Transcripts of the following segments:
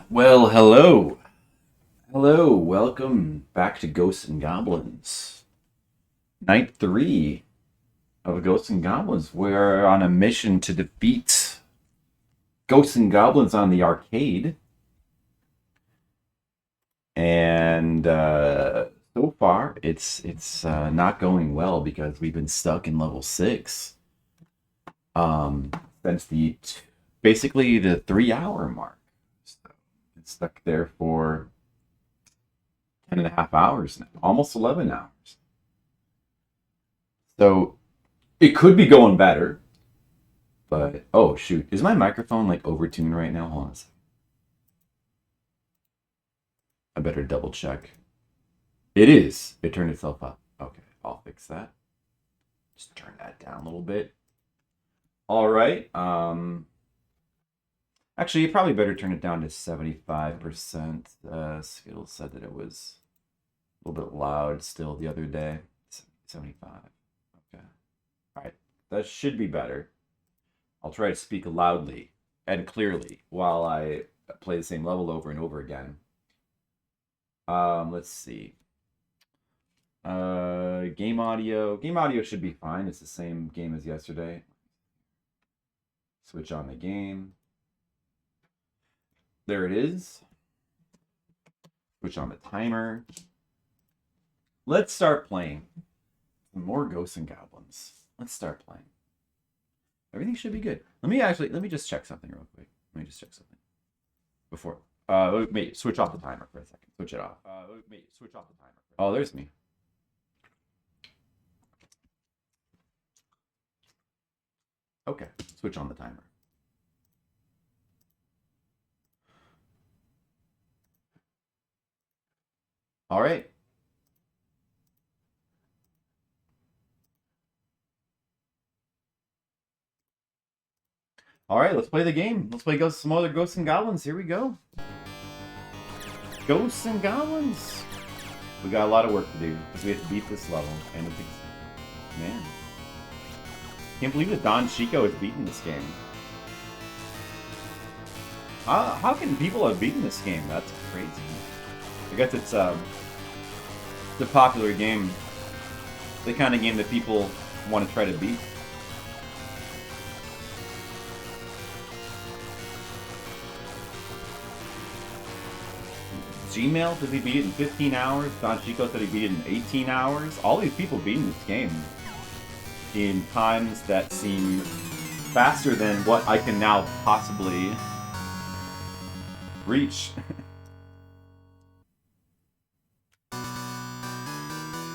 Well, hello. Hello, welcome back to Ghosts N Goblins. Night 3 of Ghosts N Goblins. We're on a mission to defeat Ghosts N Goblins on the arcade. And so far, it's not going well because we've been stuck in level 6 since basically the 3-hour mark. So it's stuck there for 10.5 hours now, almost 11 hours. So it could be going better, but oh shoot, is my microphone like overtuned right now? Hold on a second. I better double check. It is. It turned itself up. Okay, I'll fix that. Just turn that down a little bit. All right. Actually, you probably better turn it down to 75%. Skittles said that it was a little bit loud still the other day. 75. Okay. All right. That should be better. I'll try to speak loudly and clearly while I play the same level over and over again. Let's see. Game audio. Game audio should be fine. It's the same game as yesterday. Switch on the game. There it is. Switch on the timer. Let's start playing some more Ghosts N Goblins. Let's start playing. Everything should be good. Let me just check something real quick. Let me just check something before. Wait, switch off the timer for a second. Switch it off. Switch off the timer. Oh, there's me. Okay, switch on the timer. All right. All right, let's play the game. Let's play some other Ghosts N Goblins. Here we go. Ghosts N Goblins. We got a lot of work to do because we have to beat this level. And man, can't believe that Don Chico has beaten this game. How can people have beaten this game? That's crazy. I guess it's a popular game. The kind of game that people want to try to beat. Gmail says he beat it in 15 hours. Don Chico said he beat it in 18 hours. All these people beating this game in times that seem faster than what I can now possibly reach.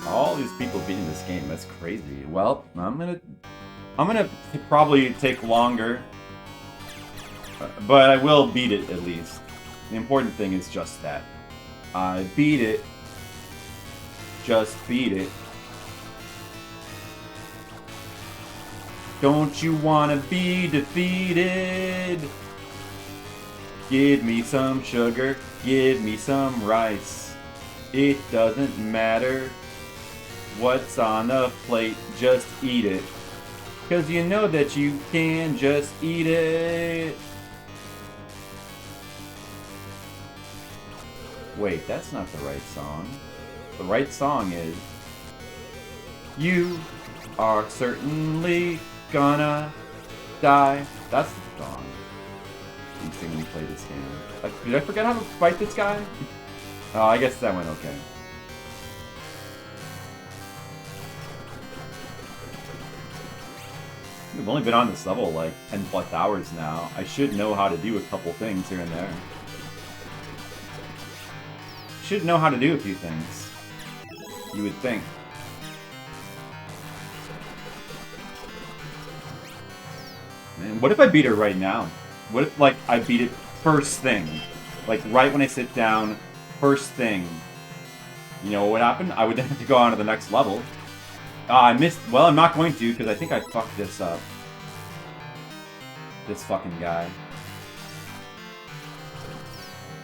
All these people beating this game, that's crazy. Well, I'm gonna probably take longer, but I will beat it at least. The important thing is just that. I beat it. Just beat it. Don't you wanna be defeated? Give me some sugar, give me some rice. It doesn't matter what's on the plate, just eat it. 'Cause you know that you can just eat it. Wait, that's not the right song. The right song is You Are Certainly Gonna Die. That's the song. You sing when you play this game. Did I forget how to fight this guy? Oh, I guess that went okay. We've only been on this level like 10+ hours now. I should know how to do a couple things here and there. Should know how to do a few things. You would think. Man, what if I beat her right now? What if, like, I beat it first thing? Like, right when I sit down, first thing. You know what would happen? I would then have to go on to the next level. I missed... Well, I'm not going to, because I think I fucked this up. This fucking guy.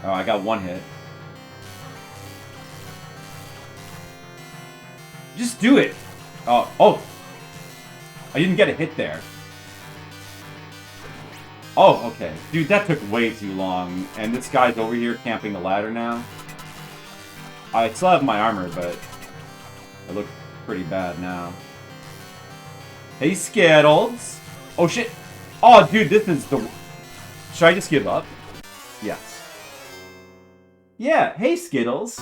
Oh, I got one hit. Just do it! Oh! I didn't get a hit there. Oh, okay. Dude, that took way too long. And this guy's over here camping the ladder now. I still have my armor, but I look pretty bad now. Hey, Skittles! Oh, shit! Oh, dude, this is the... Should I just give up? Yes. Yeah, hey, Skittles!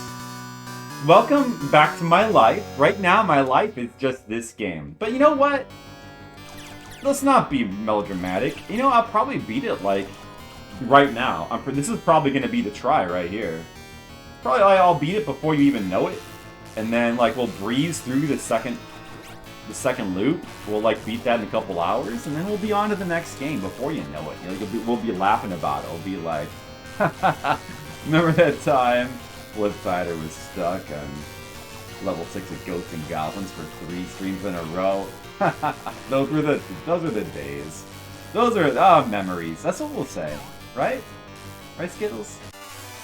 Welcome back to my life. Right now, my life is just this game. But you know what? Let's not be melodramatic. You know, I'll probably beat it, like, right now. This is probably going to be the try right here. Probably I'll beat it before you even know it. And then, like, we'll breeze through the second loop. We'll, like, beat that in a couple hours. And then we'll be on to the next game before you know it. You know, we'll be laughing about it. We'll be like, remember that time Flipsider was stuck on level 6 of Ghosts N Goblins for 3 streams in a row? those are the days. Those are memories. That's what we'll say, right? Right, Skittles?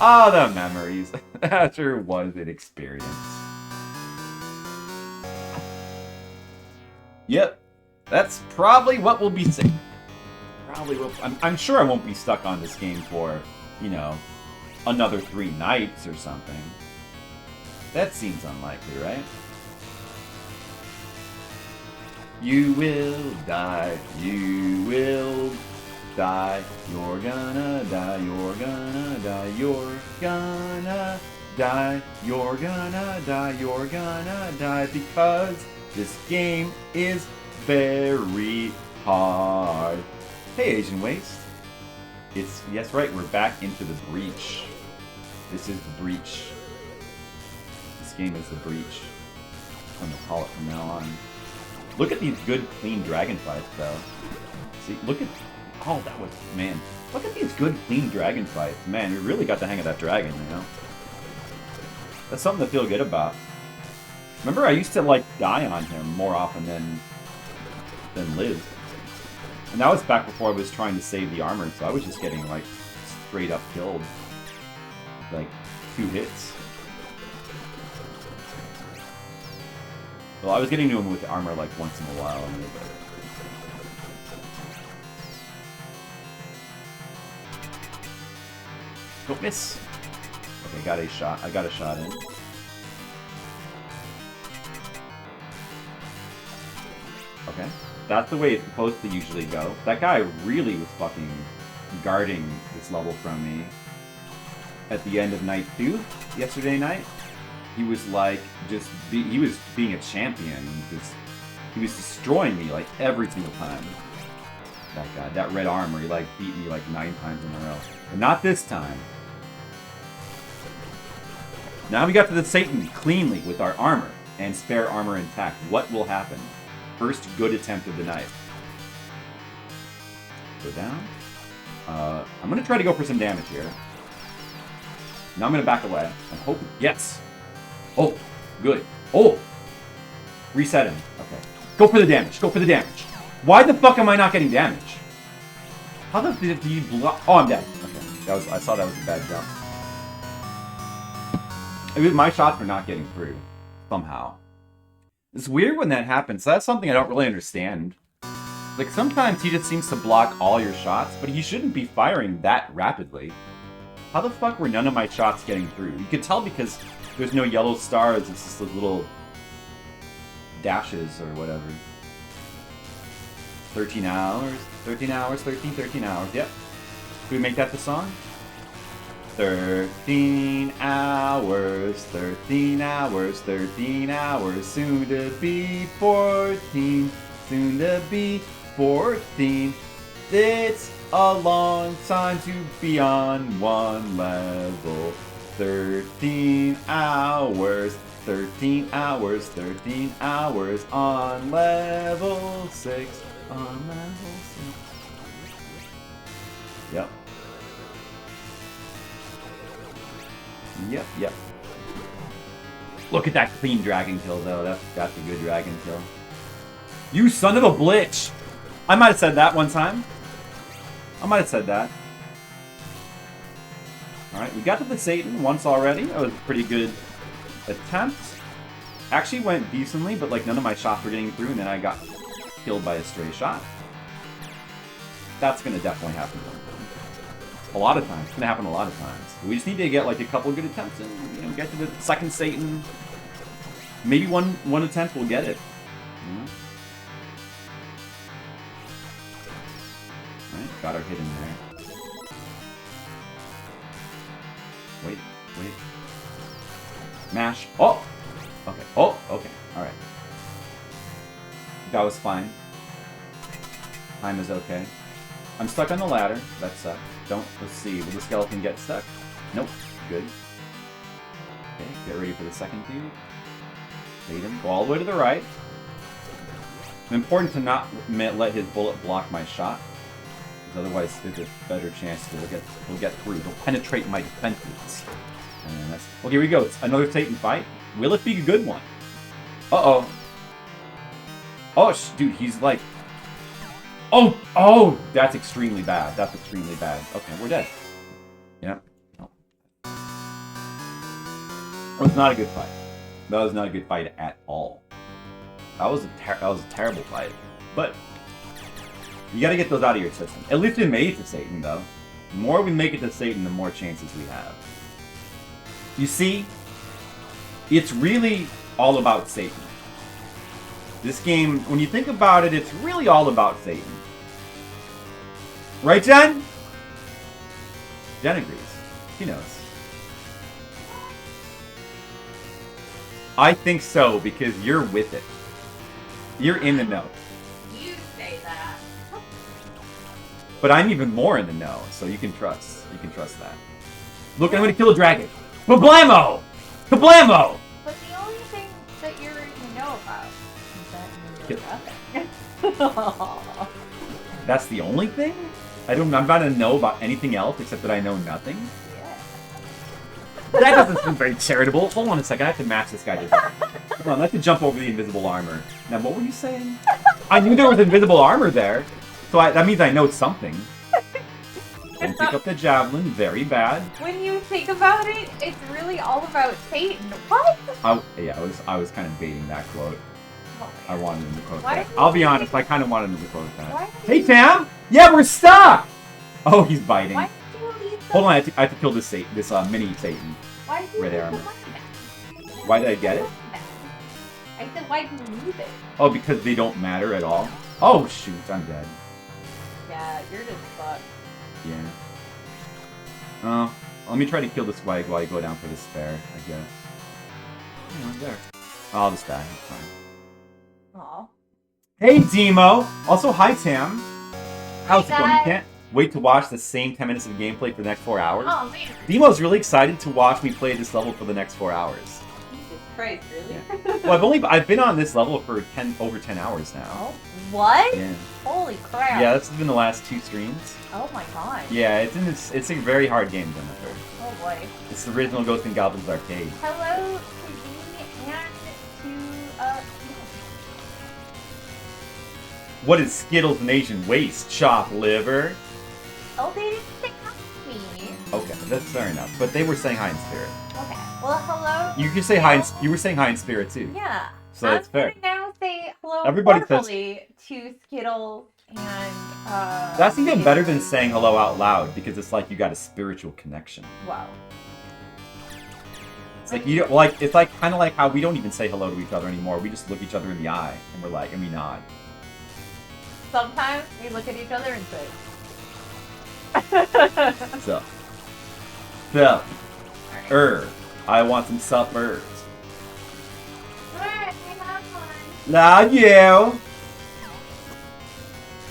Ah, the memories. That sure was an experience. Yep, that's probably what we'll be saying. Probably what I'm sure I won't be stuck on this game for, you know, another 3 nights or something. That seems unlikely, right? You will die, you will die, you're gonna die, you're gonna die, you're gonna die, you're gonna die, you're gonna die, because this game is very hard. Hey, Asian Waste. It's, yes, right, we're back into the breach. This is the breach. This game is the breach. I'm gonna call it from now on. Look at these good, clean dragon fights, though. See, look at... Oh, that was... Man. Look at these good, clean dragon fights. Man, you really got the hang of that dragon, you know? That's something to feel good about. Remember, I used to, like, die on him more often than live. And that was back before I was trying to save the armor, so I was just getting, like, straight up killed. Like, 2 hits. Well, I was getting to him with armor like once in a while. Don't miss. Okay, got a shot. I got a shot in. Okay, that's the way it's supposed to usually go. That guy really was fucking guarding this level from me at the end of night 2 yesterday night. He was like, he was being a champion. He was destroying me like every single time. that guy. That red armor, he like beat me like 9 times in a row. But not this time. Now we got to the Satan cleanly with our armor and spare armor intact. What will happen? First good attempt of the night. Go down. I'm going to try to go for some damage here. Now I'm going to back away and hope. Yes. Oh, good. Oh. Reset him. Okay. Go for the damage. Go for the damage. Why the fuck am I not getting damage? How the do you block? Oh, I'm dead. Okay. I saw that was a bad jump. My shots were not getting through. Somehow. It's weird when that happens. That's something I don't really understand. Like, sometimes he just seems to block all your shots, but he shouldn't be firing that rapidly. How the fuck were none of my shots getting through? You can tell because there's no yellow stars, it's just those little dashes or whatever. 13 hours, 13 hours, 13 hours, yep. Can we make that the song? 13 hours, 13 hours, 13 hours, soon to be 14, soon to be 14. It's a long time to be on one level. 13 hours, 13 hours, 13 hours on level 6, on level 6. Yep. Yep. Look at that clean dragon kill, though. That's a good dragon kill. You son of a bitch! I might have said that one time. I might have said that. Alright, we got to the Satan once already. That was a pretty good attempt. Actually went decently, but like none of my shots were getting through, and then I got killed by a stray shot. That's gonna definitely happen. A lot of times. It's gonna happen a lot of times. We just need to get like a couple good attempts and, you know, get to the second Satan. Maybe one attempt will get it. Yeah. Alright, got our hit in there. Wait. Mash. Oh! Okay. Oh, okay. Alright. That was fine. Time is okay. I'm stuck on the ladder. That sucks. Let's see. Will the skeleton get stuck? Nope. Good. Okay, get ready for the second dude. Bait him. Go all the way to the right. It's important to not let his bullet block my shot. Because otherwise, there's a better chance he'll get through. He'll penetrate my defenses. And that's... Okay, here we go. It's another Satan fight. Will it be a good one? Uh-oh. Oh, dude, he's like... Oh! That's extremely bad. That's extremely bad. Okay, we're dead. Yep. No. That was not a good fight. That was not a good fight at all. That was a terrible fight. But you gotta get those out of your system. At least we made it to Satan, though. The more we make it to Satan, the more chances we have. You see, it's really all about Satan. This game, when you think about it, it's really all about Satan. Right, Jen? Jen agrees. She knows. I think so, because you're with it. You're in the know. You say that. But I'm even more in the know, so you can trust. You can trust that. Look, I'm gonna kill a dragon. Kablamo! Kablamo! But the only thing that you're in the know about is that you know nothing. That's the only thing? I'm not in the know about anything else except that I know nothing? Yeah. That doesn't seem very charitable. Hold on a second, I have to match this guy to that. Come on, I have to jump over the invisible armor. Now, what were you saying? I knew there was invisible armor there, so that means I know something. Don't pick up the javelin, very bad. When you think about it, it's really all about Satan. What? I was kind of baiting that quote. Oh, I wanted him to quote Why that. did I'll be you honest, think- I kind of wanted him to quote that. Why Hey, Tam! Yeah, we're stuck! Oh, he's biting. Why did you leave the... Hold on, I have to kill this mini Satan. Why did you Red leave armor. the money back? Why did I get it? I said, why did you leave it? Oh, because they don't matter at all? Oh, shoot, I'm dead. Yeah, you're just fucked. Yeah. Oh, let me try to kill this guy while I go down for the spare, I guess. Yeah, I'm there. I'll just die, it's fine. Aw. Hey, Demo! Also, hi, Tam. How's it going? You can't wait to watch the same 10 minutes of gameplay for the next 4 hours? Oh, man. Demo's really excited to watch me play this level for the next 4 hours. Jesus Christ, really? Yeah. Well, I've been on this level for over 10 hours now. Oh, what? Yeah. Holy crap. Yeah, this has been the last 2 streams. Oh my god. Yeah, it's a very hard game, Jennifer. Oh boy. It's the original Ghosts N Goblins arcade. Hello to me and to What is Skittles Nation waste? Chop liver? oh, they didn't say hi to me. Okay, that's fair enough. But they were saying hi in spirit. Okay. Well, hello. You could say hi in, you were saying hi in spirit too. Yeah. So that's fair. I'm gonna now say hello Everybody says- to Skittles and That's even better than saying hello out loud because it's like you got a spiritual connection. Wow. It's like you don't like. It's like kind of like how we don't even say hello to each other anymore. We just look each other in the eye and we're like, and we nod. Sometimes we look at each other and say. So, I want some suppers. Alright, I have one. Love you.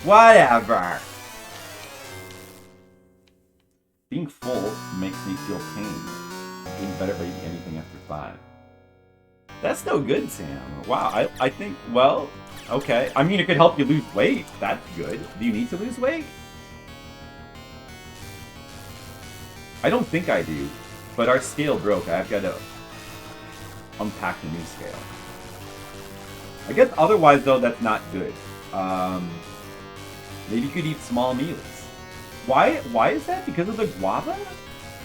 Whatever. Being full makes me feel pain. Doing better by eating anything after 5. That's no good, Sam. Wow, I think, well, okay. I mean, it could help you lose weight. That's good. Do you need to lose weight? I don't think I do, but our scale broke. I've got to unpack the new scale. I guess otherwise, though, that's not good. Maybe you could eat small meals. Why is that? Because of the guava?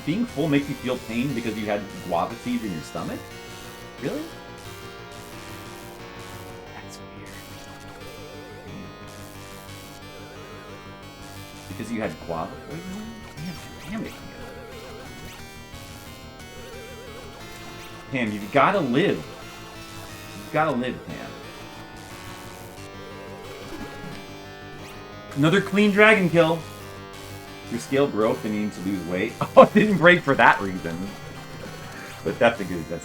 Being full makes you feel pain because you had guava seeds in your stomach? Really? That's weird. Because you had guava poisoning? Damn it. Pam, you've got to live. You've got to live, Pam. Another clean dragon kill. Your scale broke and you need to lose weight. Oh, it didn't break for that reason. But that's a good joke.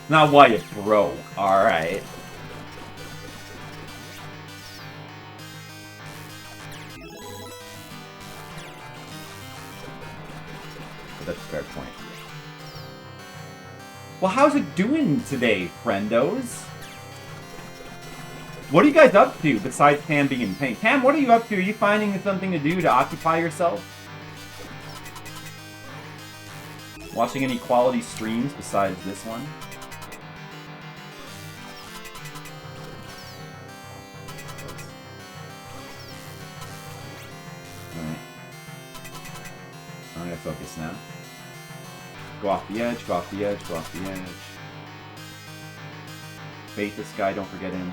Not why it broke, alright. That's a fair point. Well, how's it doing today, friendos? What are you guys up to besides Pam being in pain? Pam, what are you up to? Are you finding something to do to occupy yourself? Watching any quality streams besides this one? Alright. I'm gonna focus now. Go off the edge, go off the edge, go off the edge. Bait this guy, don't forget him.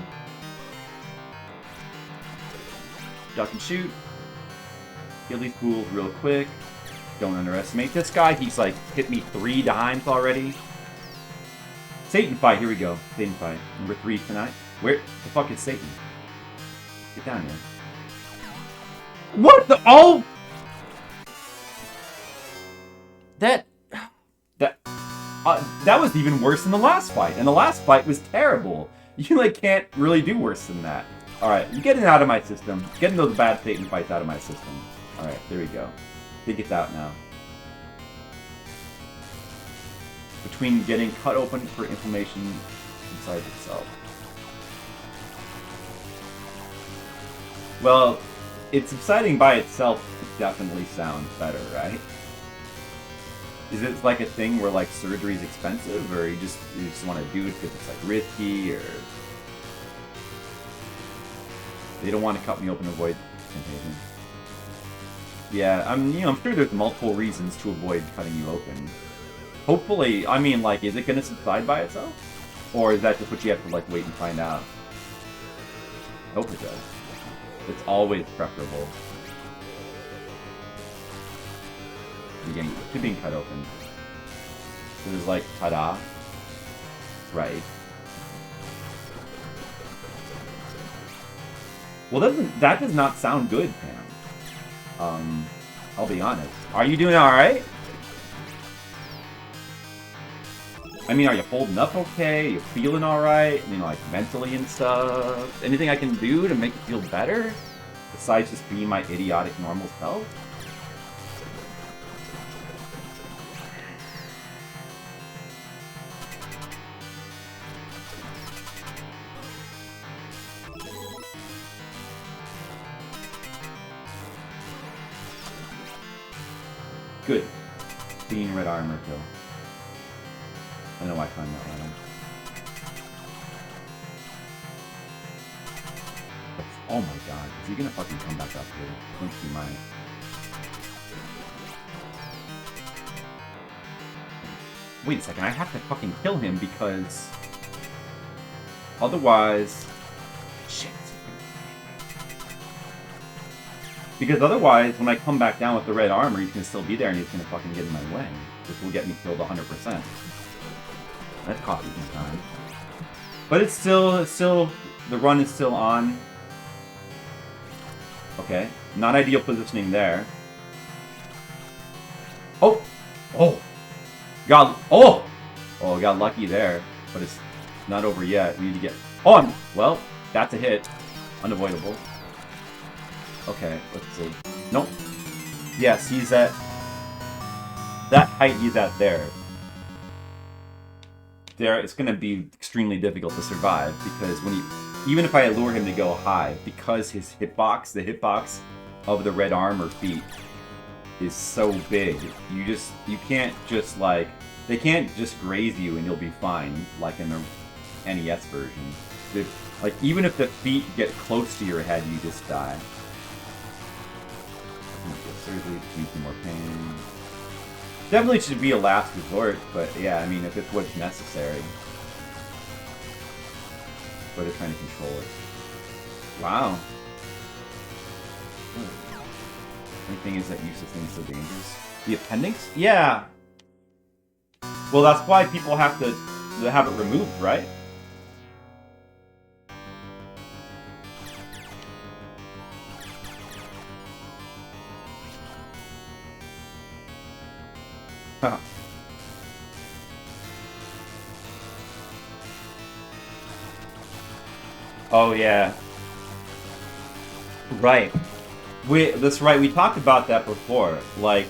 Duck and shoot. Kill these fools real quick. Don't underestimate this guy. He's like hit me 3 times already. Satan fight. Here we go. Satan fight. Number 3 tonight. Where the fuck is Satan? Get down here. What the? Oh! That was even worse than the last fight. And the last fight was terrible. You like can't really do worse than that. Alright, you're getting out of my system. Getting those bad Satan fights out of my system. Alright, there we go. I think it's out now. Between getting cut open for inflammation inside itself. Well, it's subsiding by itself. It definitely sounds better, right? Is it like a thing where like surgery is expensive, or you just want to do it because it's like risky, or they don't want to cut me open to avoid contagion? Yeah, I'm sure there's multiple reasons to avoid cutting you open. Hopefully, I mean, like, is it going to subside by itself, or is that just what you have to like wait and find out? I hope it does. It's always preferable to being cut open. So there's like, ta-da. Right. Well, that does not sound good, Pam. I'll be honest. Are you doing alright? I mean, are you holding up okay? Are you feeling alright? I mean, like, mentally and stuff? Anything I can do to make you feel better? besides just being my idiotic normal self? Good. Being red armor kill. I know I climbed that ladder. Oh my god, is he gonna fucking come back up here? I think he might. Wait a second, I have to fucking kill him because... Otherwise... Shit. Because otherwise, when I come back down with the red armor, he's gonna still be there and he's gonna fucking get in my way. Which will get me killed 100%. That cost me some time. But it's still... The run is still on. Okay, not ideal positioning there. Oh! Oh! Oh! Oh, got lucky there. But it's not over yet. We need to get... Oh! Well, that's a hit. Unavoidable. Okay, let's see. Nope. Yes, he's at... That height he's at there. There, it's going to be extremely difficult to survive because when he... Even if I lure him to go high, because his hitbox, the hitbox of the red armor feat is so big, you can't just like, they can't just graze you and you'll be fine, like in the NES version. Like, even if the feet get close to your head, you just die. Surgery, need more pain. Definitely should be a last resort, but yeah, I mean, if it's what's necessary. But they're trying to control it. Wow. Anything is that useless thing is so dangerous. The appendix? Yeah. Well, that's why people have to have it removed, right? Huh. Oh, yeah. Right. That's right, we talked about that before. Like,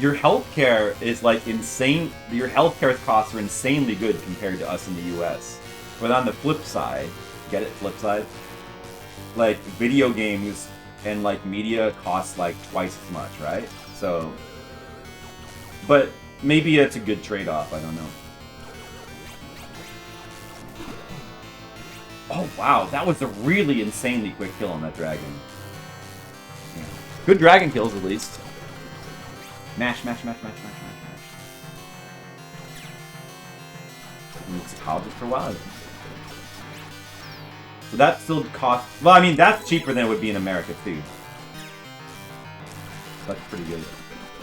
your healthcare is, like, insane. Your healthcare costs are insanely good compared to us in the US. But on the flip side, get it? Flip side? Like, video games and, like, media cost, like, twice as much, right? So... But maybe it's a good trade-off, I don't know. Oh, wow, that was a really insanely quick kill on that dragon. Yeah. Good dragon kills, at least. Mash, mash, mash, mash, mash, mash, mash. It's a college for a while. So that still costs... Well, I mean, that's cheaper than it would be in America, too. That's pretty good.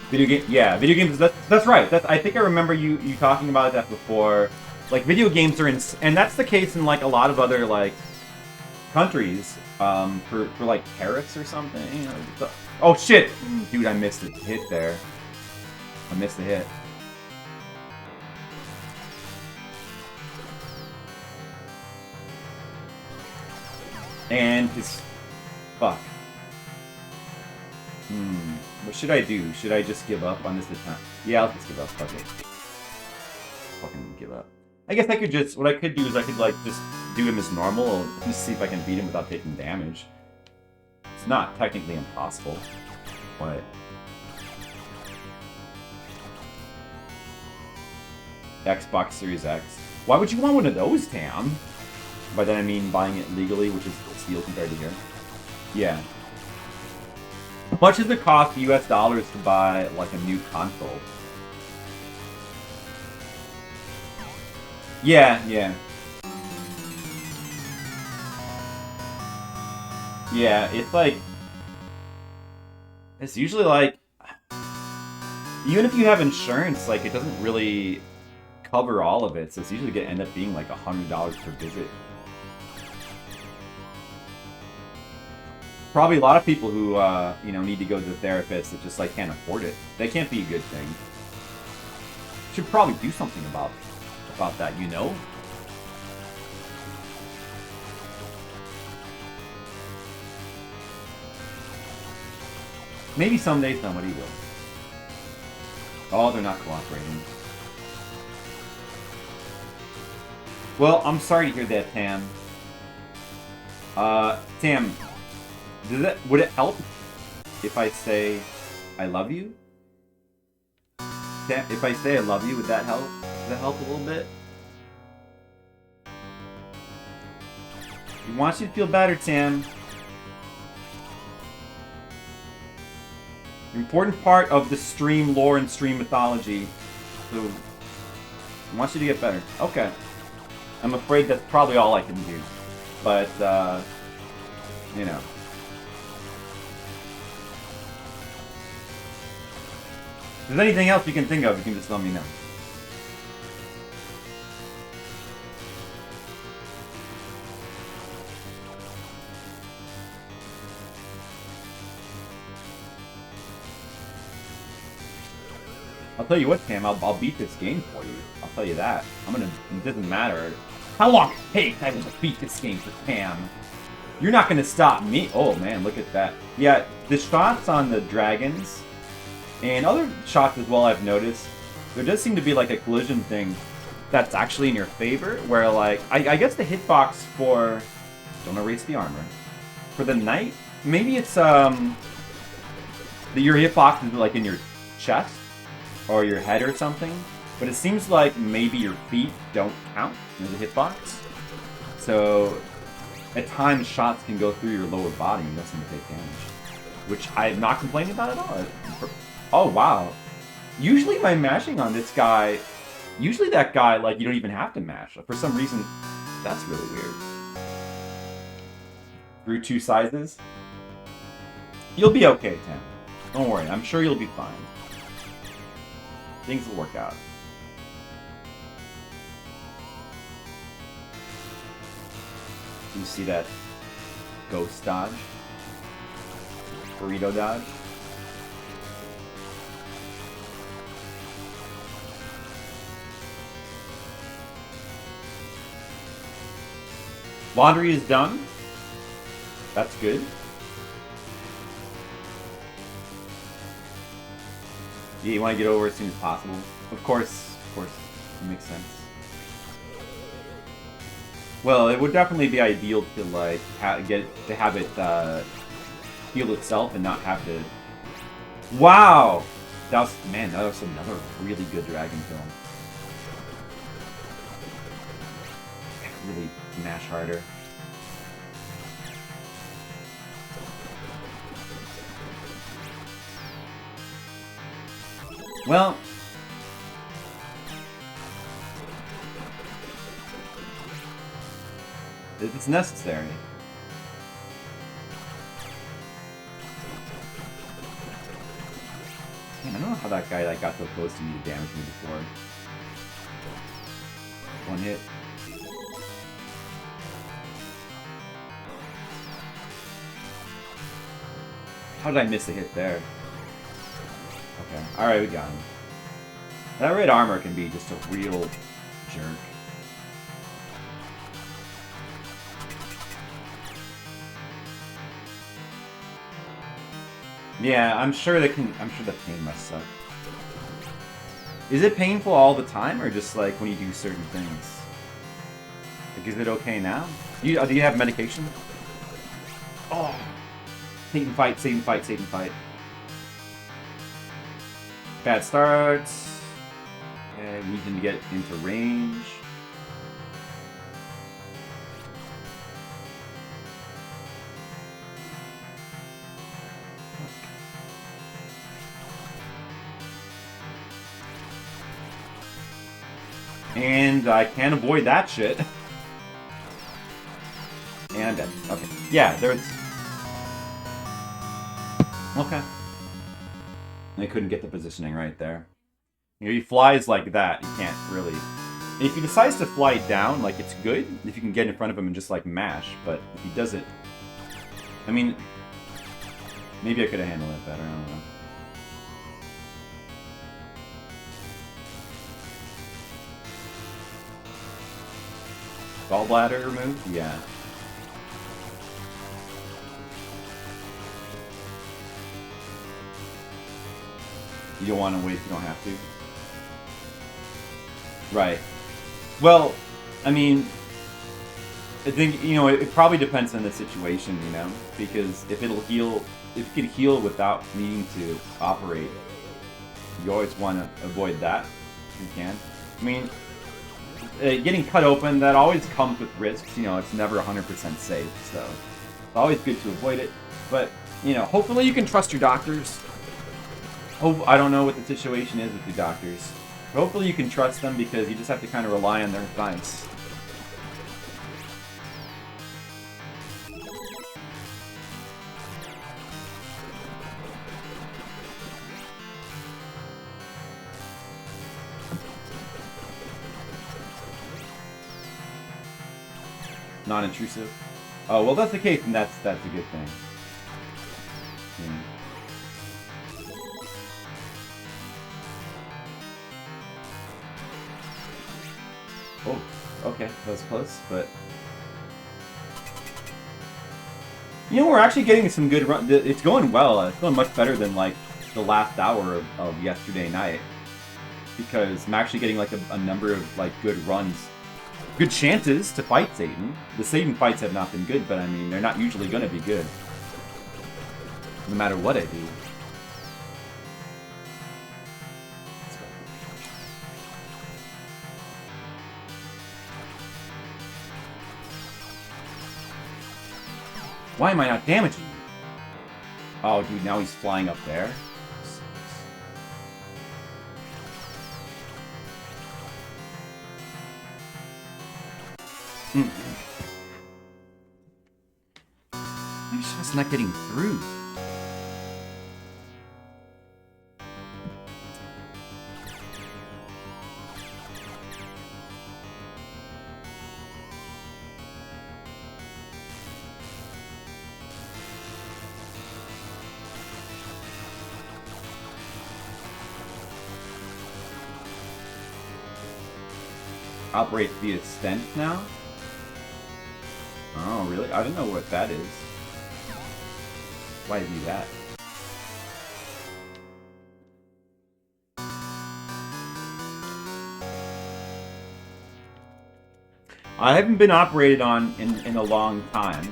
Video game... Yeah, video games... That's right. I think I remember you talking about that before. Like, video games are and that's the case in, like, a lot of other, like, countries, for like, tariffs or something, you know. Oh, shit! Dude, I missed a hit there. I missed a hit. And his... Fuck. What should I do? Should I just give up on this attempt? Yeah, I'll just give up. Fuck it. Fucking give up. I guess I could just... What I could do is I could, like, just do him as normal and just see if I can beat him without taking damage. It's not technically impossible, but... Xbox Series X. Why would you want one of those, Tam? By that I mean buying it legally, which is a steal compared to here. Yeah. How much does it cost US dollars to buy, like, a new console? Yeah, yeah. Yeah, it's like... It's usually like... Even if you have insurance, like, it doesn't really cover all of it, so it's usually gonna end up being like $100 per visit. Probably a lot of people who, you know, need to go to the therapist that just, like, can't afford it. That can't be a good thing. Should probably do something about that, you know? Maybe someday somebody will. Oh, they're not cooperating. Well, I'm sorry to hear that, Tam. Tam, would it help if I say I love you? Tam, if I say I love you, would that help? Does that help a little bit? He wants you to feel better, Tam. Important part of the stream lore and stream mythology. So, he wants you to get better. Okay. I'm afraid that's probably all I can do. But, you know. If there's anything else you can think of, you can just let me know. I'll tell you what, Pam, I'll beat this game for you. I'll tell you that. It doesn't matter how long it takes, I will beat this game for Pam. You're not gonna stop me. Oh man, look at that. Yeah, the shots on the dragons, and other shots as well I've noticed, there does seem to be like a collision thing that's actually in your favor, where like, I guess the hitbox for, don't erase the armor, for the knight, maybe it's, your hitbox is like in your chest, or your head or something, but it seems like maybe your feet don't count as a hitbox. So, at times shots can go through your lower body and doesn't take damage. Which I'm not complaining about at all. Oh wow. Usually my mashing on this guy, usually that guy, like, you don't even have to mash. For some reason, that's really weird. Through 2 sizes. You'll be okay, Tim. Don't worry, I'm sure you'll be fine. Things will work out. You see that ghost dodge? Burrito dodge? Laundry is done. That's good. Yeah, you want to get over as soon as possible. Of course, it makes sense. Well, it would definitely be ideal to like have it heal itself and not have to. Wow, that was another really good dragon film. Really mash harder. Well, if it's necessary. Man, I don't know how that guy got so close to me to damage me before. One hit. How did I miss a hit there? Okay, alright, we got him. That red armor can be just a real jerk. Yeah, I'm sure the pain must suck. Is it painful all the time, or just like when you do certain things? Like, is it okay now? Do you have medication? Oh! Save and fight, save and fight, save and fight. Bad starts. Okay, we need him to get into range. And I can't avoid that shit. And I'm dead. Okay. Yeah, there's... Okay. I couldn't get the positioning right there. You know, he flies like that, you can't really... If he decides to fly down, like, it's good if you can get in front of him and just, like, mash. But if he does it... I mean... Maybe I could have handled it better, I don't know. Gallbladder removed? Yeah. You don't want to wait if you don't have to. Right. Well, I mean, I think, you know, it probably depends on the situation, you know, because if it'll heal, if it could heal without needing to operate, you always want to avoid that if you can. I mean, getting cut open, that always comes with risks, you know, it's never 100% safe, so it's always good to avoid it. But, you know, hopefully you can trust your doctors. I don't know what the situation is with your doctors. But hopefully you can trust them because you just have to kind of rely on their advice. Non-intrusive. Oh, well, that's the case, and that's a good thing. Yeah. Oh, okay, that was close, but... You know, we're actually getting some good run. It's going well. It's going much better than, like, the last hour of yesterday night. Because I'm actually getting, like, a number of, like, good runs. Good chances to fight Satan. The Satan fights have not been good, but, I mean, they're not usually going to be good. No matter what I do. Why am I not damaging you? Oh, dude, now he's flying up there. My shot's not getting through. Operate via stent now? Oh, really? I don't know what that is. Why do that? I haven't been operated on in a long time.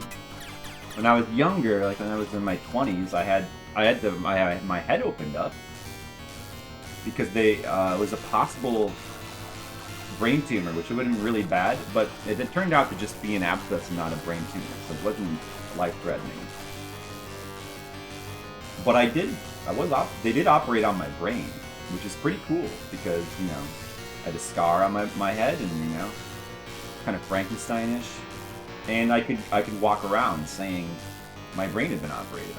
When I was younger, like when I was in my 20s, I had my head opened up because it was a possible brain tumor, which would have been really bad, but it turned out to just be an abscess and not a brain tumor, so it wasn't life-threatening. But they did operate on my brain, which is pretty cool because, you know, I had a scar on my head and, you know, kind of Frankenstein-ish, and I could walk around saying my brain had been operated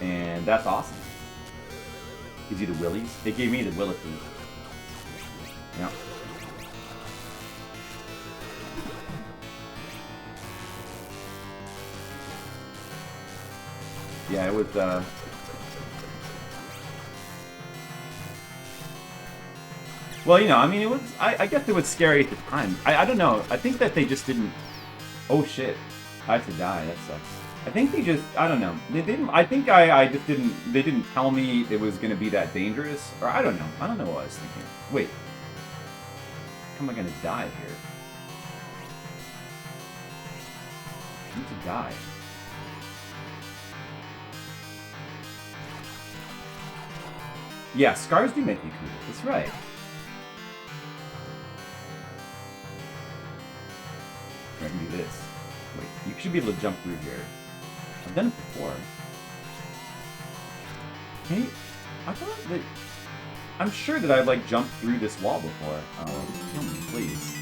on, and that's awesome. Gives you the willies. It gave me the willies. Yeah. Yeah, it was, well, you know, I mean, it was, I guess it was scary at the time. I don't know. I think that they just didn't, oh shit. I have to die, that sucks. I think they just, I don't know. They didn't, I think I just didn't, they didn't tell me it was going to be that dangerous. Or I don't know. I don't know what I was thinking. Wait. How am I gonna die here? I need to die. Yeah, scars do make you cool. That's right. I can do this. Wait, you should be able to jump through here. I've done it before. Hey, I thought that... I'm sure that I've, like, jumped through this wall before. Oh, kill me, please.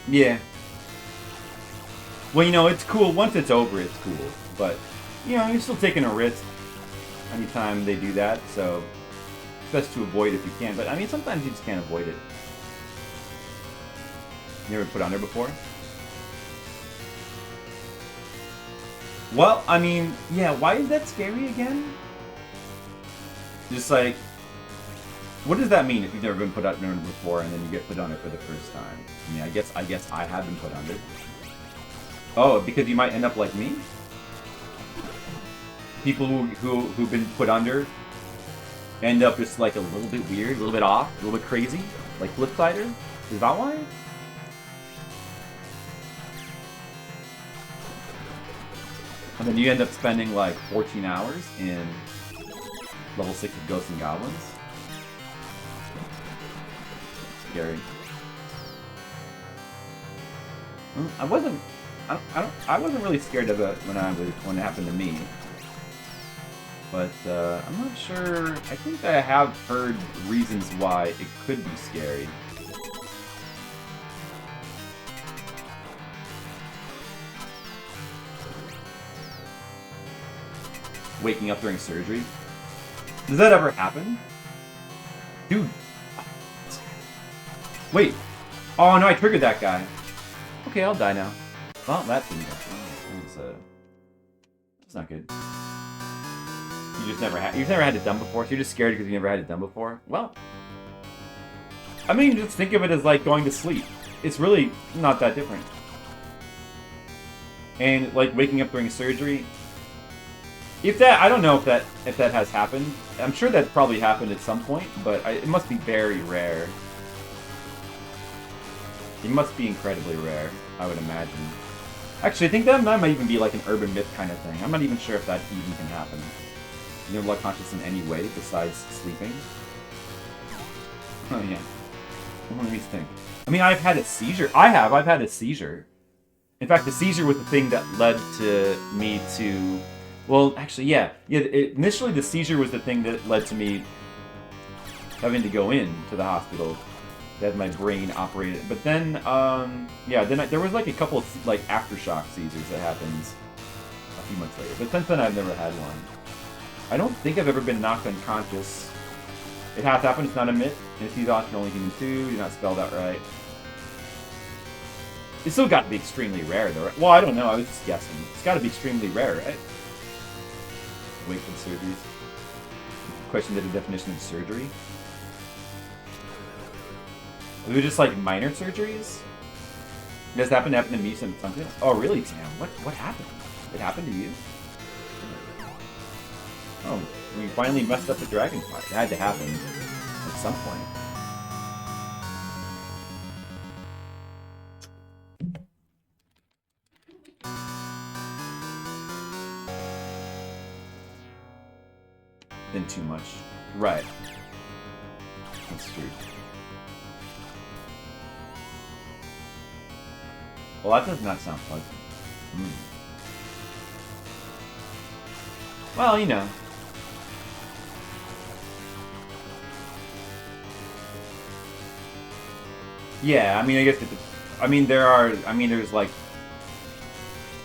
Yeah. Well, you know, it's cool. Once it's over, it's cool. But, you know, you're still taking a risk anytime they do that, so it's best to avoid if you can. But, I mean, sometimes you just can't avoid it. You ever put on there before? Well, I mean, yeah, why is that scary again? Just like, what does that mean if you've never been put under before and then you get put under for the first time? I mean, I guess I have been put under. Oh, because you might end up like me? People who've been put under end up just like a little bit weird, a little bit off, a little bit crazy, like Flipsider? Is that why? And then you end up spending like 14 hours in level 6 of Ghosts and Goblins. Scary. I wasn't really scared of it when it happened to me. But I'm not sure. I think I have heard reasons why it could be scary. Waking up during surgery? Does that ever happen? Dude. Wait. Oh no, I triggered that guy. Okay, I'll die now. Well, that didn't happen. That's not good. You've never had it done before, so you're just scared because you never had it done before? Well, I mean, just think of it as like going to sleep. It's really not that different. And like waking up during surgery, I don't know if that has happened. I'm sure that probably happened at some point, but it must be very rare. It must be incredibly rare, I would imagine. Actually, I think that might even be like an urban myth kind of thing. I'm not even sure if that even can happen. You're blood conscious in any way besides sleeping. Oh yeah. Well, let me think. I mean, I've had a seizure. I've had a seizure. In fact, the seizure was the thing that led to me to... Well, actually, yeah. Initially, the seizure was the thing that led to me having to go in to the hospital to have my brain operated. But then, there was like a couple of like aftershock seizures that happened a few months later. But since then, I've never had one. I don't think I've ever been knocked unconscious. It has happened, it's not a myth. And if you thought you're only human too, you're not spelled out right. It's still got to be extremely rare though, right? Well, I don't know, I was just guessing. It's got to be extremely rare, right? Wait for surgeries. Question to the definition of surgery. Are they just like minor surgeries? Does that happen to me sometimes? Oh really, Sam? What happened? It happened to you? Oh, we finally messed up the dragon fight. It had to happen at some point. Then too much. Right. That's true. Well, that does not sound pleasant. Well, you know. Yeah, I mean, I guess there's like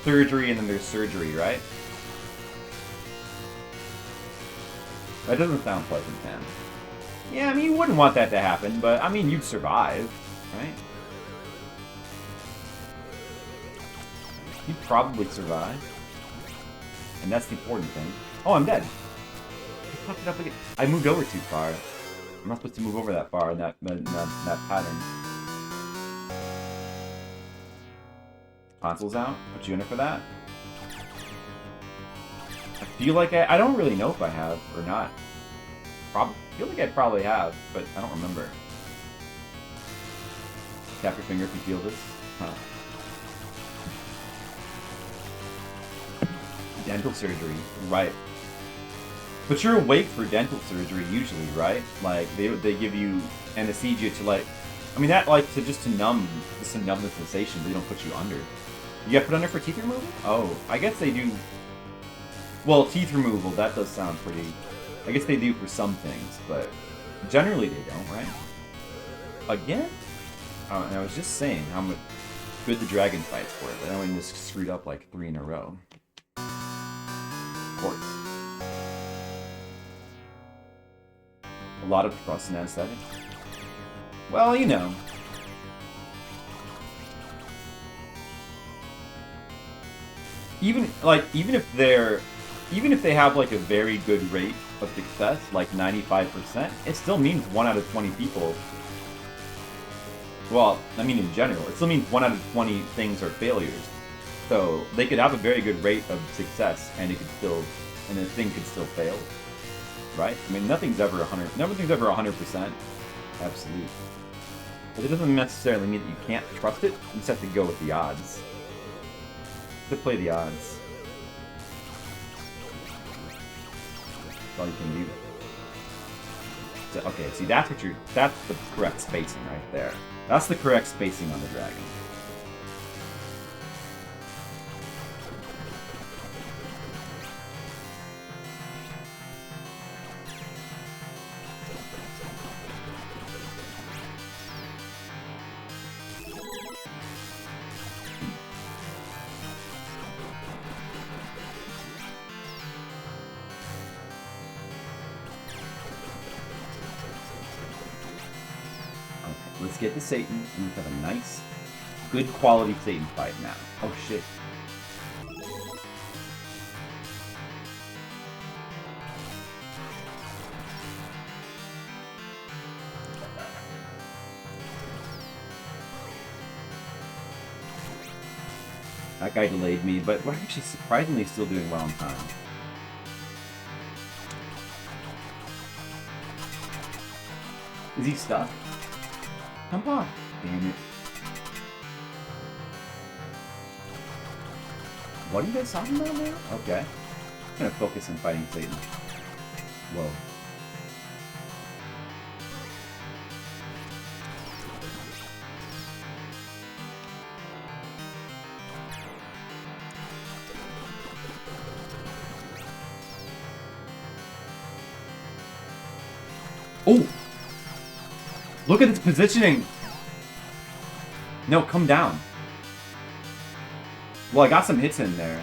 surgery and then there's surgery, right? That doesn't sound pleasant, man. Yeah, I mean, you wouldn't want that to happen, but I mean, you'd survive, right? You'd probably survive. And that's the important thing. Oh, I'm dead. I fucked it up again. I moved over too far. I'm not supposed to move over that far in that pattern. Console's out? Put you in it for that? I feel like I don't really know if I have or not. I feel like I probably have, but I don't remember. Tap your finger if you feel this. Huh. Dental surgery, right. But you're awake for dental surgery usually, right? Like, they give you anesthesia to like... I mean, that like, to numb the sensation, they don't put you under. You get put under for teeth removal? Oh, I guess they do... Well, teeth removal, that does sound pretty... I guess they do for some things, but generally they don't, right? Again? I was just saying how much good the dragon fights were, but I only just screwed up like 3 in a row. Of course. A lot of trust in aesthetic. Well, you know. even if they have like a very good rate of success, like 95%, it still means 1 out of 20 people. Well, I mean in general, it still means 1 out of 20 things are failures. So they could have a very good rate of success, and it could still, and the thing could still fail, right? I mean, nothing's ever 100% absolute. But it doesn't necessarily mean that you can't trust it. You just have to go with the odds. To play the odds. That's all you can do. So, okay, see, that's the correct spacing right there. That's the correct spacing on the dragon. Let's get to Satan, and let's have a nice, good quality Satan fight now. Oh shit. That guy delayed me, but we're actually surprisingly still doing well on time. Is he stuck? Come on. Damn it. What are you guys talking about now? Okay. I'm gonna focus on fighting Satan. Whoa. Oh! Look at its positioning! No, come down. Well, I got some hits in there.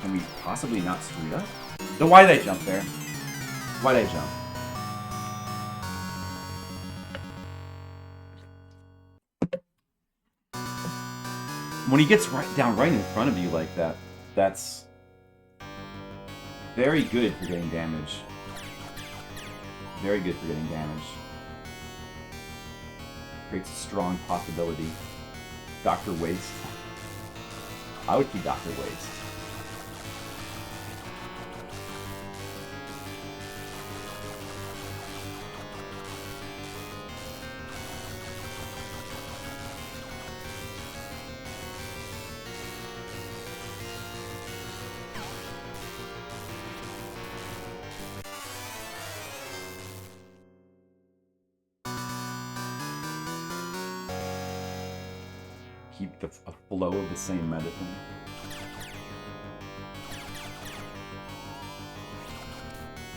Can we possibly not screw it up? So why did I jump there? Why did I jump? When he gets down right in front of you like that, that's very good for getting damage. Very good for getting damage. Creates a strong possibility. Dr. Waste. I would keep Dr. Waste. Keep a flow of the same medicine.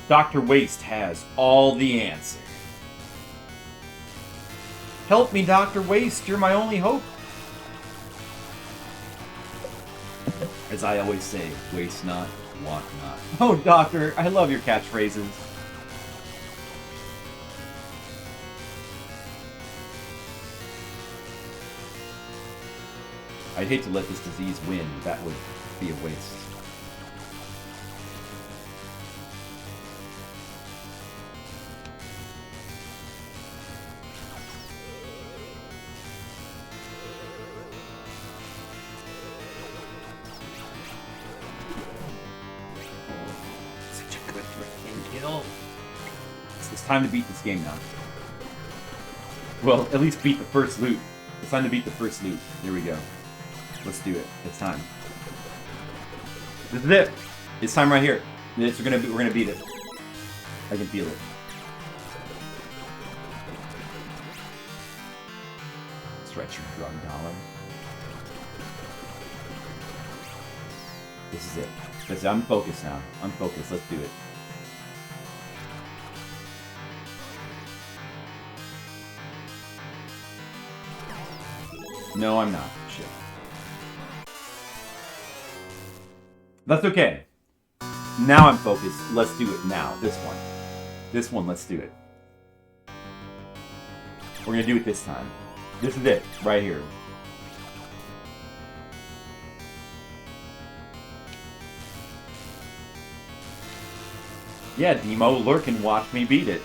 Dr. Waste has all the answers. Help me, Dr. Waste, you're my only hope. As I always say, waste not, want not. Oh, Doctor, I love your catchphrases. I'd hate to let this disease win. That would be a waste. Such a good freaking kill. It's time to beat this game now. Well, at least beat the first loot. It's time to beat the first loot. Here we go. Let's do it. It's time. This is it. It's time right here. We're gonna beat it. I can feel it. Stretch your drug dollar. This is it. I'm focused now. I'm focused. Let's do it. No, I'm not. Shit. That's okay. Now I'm focused. Let's do it now. This one. This one, let's do it. We're gonna do it this time. This is it. Right here. Yeah, Demo, lurk and watch me beat it.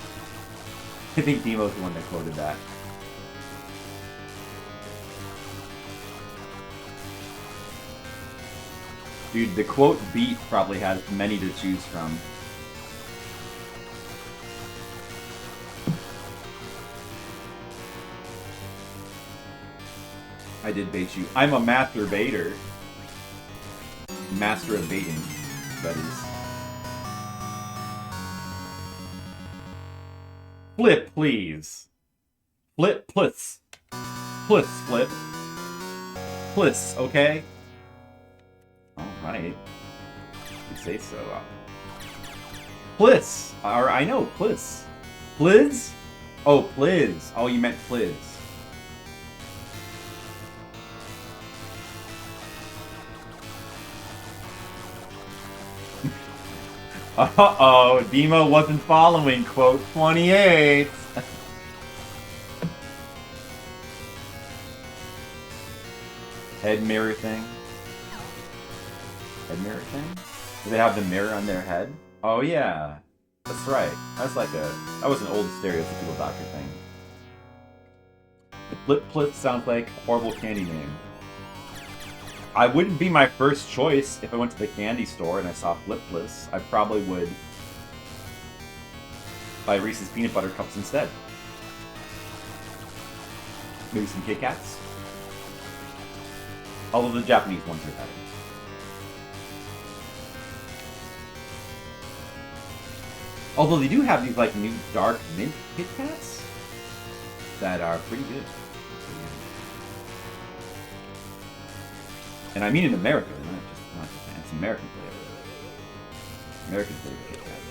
I think Demo's the one that quoted that. Dude, the quote beat probably has many to choose from. I did bait you. I'm a master baiter. Master of baiting, that is. Flip, please. Flip, plus. Plus, flip. Plus, okay? Alright. You say so. Plus! Or I know, plus. Pliz? Oh, pliz. Oh, you meant pliz. Uh-oh, Demo wasn't following, quote 28. Head mirror thing. Head mirror thing? Do they have the mirror on their head? Oh yeah, that's right. That's like that was an old stereotypical doctor thing. The Flip Flip sounds like a horrible candy name. I wouldn't be my first choice if I went to the candy store and I saw Flip Flips. I probably would buy Reese's Peanut Butter Cups instead. Maybe some Kit Kats. Although the Japanese ones are better. Although they do have these like new dark mint Kit Kats that are pretty good. And I mean in America, not Japan. It's American flavor. American flavor Kit Kat.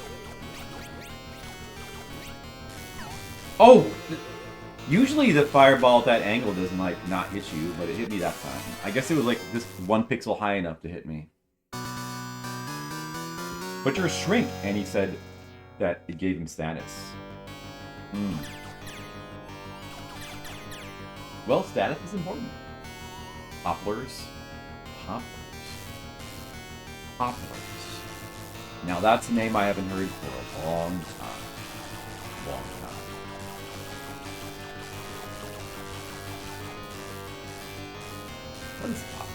Oh! Usually the fireball at that angle doesn't like not hit you, but it hit me that time. I guess it was like just 1 pixel high enough to hit me. But you're a shrink, and he said that it gave him status. Well, status is important. Poplars. Poplars. Poplars. Now that's a name I haven't heard for a long time. Long time. What is pop?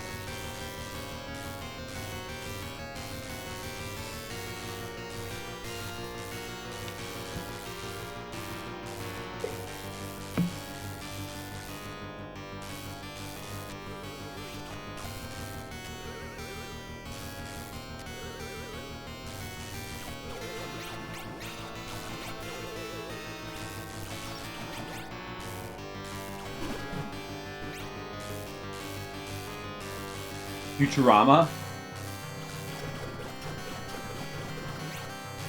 Futurama?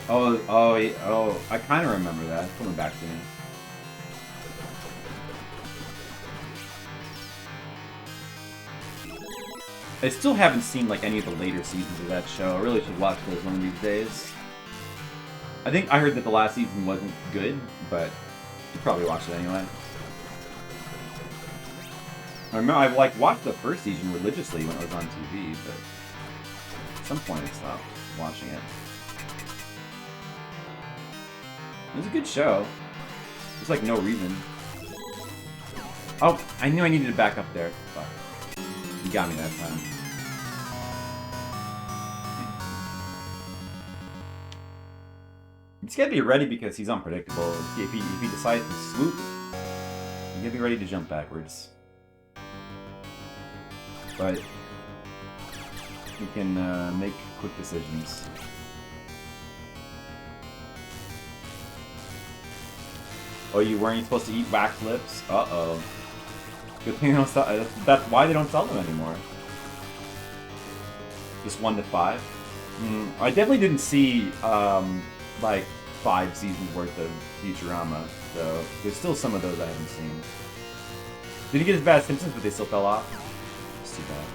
Oh, I kind of remember that. It's coming back to me. I still haven't seen like any of the later seasons of that show. I really should watch those one of these days. I think I heard that the last season wasn't good, but you probably watch it anyway. I remember I like watched the first season religiously when it was on TV, but at some point I stopped watching it. It was a good show. There's like no reason. Oh, I knew I needed to back up there. Fuck. You got me that time. You just gotta be ready because he's unpredictable. If he decides to swoop, you gotta be ready to jump backwards. But you can make quick decisions. Oh, you weren't supposed to eat wax lips? Uh-oh. Good thing they don't sell. That's why they don't sell them anymore. Just 1 to 5. I definitely didn't see like 5 seasons worth of Futurama, so there's still some of those I haven't seen. Didn't get as bad as Simpsons, but they still fell off. Too bad.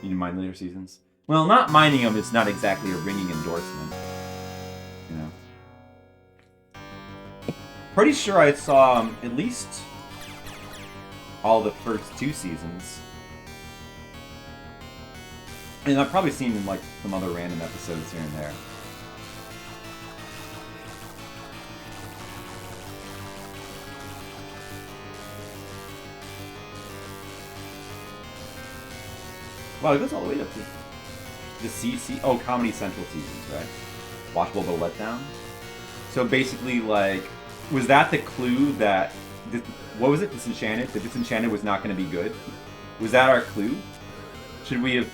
You didn't mind later seasons? Well, not minding them is not exactly a ringing endorsement. You know. Pretty sure I saw at least all the first 2 seasons. And I've probably seen like some other random episodes here and there. Wow, it goes all the way up to the CC. Oh, Comedy Central seasons, right? Watchable but letdown. So basically, like, was that the clue that what was it? Disenchanted. That Disenchanted was not going to be good. Was that our clue? Should we have?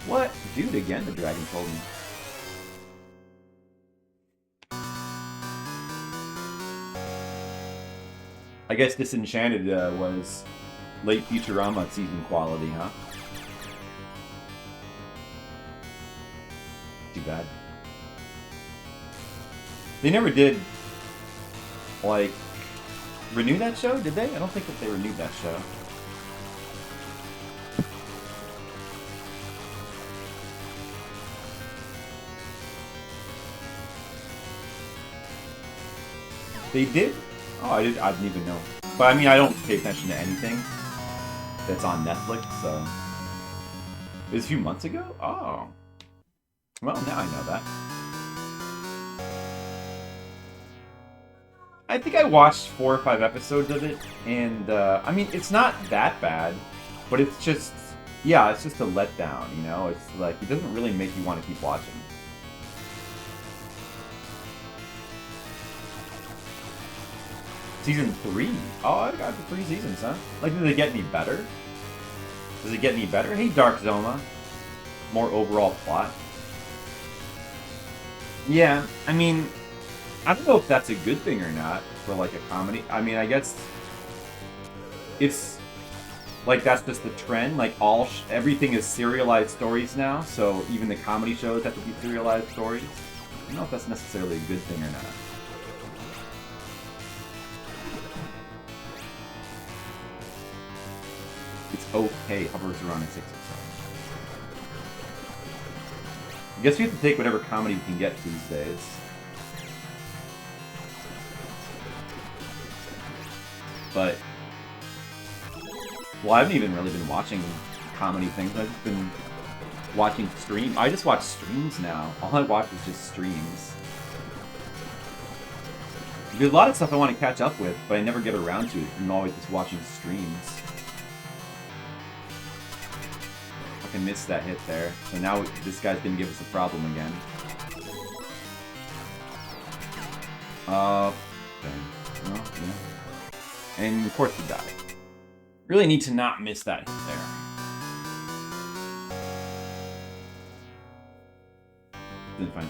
What, dude? Again, the dragon told me. I guess Disenchanted was late Futurama season quality, huh? Too bad. They never did, like, renew that show, did they? I don't think that they renewed that show. They did? Oh, I didn't even know. But I mean, I don't pay attention to anything that's on Netflix, so... It was a few months ago? Oh. Well, now I know that. I think I watched 4 or 5 episodes of it, and, I mean, it's not that bad, but it's just... Yeah, it's just a letdown, you know? It's like, it doesn't really make you want to keep watching. Season 3? Oh, I got the 3 seasons, huh? Like, did they get any better? Does it get any better? Hey, Dark Zoma. More overall plot. Yeah, I mean, I don't know if that's a good thing or not for, like, a comedy. I mean, I guess it's, like, that's just the trend. Like, everything is serialized stories now, so even the comedy shows have to be serialized stories. I don't know if that's necessarily a good thing or not. It's okay, hovers around a 6 or so. I guess we have to take whatever comedy we can get these days. But, well, I haven't even really been watching comedy things. I've just been watching streams. I just watch streams now. All I watch is just streams. There's a lot of stuff I want to catch up with, but I never get around to it. I'm always just watching streams. I missed that hit there. So now this guy's gonna give us a problem again. Okay. Well, yeah. And of course we die. Really need to not miss that hit there. Didn't find.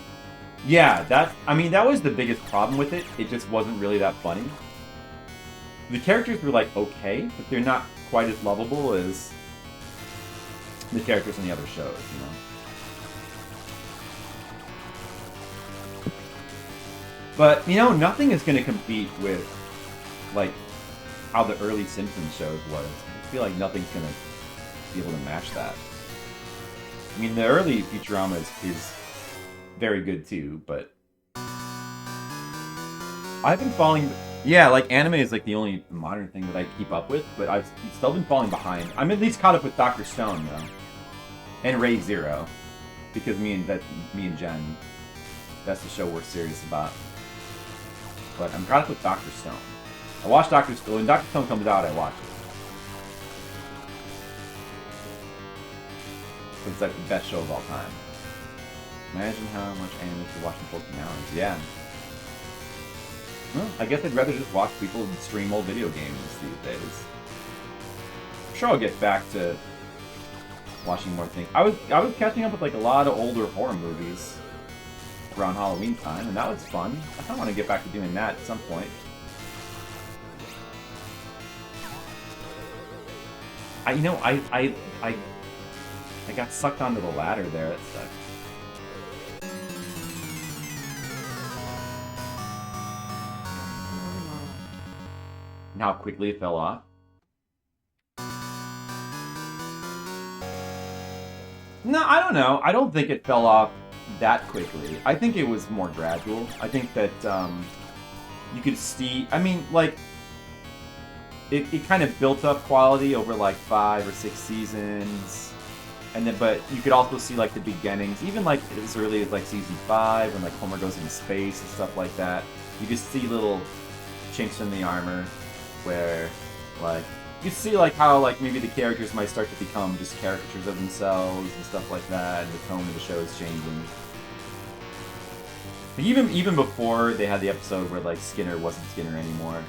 Yeah, I mean, that was the biggest problem with it. It just wasn't really that funny. The characters were, like, okay, but they're not quite as lovable as the characters in the other shows, you know? But, you know, nothing is going to compete with, like, how the early Simpsons shows was. I feel like nothing's going to be able to match that. I mean, the early Futurama is very good, too, but I've been falling... Yeah, like, anime is, like, the only modern thing that I keep up with, but I've still been falling behind. I'm at least caught up with Dr. Stone, though. And Ray Zero. Because me and Jen, that's the show we're serious about. But I'm caught up with Dr. Stone. I watch Dr. Stone. When Dr. Stone comes out, I watch it. It's like the best show of all time. Imagine how much anime you're watching 14 hours. Yeah. Well, I guess I'd rather just watch people stream old video games these days. I'm sure I'll get back to watching more things. I was catching up with like a lot of older horror movies around Halloween time, and that was fun. I kind of want to get back to doing that at some point. I got sucked onto the ladder there. That sucked. And how quickly it fell off. No, I don't know. I don't think it fell off that quickly. I think it was more gradual. I think that you could see... I mean, like... It kind of built up quality over like 5 or 6 seasons. And then, but you could also see like the beginnings, even like as early as like season 5 when like Homer goes into space and stuff like that. You could see little chinks in the armor where like you see like how like maybe the characters might start to become just caricatures of themselves and stuff like that, and the tone of the show is changing. Even before they had the episode where like Skinner wasn't Skinner anymore.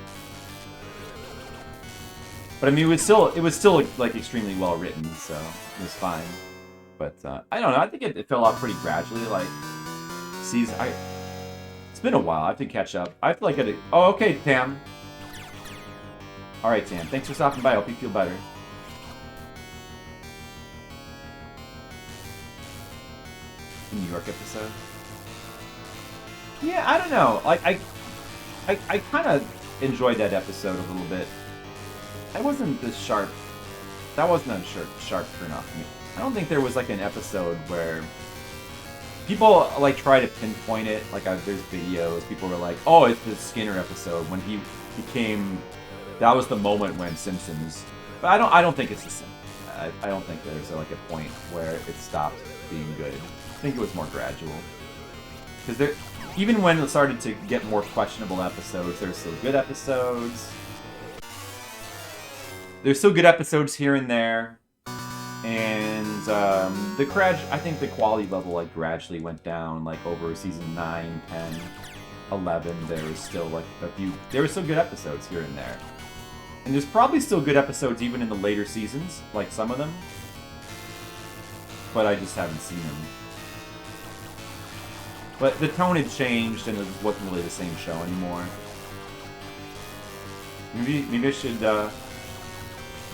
But I mean, it was still like extremely well written, so it was fine. But I don't know. I think it fell off pretty gradually. Like, it's been a while. I have to catch up. I feel like oh, okay, Tam. All right, Tam. Thanks for stopping by. I hope you feel better. The New York episode. Yeah, I don't know. Like, I kind of enjoyed that episode a little bit. I wasn't this sharp. That wasn't a sharp turn off for me. I don't think there was like an episode where people like try to pinpoint it. Like there's videos. People were like, "Oh, it's the Skinner episode when he became." That was the moment when Simpsons. But I don't think it's the same. I don't think there's like a point where it stopped being good. I think it was more gradual. Because even when it started to get more questionable episodes, there's still good episodes. There's still good episodes here and there, and I think the quality level like gradually went down like over season 9, 10, 11. There was still like there were still good episodes here and there, and there's probably still good episodes even in the later seasons, like some of them, but I just haven't seen them. But the tone had changed, and it wasn't really the same show anymore. Maybe I should.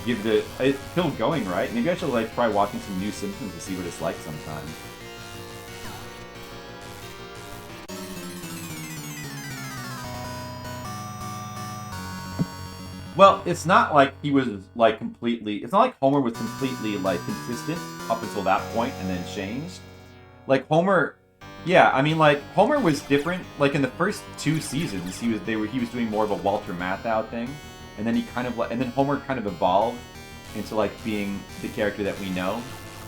It's still going, right? Maybe I should like try watching some new Simpsons to see what it's like sometime. Well, it's not like he was like completely. It's not like Homer was completely like consistent up until that point and then changed. Like Homer, yeah, I mean like Homer was different. Like in the first 2 seasons, he was doing more of a Walter Matthau thing. And then and then Homer kind of evolved into like being the character that we know,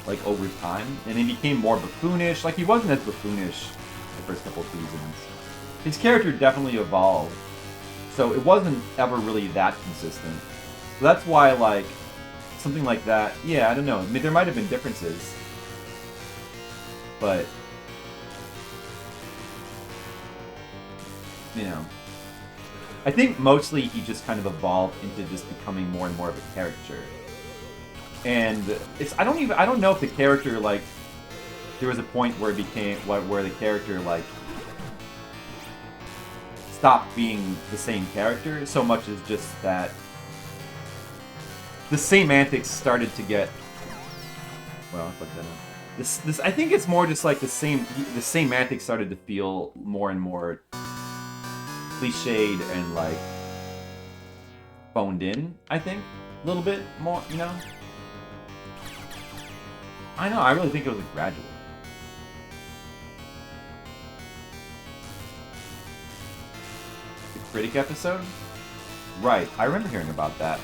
like over time, and he became more buffoonish. Like he wasn't as buffoonish the first couple of seasons. His character definitely evolved, so it wasn't ever really that consistent. So that's why like something like that. Yeah, I don't know. I mean, there might have been differences, but you know. I think mostly he just kind of evolved into just becoming more and more of a character. And I don't know if the character like there was a point where it became where the character like stopped being the same character so much as just that the same antics started to get well, fuck that up. This I think it's more just like the same antics started to feel more and more cliched and like phoned in, I think. A little bit more, you know? I know, I really think it was a gradual. The critic episode? Right, I remember hearing about that.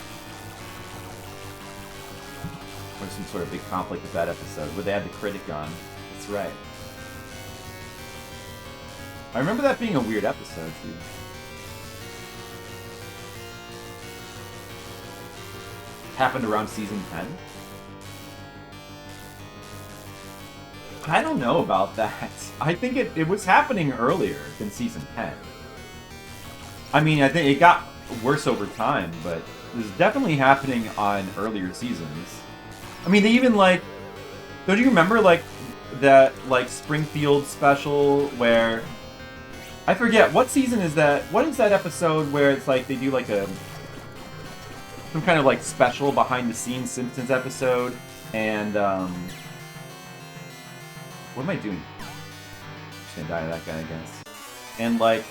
There was some sort of big conflict with that episode where they had the critic on. That's right. I remember that being a weird episode, too. Happened around season 10? I don't know about that. I think it was happening earlier than season 10. I mean, I think it got worse over time, but it was definitely happening on earlier seasons. I mean, they even, like... Don't you remember, like, that, like, Springfield special where... I forget, what season is that? What is that episode where it's like they do, like, some kind of, like, special behind-the-scenes Simpsons episode, and, what am I doing? I'm just gonna die to that guy, I guess. And, like,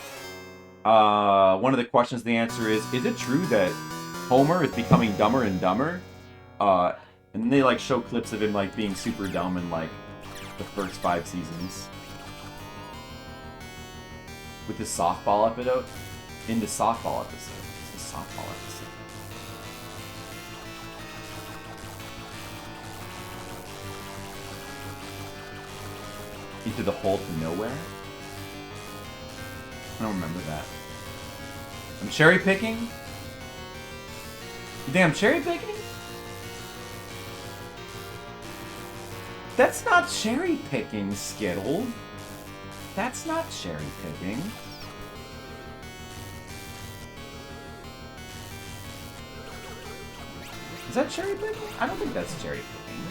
one of the questions the answer is it true that Homer is becoming dumber and dumber? And then they, like, show clips of him, like, being super dumb in, like, the first 5 seasons. With the softball episode? In the softball episode. It's the softball episode. Into the hole to nowhere? I don't remember that. I'm cherry picking? Damn, cherry picking? That's not cherry picking, Skittle. That's not cherry picking. Is that cherry picking? I don't think that's cherry picking.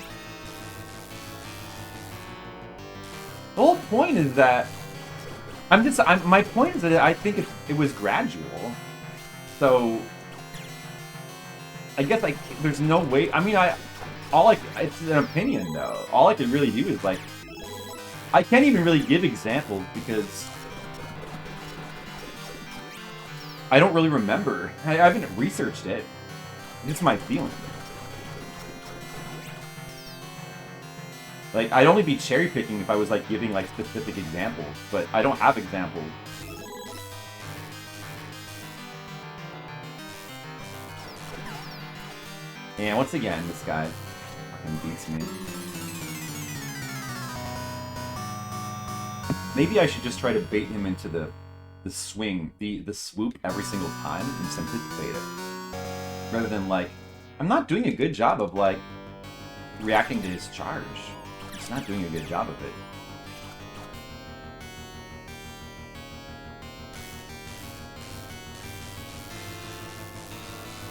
The whole point is that my point is that I think it was gradual. So I guess there's no way. I mean, it's an opinion though. All I can really do is like, I can't even really give examples because I don't really remember. I haven't researched it. It's my feeling. Like, I'd only be cherry picking if I was like giving like specific examples, but I don't have examples. And once again, this guy fucking beats me. Maybe I should just try to bait him into the swing, the swoop every single time and simply bait it. Rather than like, I'm not doing a good job of like reacting to his charge. He's not doing a good job of it.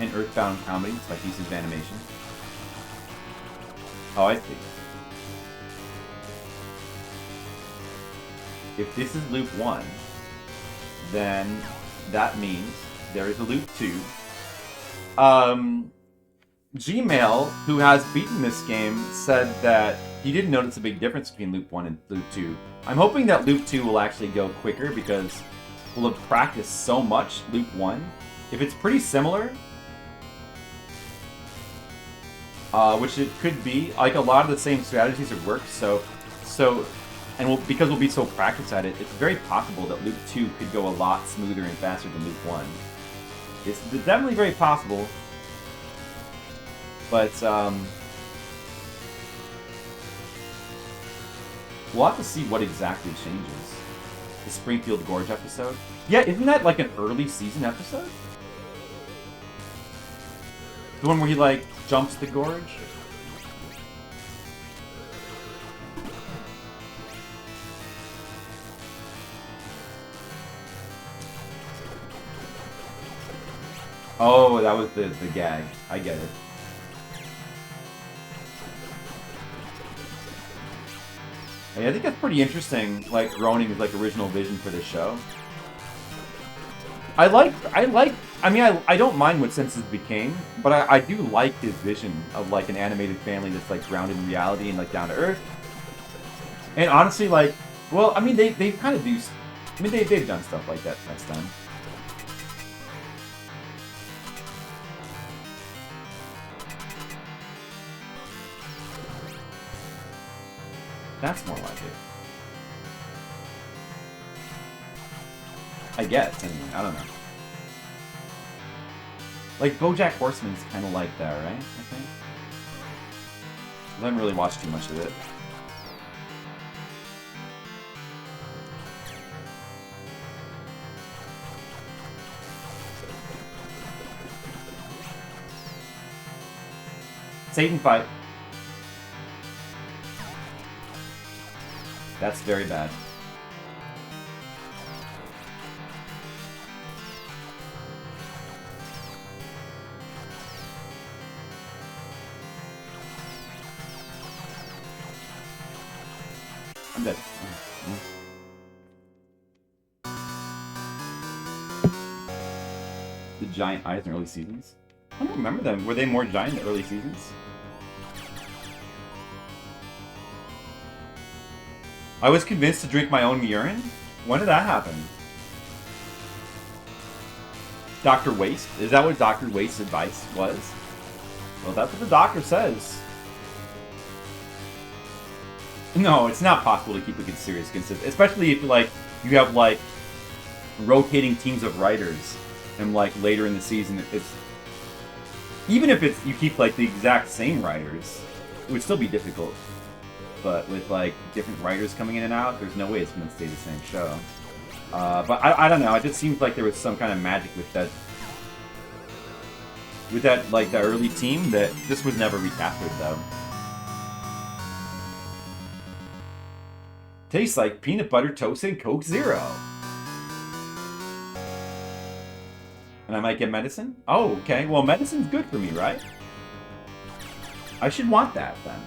And Earthbound comedy, like uses animation. Oh, I see. If this is loop 1, then that means there is a loop 2. Gmail, who has beaten this game, said that he didn't notice a big difference between loop 1 and loop 2. I'm hoping that loop 2 will actually go quicker because we'll have practiced so much loop 1. If it's pretty similar, which it could be, like a lot of the same strategies have worked, because we'll be so practiced at it, it's very possible that loop 2 could go a lot smoother and faster than loop 1. It's definitely very possible, but we'll have to see what exactly changes. The Springfield Gorge episode? Yeah, isn't that like an early season episode? The one where he like jumps the gorge? Oh, that was the gag. I get it. Yeah, I think that's pretty interesting, like, Roning's, like, original vision for this show. I don't mind what Senses became, but I do like his vision of, like, an animated family that's, like, grounded in reality and, like, down to earth. And honestly, like, well, I mean, they kind of do, I mean, they've done stuff like that next time. That's more like it. I guess, anyway, I don't know. Like, BoJack Horseman's kind of like that, right? I think. I haven't really watched too much of it. Satan fight. That's very bad. I'm dead. The giant eyes in early seasons? I don't remember them. Were they more giant in the early seasons? I was convinced to drink my own urine? When did that happen? Dr. Waste? Is that what Dr. Waste's advice was? Well, that's what the doctor says. No, it's not possible to keep a serious consistent, especially if like you have like rotating teams of writers, and like later in the season, it's even if you keep like the exact same writers, it would still be difficult. But with like different writers coming in and out, there's no way it's going to stay the same show. But I don't know. It just seems like there was some kind of magic with that. with that, like, the early team that this was never recaptured, though. Tastes like peanut butter toast and Coke Zero. And I might get medicine? Oh, okay. Well, medicine's good for me, right? I should want that, then.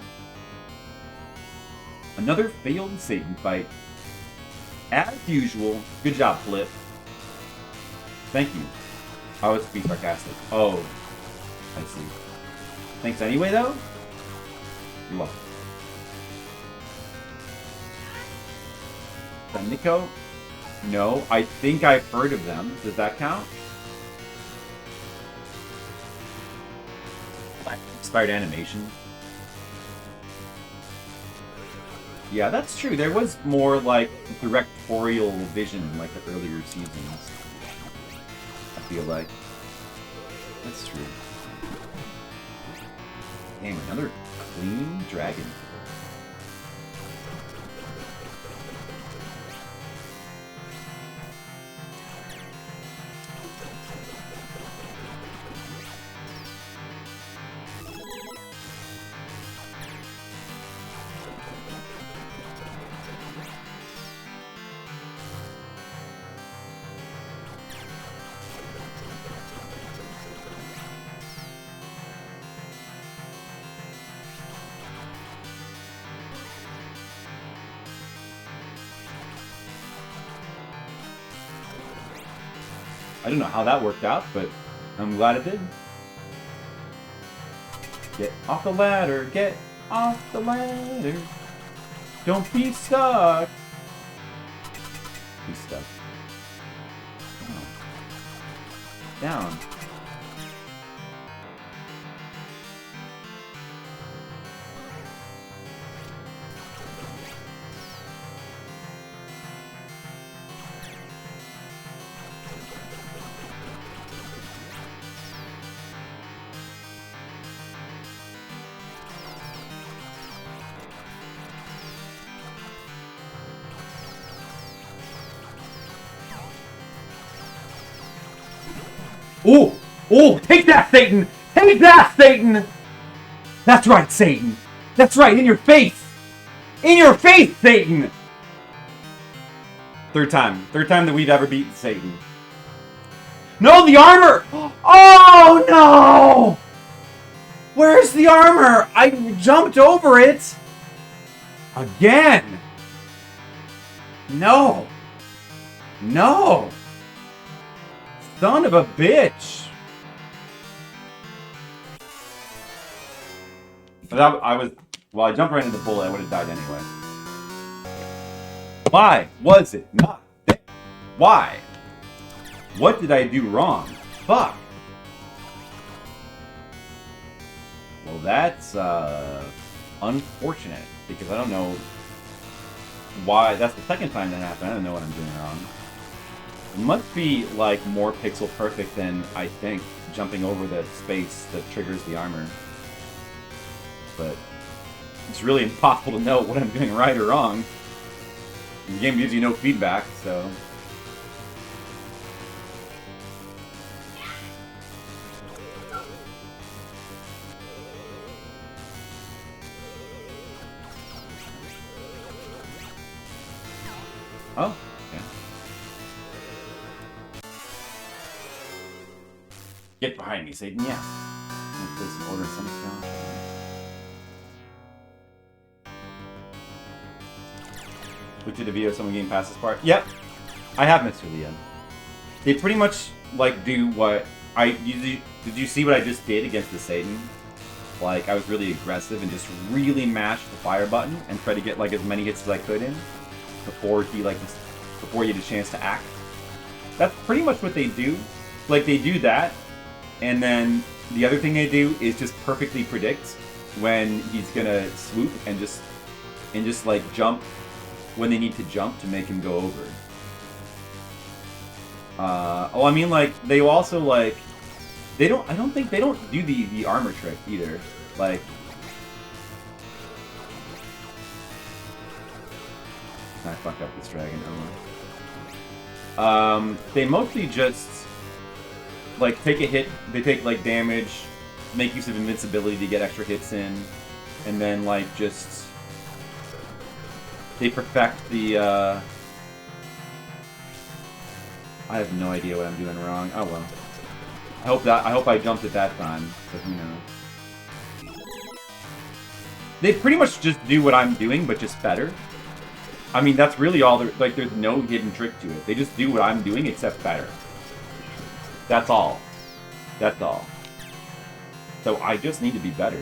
Another failed Satan fight. As usual. Good job, Flip. Thank you. I was being sarcastic. Oh. I see. Thanks anyway, though? You're welcome. Nico? No. I think I've heard of them. Does that count? Inspired animation. Yeah, that's true. There was more, like, directorial vision in, like, the earlier seasons. I feel like. That's true. Damn, another clean dragon. I don't know how that worked out, but I'm glad it did. Get off the ladder, get off the ladder. Don't be stuck. Be stuck. Oh. Down. Oh! Oh! Take that, Satan! Take that, Satan! That's right, Satan! That's right, in your face! In your face, Satan! Third time. Third time that we've ever beaten Satan. No, the armor! Oh, no! Where's the armor? I jumped over it! Again! No! No! Son of a bitch! But well, I jumped right into the bullet, I would have died anyway. Why was it not there? Why? What did I do wrong? Fuck! Well, that's, unfortunate, because I don't know why. That's the second time that happened. I don't know what I'm doing wrong. It must be, like, more pixel perfect than I think, jumping over the space that triggers the armor. But it's really impossible to know what I'm doing right or wrong. The game gives you no feedback, so... Oh, yeah. Get behind me, Satan, yeah. I'm gonna place an order in Sonic Challenge. Looked at the video of someone getting past this part. Yep, I have missed to the end. They pretty much, like, do what I usually... Did you see what I just did against the Satan? Like, I was really aggressive and just really mashed the fire button and tried to get, like, as many hits as I could in before he, like, before he had a chance to act. That's pretty much what they do. Like, they do that, and then the other thing they do is just perfectly predict when he's gonna swoop and just like jump when they need to jump to make him go over. Oh, I mean, like, they also, like, I don't think they don't do the armor trick either. Like, I fucked up this dragon, don't I? They mostly just like take a hit, they take like damage, make use of invincibility to get extra hits in, and then like just they perfect the I have no idea what I'm doing wrong. Oh well. I hope I jumped it that time, but who knows. They pretty much just do what I'm doing, but just better. I mean, that's really all there, like, there's no hidden trick to it. They just do what I'm doing, except better. That's all. That's all. So I just need to be better.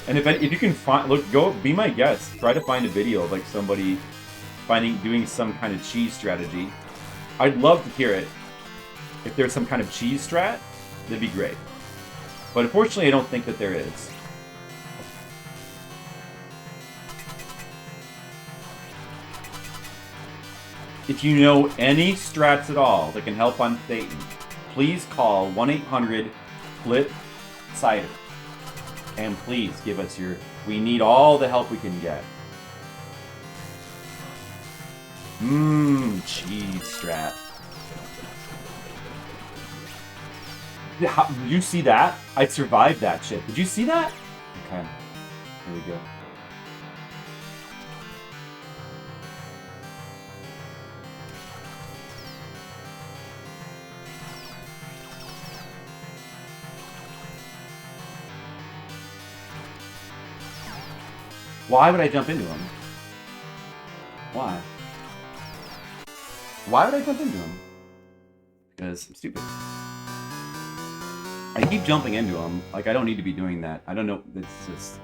And if you can find, look, go, be my guest. Try to find a video of, like, somebody doing some kind of cheese strategy. I'd love to hear it. If there's some kind of cheese strat, that'd be great. But unfortunately, I don't think that there is. If you know any strats at all that can help on Satan, please call 1-800-FLIP-CIDER. And please give us your... We need all the help we can get. Cheese strat. Did you see that? I survived that shit. Did you see that? Okay. Here we go. Why would I jump into him? Why? Why would I jump into him? Because I'm stupid. I keep jumping into him. Like, I don't need to be doing that. I don't know. It's just...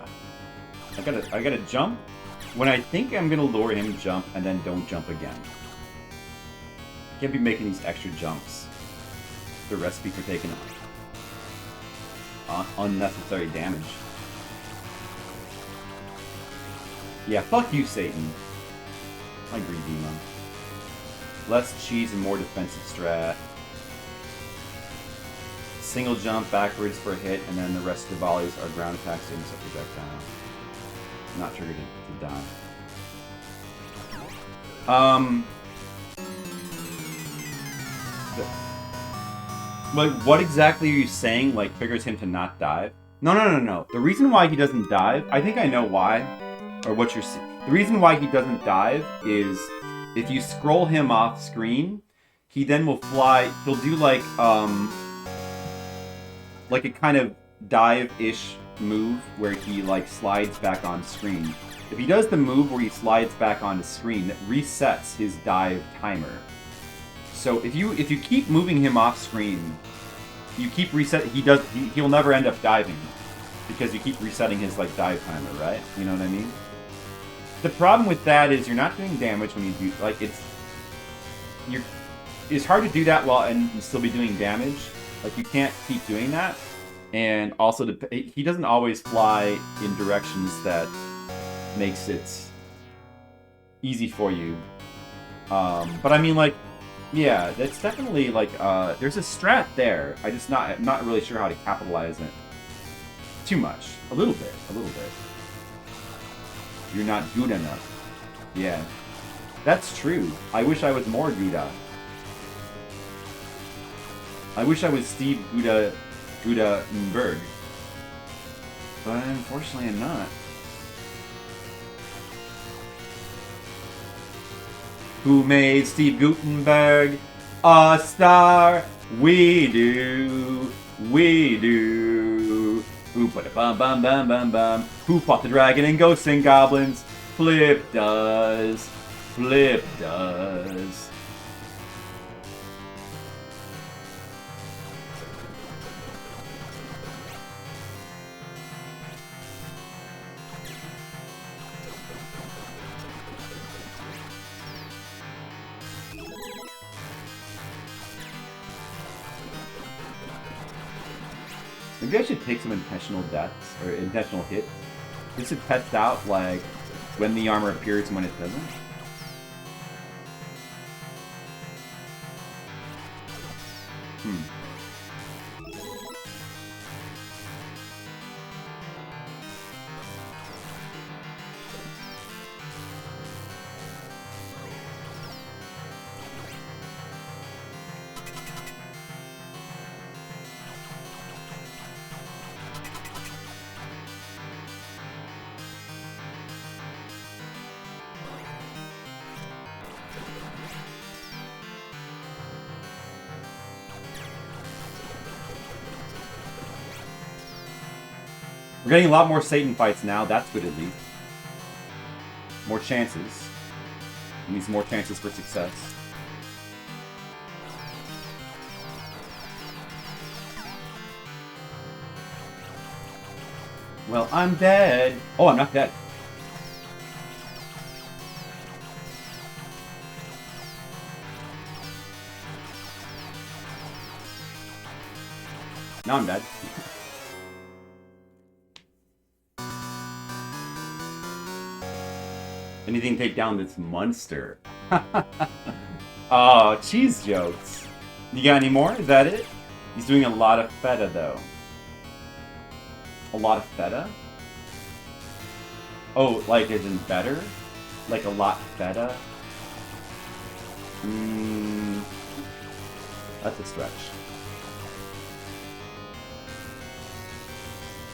I gotta jump when I think I'm gonna lure him, jump, and then don't jump again. Can't be making these extra jumps. The recipe for taking unnecessary damage. Yeah, fuck you, Satan. I agree, Dima. Less cheese and more defensive strat. Single jump backwards for a hit, and then the rest of the volleys are ground attacks against a projectile. Not triggered to die. Like, what exactly are you saying, like, triggers him to not dive? No. The reason why he doesn't dive, I think I know why. Or what you're seeing. The reason why he doesn't dive is if you scroll him off screen, he then will fly. He'll do like a kind of dive-ish move where he like slides back on screen. If he does the move where he slides back onto screen, that resets his dive timer. So if you keep moving him off screen, you keep he'll never end up diving because you keep resetting his like dive timer, right? You know what I mean? The problem with that is you're not doing damage when you do, like, it's hard to do that while and still be doing damage. Like, you can't keep doing that. And also, he doesn't always fly in directions that makes it easy for you. But I mean, like, yeah, that's definitely, like, there's a strat there. I'm not really sure how to capitalize it. Too much. A little bit. You're not good enough. Yeah. That's true. I wish I was more Gouda. I wish I was Steve Gouda-Berg. But unfortunately I'm not. Who made Steve Gutenberg a star? We do. Who put a bum. Who fought the dragon in Ghosts N Goblins? Flip does. Maybe I should take some intentional deaths, or intentional hits, just to test out, like, when the armor appears and when it doesn't. We're getting a lot more Satan fights now. That's good at least. More chances. It means more chances for success. Well, I'm dead. Oh, I'm not dead. Now I'm dead. Anything take down this monster? Oh, cheese jokes. You got any more? Is that it? He's doing a lot of feta, though. A lot of feta? Oh, like as in better? Like a lot feta? That's a stretch.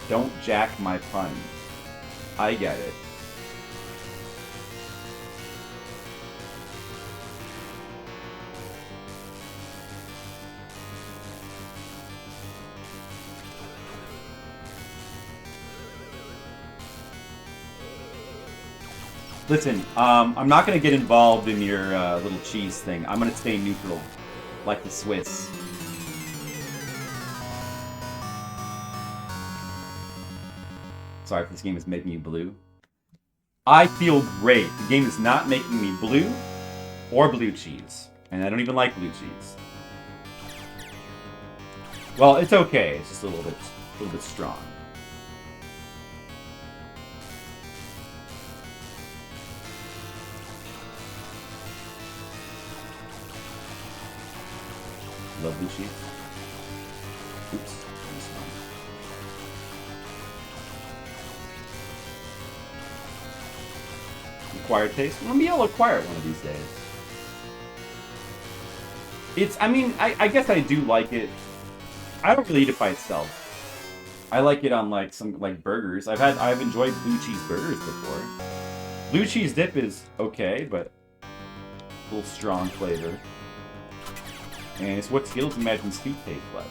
Don't jack my pun. I get it. Listen, I'm not going to get involved in your little cheese thing. I'm going to stay neutral, like the Swiss. Sorry if this game is making you blue. I feel great. The game is not making me blue or blue cheese. And I don't even like blue cheese. Well, it's okay. It's just a little bit strong. Love blue cheese. Oops. Acquired taste? Well, maybe I'll acquire it one of these days. It's, I mean, I guess I do like it. I don't really eat it by itself. I like it on like some like burgers. I've enjoyed blue cheese burgers before. Blue cheese dip is okay, but a little strong flavor. And it's what Skittles imagines feet taste like.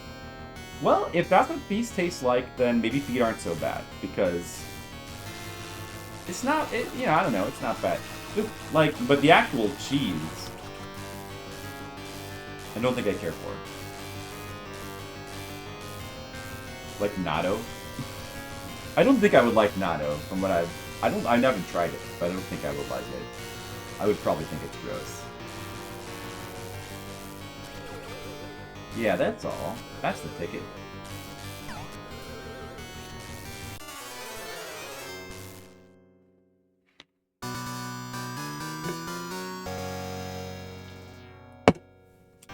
Well, if that's what feet taste like, then maybe feet aren't so bad, because it's not, I don't know, it's not bad. Like, but the actual cheese, I don't think I care for. Like natto? I don't think I would like natto from what I never tried it, but I don't think I would like it. I would probably think it's gross. Yeah, that's all. That's the ticket.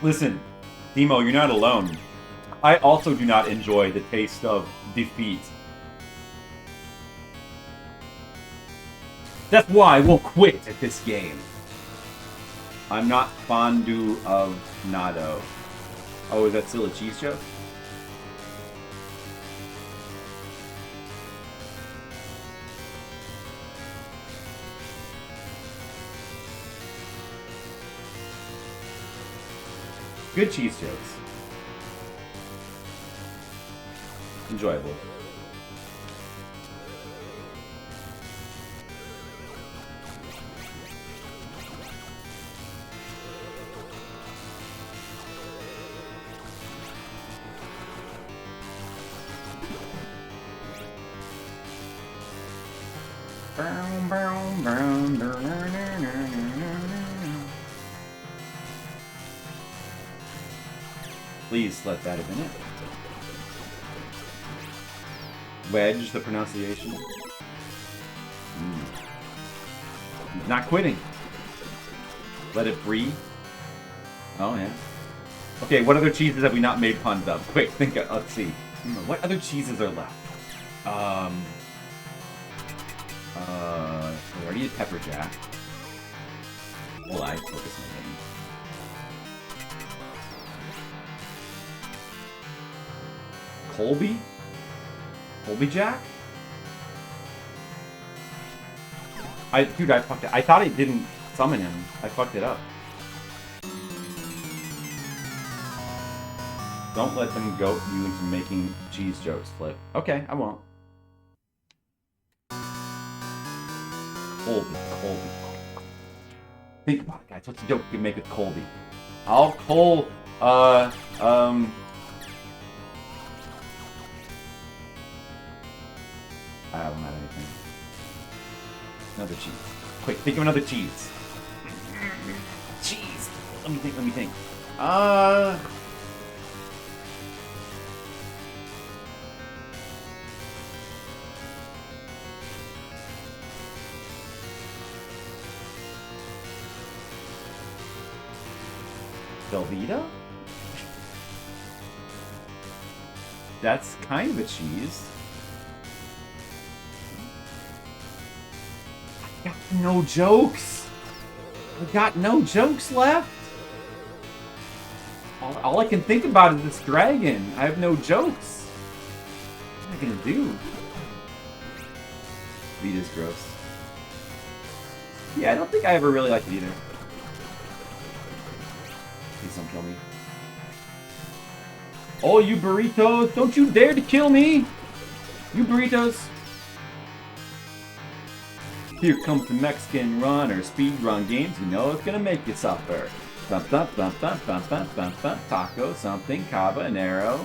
Listen, Demo, you're not alone. I also do not enjoy the taste of defeat. That's why I won't quit at this game. I'm not fondue of natto. Oh, is that still a cheese joke? Good cheese jokes. Enjoyable. Please let that have been it. Wedge, the pronunciation. Not quitting. Let it breathe. Oh, yeah. Okay, what other cheeses have we not made puns of? Quick, think of, let's see. What other cheeses are left? We already did pepper jack. Well, I focus my game. Colby? Colby Jack? Dude, I fucked it. I thought I didn't summon him. I fucked it up. Don't let them goat you into making cheese jokes, Flip. Okay, I won't. Colby. Think about it, guys. What's a joke you can make with Colby? I'll call, I don't have anything. Another cheese. Quick, think of another cheese. Cheese. Let me think. Velveeta? That's kind of a cheese. I got no jokes. I got no jokes left. All I can think about is this dragon. I have no jokes. What am I gonna do? Vita's gross. Yeah, I don't think I ever really liked it either. Please don't kill me. Oh, you burritos! Don't you dare to kill me! You burritos! Here comes the Mexican runner. Speed run games, you know it's gonna make you suffer. Thump, thump, thump, thump, thump, thump, thump, thump. Taco, something, cabanero.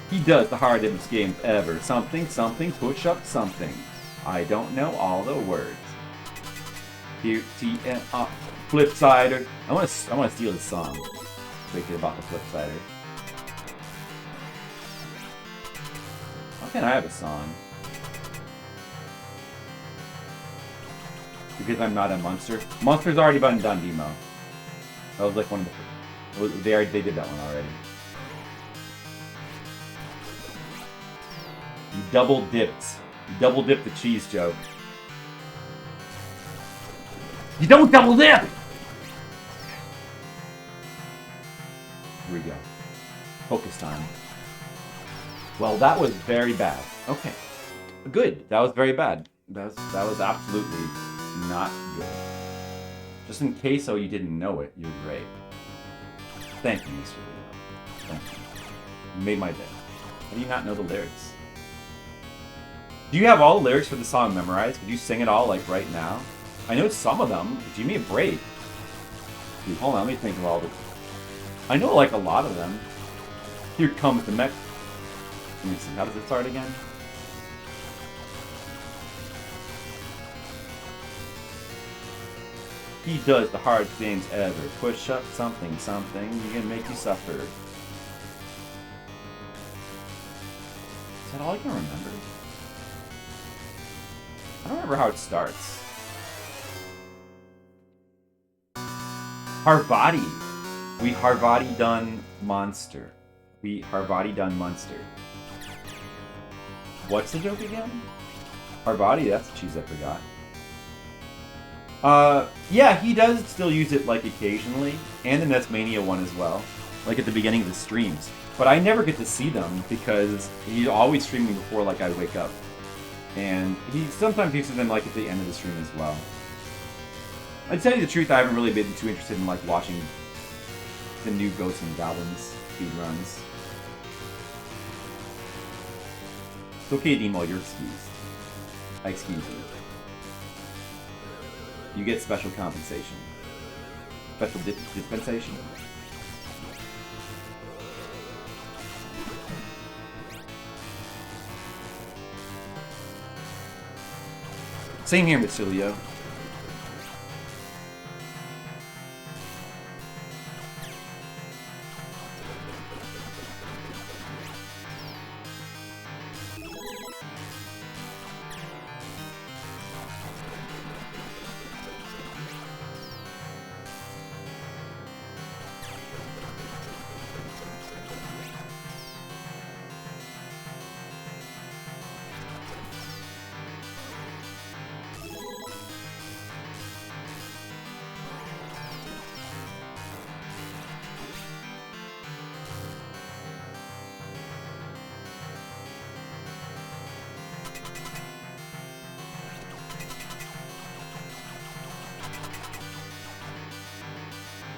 He does the hardest games ever. Something, something, push up, something. I don't know all the words. Here, Flipsider. I want to steal this song. Thinking about the Flipsider. How can I have a song? Because I'm not a monster. Monster's already been done, Demo. That was like one of the. They did that one already. You double dipped. You double dipped the cheese joke. You don't double dip! Here we go. Focus time. Well, that was very bad. Okay. Good. That was very bad. That was absolutely not good. Just in case you didn't know it, you're great. Thank you, Mr. Leo. Thank you. You made my day. How do you not know the lyrics? Do you have all the lyrics for the song memorized? Could you sing it all, like, right now? I know some of them. Give me a break. Dude, hold on, let me think of all the... I know, like, a lot of them. Here comes the mech... Let me see, how does it start again? He does the hard things ever. Push up something, something. He can make you suffer. Is that all I can remember? I don't remember how it starts. Harvadi. We Harvadi done monster. We Harvadi done monster. What's the joke again? Harvadi, that's the cheese I forgot. Yeah, he does still use it, like, occasionally. And the Nesmania one as well. Like, at the beginning of the streams. But I never get to see them because he's always streaming before, like, I wake up. And he sometimes uses them, like, at the end of the stream as well. I'd tell you the truth, I haven't really been too interested in, like, watching the new Ghosts N Goblins speedruns. It's okay, Demo, you're excused. I excuse you. You get special compensation. Special dispensation. Same here, Mr. Leo.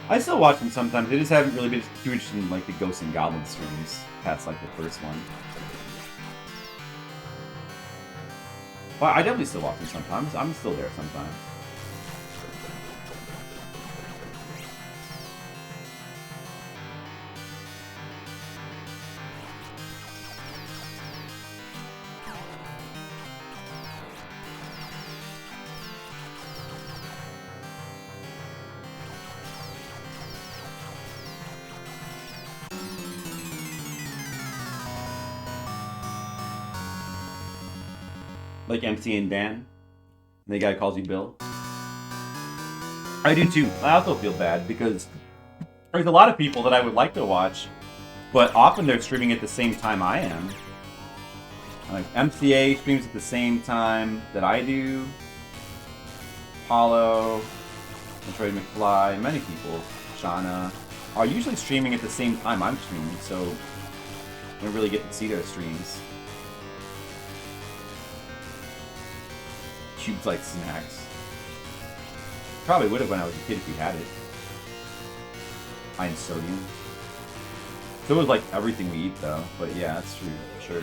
I still watch them sometimes. I just haven't really been too interested in, like, the Ghosts N Goblins streams past, like, the first one. Well, I definitely still watch them sometimes. I'm still there sometimes. Like MC and Dan. And the guy calls you Bill. I do too. I also feel bad because there's a lot of people that I would like to watch, but often they're streaming at the same time I am. Like MCA streams at the same time that I do. Paulo, Troy McFly, many people, Shauna, are usually streaming at the same time I'm streaming, so I don't really get to see their streams. Tubes like snacks. Probably would have when I was a kid if we had it. High in sodium. So it was like everything we eat though, but yeah, that's true, sure.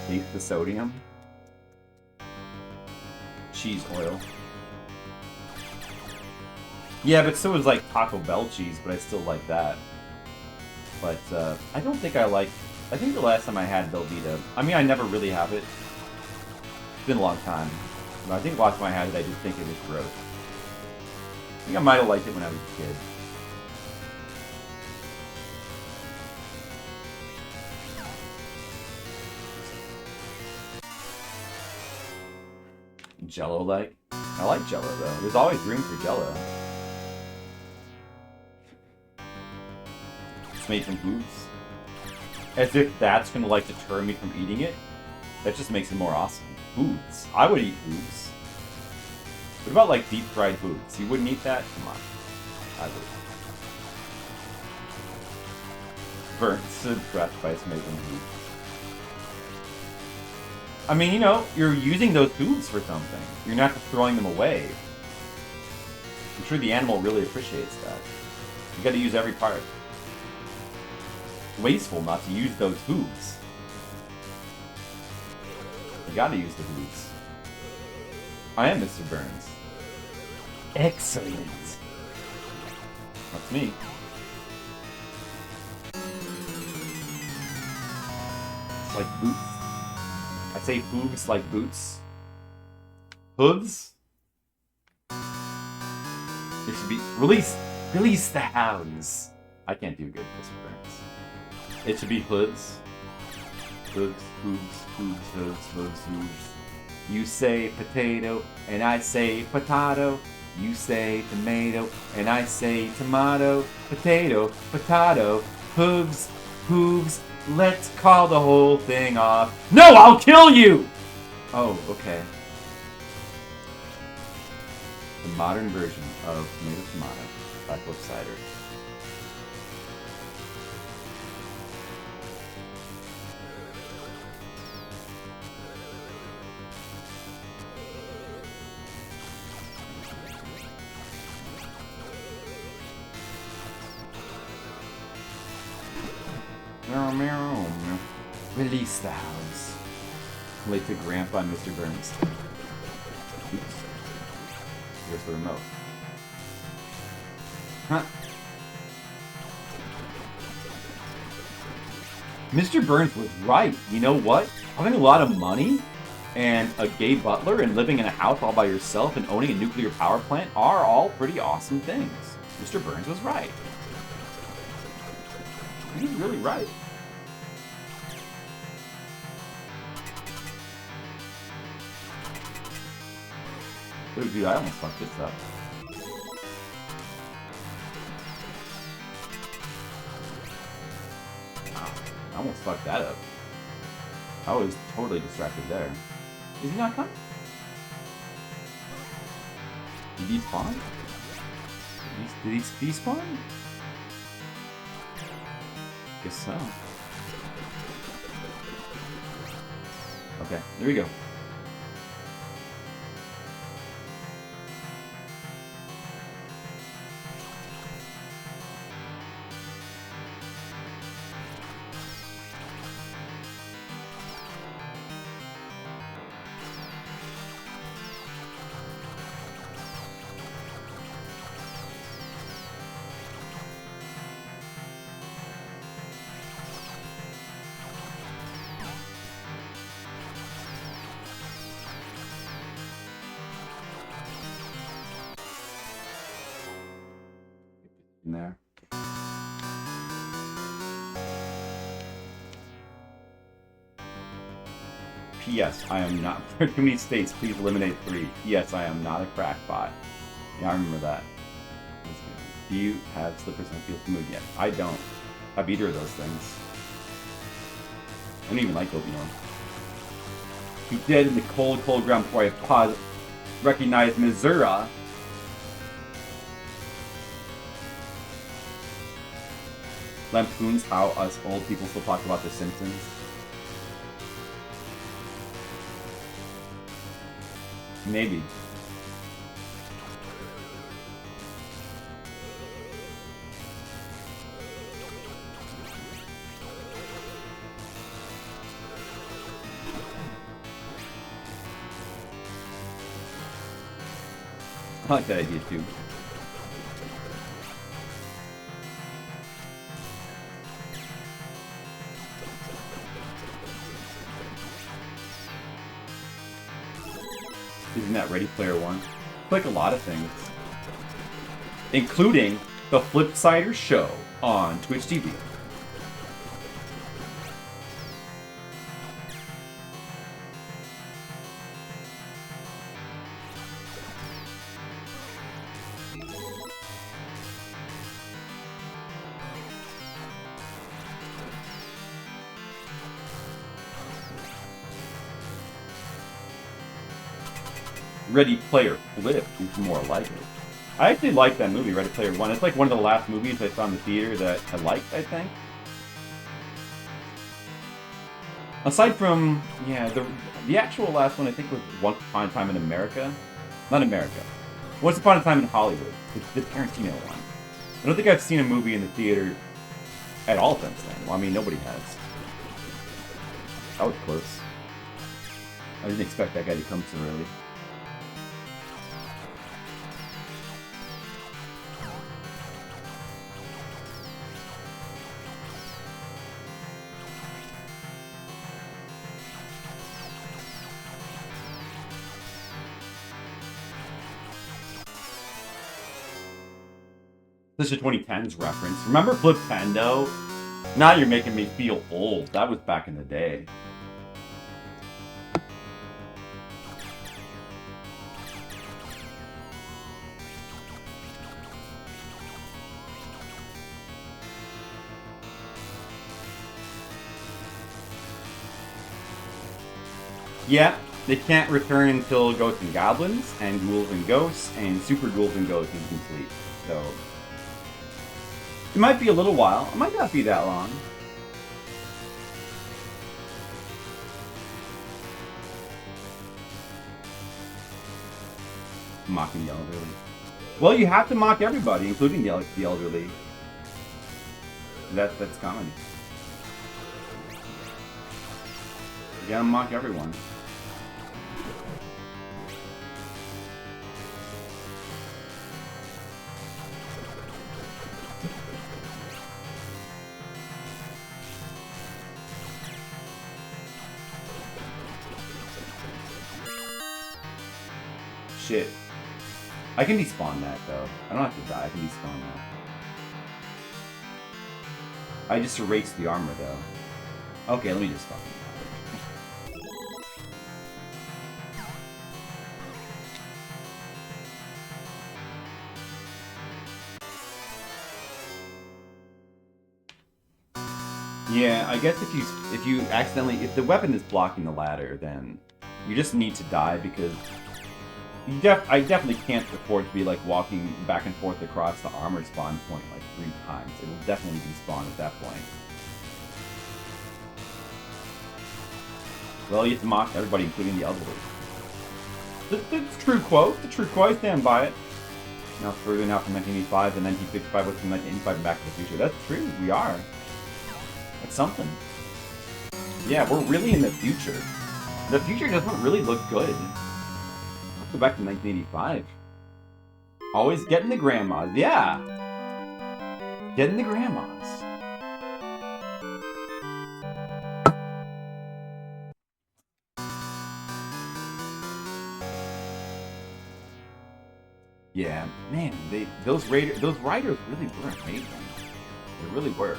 Taste the sodium. Cheese oil. Yeah, but so is like Taco Bell cheese, but I still like that. But I don't think I like... I think the last time I had Velveeta... I mean, I never really have it. It's been a long time. But I think the last time I had it, I did think it was gross. I think I might have liked it when I was a kid. Jello-like? I like Jello though. There's always room for Jello. It's made from foods. As if that's gonna like deter me from eating it. That just makes it more awesome. Foods. I would eat foods. What about like deep fried foods? You wouldn't eat that? Come on. I would. Burnt to breath by making foods. I mean, you know, you're using those foods for something. You're not just throwing them away. I'm sure the animal really appreciates that. You gotta use every part. It's wasteful not to use those foods. You gotta use the foods. I am Mr. Burns. Excellent. That's me. It's like boots. I say hooves like boots. Hooves? It should be... Release the hounds! I can't do good, Mr. Burns. It should be hooves. Hooves, hooves, hooves, hooves, hooves, hooves. You say potato, and I say potato. You say tomato, and I say tomato. Potato, potato, hooves, hooves. Let's call the whole thing off. No, I'll kill you! Oh, okay. The modern version of tomato tomato, cyclops cider. Meow, meow, meow. Release the hounds. Late to Grandpa and Mr. Burns. Oops. Here's the remote. Huh. Mr. Burns was right. You know what? Having a lot of money and a gay butler and living in a house all by yourself and owning a nuclear power plant are all pretty awesome things. Mr. Burns was right. He was really right. Oh, dude, I almost fucked this up. Wow, I almost fucked that up. I was totally distracted there. Is he not coming? Did he spawn? Did he despawn? Guess so. Okay, there we go. In there. P.S. I am not. There are too many states. Please eliminate 3. P.S. I am not a crackpot. Yeah, I remember that. Do you have slippers and feel smooth yet? I don't have either of those things. I don't even like Obi-Wan. He dead in the cold, cold ground before I pause. Recognize Missouri. Lampoons how us old people still talk about The Simpsons. Maybe. I like that idea too. Isn't that Ready Player One? Like a lot of things. Including the Flipsider Show on Twitch TV. Ready Player Flip is more like it. I actually like that movie, Ready Player One. It's like one of the last movies I saw in the theater that I liked, I think. Aside from, yeah, the actual last one I think was Once Upon a Time in America. Not America. Once Upon a Time in Hollywood. The Tarantino one. I don't think I've seen a movie in the theater at all since then. Well, I mean, nobody has. That was close. I didn't expect that guy to come so early. This is a 2010s reference. Remember Flipendo? Now you're making me feel old. That was back in the day. Yeah, they can't return until Ghosts and Goblins, and Ghouls and Ghosts, and Super Ghouls and Ghosts is complete. So it might be a little while. It might not be that long. Mocking the elderly. Well, you have to mock everybody, including the elderly. That's comedy. You gotta mock everyone. shit. I can despawn that, though. I don't have to die. I can despawn that. I just erased the armor, though. Okay, let me just fucking... Yeah, I guess if you accidentally... If the weapon is blocking the ladder, then you just need to die, because... I definitely can't afford to be, like, walking back and forth across the armor spawn point, like, 3 times. It will definitely despawn at that point. Well, you have to mock everybody, including the elderly. The true quote. The true quote. I stand by it. Now, further now from 1985 to 1955 was from 1985 and Back to the Future. That's true. We are. That's something. Yeah, we're really in the future. The future doesn't really look good. Let's go back to 1985. Always getting the grandmas. Yeah. Getting the grandmas. Yeah, man, those writers really were amazing. They really were.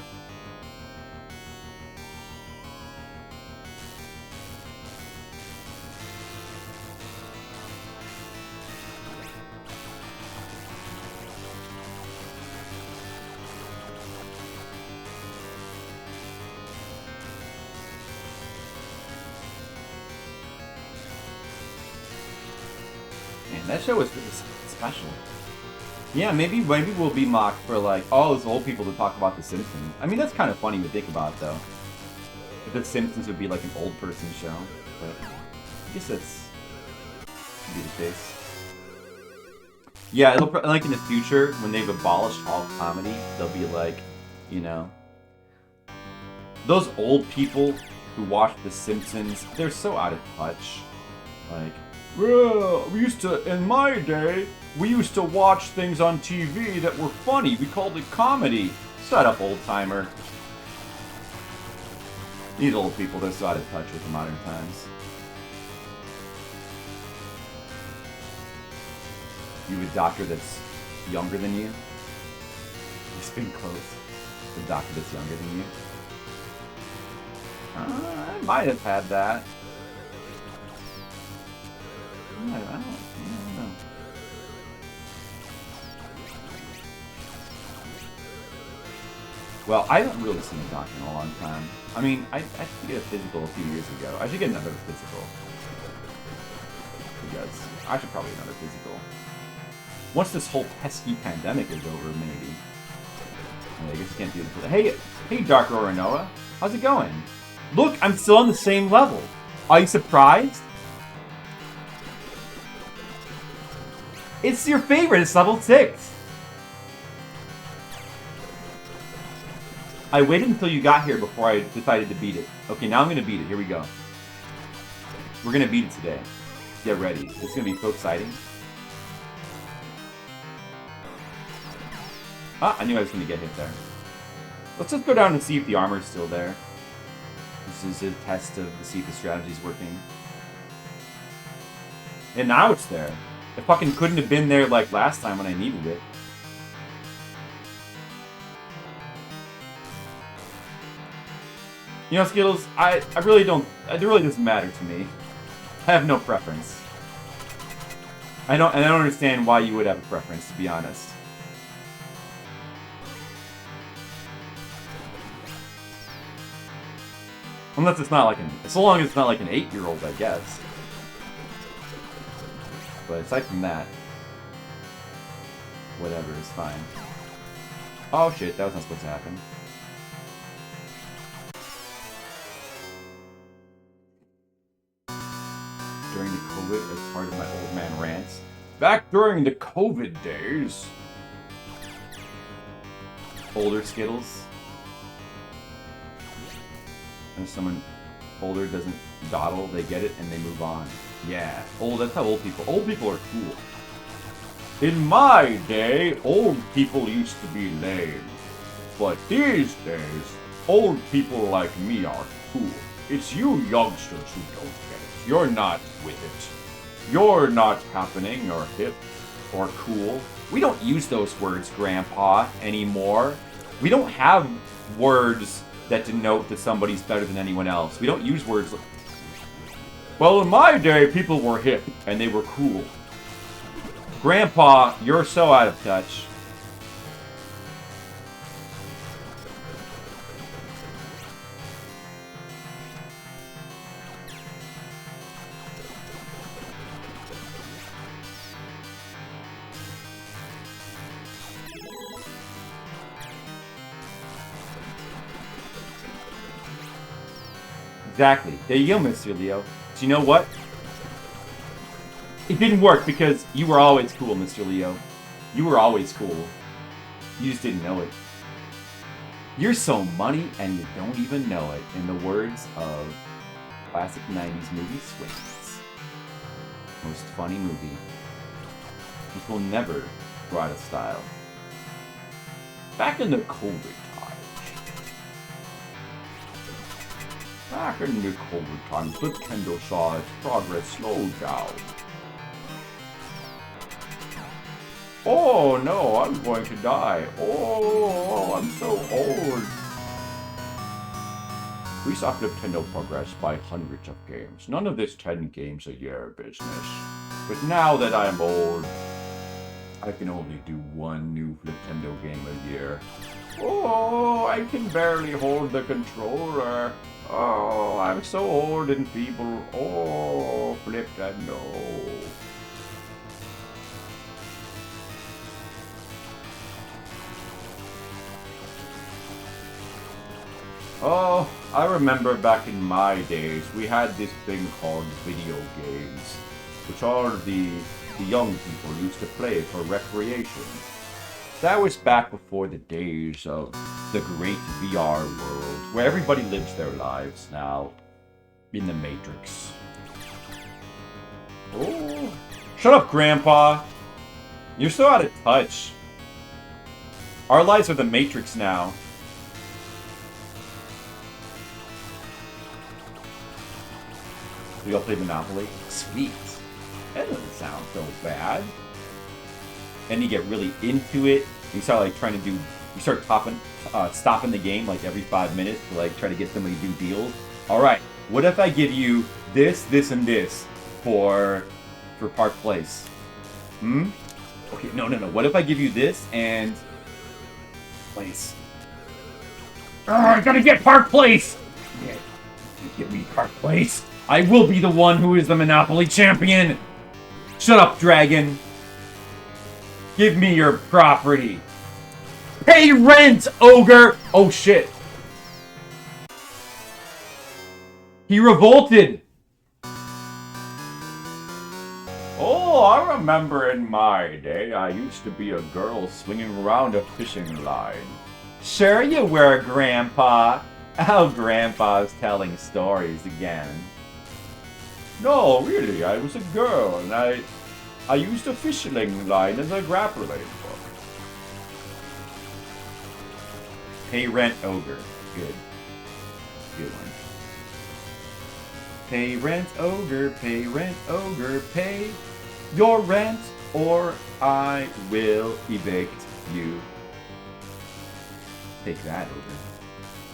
Man, that show was really special. Yeah, maybe we'll be mocked for, like, all those old people to talk about The Simpsons. I mean, that's kind of funny to think about, though. If The Simpsons would be like an old person show, but I guess that's could be the case. Yeah, it'll like in the future when they've abolished all comedy, they'll be like, you know, those old people who watch The Simpsons, they're so out of touch. Like, well, we used to, in my day, we used to watch things on TV that were funny. We called it comedy. Shut up, old-timer. These old people, they're so out of touch with the modern times. You have a doctor that's younger than you? You spin close. The doctor that's younger than you? I might have had that. I don't know. Well, I haven't really seen a doctor in a long time. I mean, I should get a physical a few years ago. I should get another physical. Because I should probably get another physical. Once this whole pesky pandemic is over, maybe. I guess you can't do it. Hey, Dark Oranoa. How's it going? Look, I'm still on the same level. Are you surprised? It's your favorite. It's level 6. I waited until you got here before I decided to beat it. Okay, now I'm going to beat it. Here we go. We're going to beat it today. Get ready. It's going to be so exciting. Ah, I knew I was going to get hit there. Let's just go down and see if the armor's still there. This is a test to see if the strategy's working. And now it's there. It fucking couldn't have been there like last time when I needed it. You know, Skittles, I really don't... It really doesn't matter to me. I have no preference. I don't understand why you would have a preference, to be honest. Unless it's not like an... So long as it's not like an 8-year-old, I guess. But aside from that... Whatever is fine. Oh shit, that was not supposed to happen. During the COVID, as part of my old man rants. Back during the COVID days. Older Skittles. And if someone older doesn't dawdle, they get it and they move on. Yeah, that's how old people are cool. In my day, old people used to be lame. But these days, old people like me are cool. It's you youngsters who don't get it. You're not with it. You're not happening or hip or cool. We don't use those words, Grandpa, anymore. We don't have words that denote that somebody's better than anyone else. We don't use words like, well, in my day, people were hip and they were cool. Grandpa, you're so out of touch. Exactly. There you go, Mr. Leo. So you know what? It didn't work because you were always cool, Mr. Leo. You were always cool. You just didn't know it. You're so money and you don't even know it. In the words of classic 90s movie Swings. Most funny movie. People never go out of style. Back in the COVID times. Back in the COVID times, Nintendo saw its progress slow down. Oh no, I'm going to die. Oh, I'm so old. We saw Nintendo progress by hundreds of games. None of this 10 games a year business. But now that I'm old, I can only do one new Nintendo game a year. Oh, I can barely hold the controller. Oh, I'm so old and feeble. Oh, Nintendo. Oh, I remember back in my days, we had this thing called video games, which all the young people used to play for recreation. That was back before the days of the great VR world, where everybody lives their lives now in the Matrix. Oh, shut up, Grandpa! You're so out of touch. Our lives are the Matrix now. We all play Monopoly? Sweet. That doesn't sound so bad. And you get really into it. You start like trying to do. You start stopping the game like every 5 minutes to like try to get somebody to do deals. All right. What if I give you this, this, and this for Park Place? Hmm. Okay. No. What if I give you this and Place? Oh, I gotta get Park Place. Yeah. Give me Park Place. I will be the one who is the Monopoly champion! Shut up, dragon! Give me your property! Pay rent, ogre! Oh shit. He revolted! Oh, I remember in my day, I used to be a girl swinging around a fishing line. Sure you were, Grandpa. Oh, Grandpa's telling stories again. No, really, I was a girl, and I used a fishing line as a grappling hook. Pay rent, ogre. Good. Good one. Pay rent, ogre, pay rent, ogre, pay your rent, or I will evict you. Take that, ogre.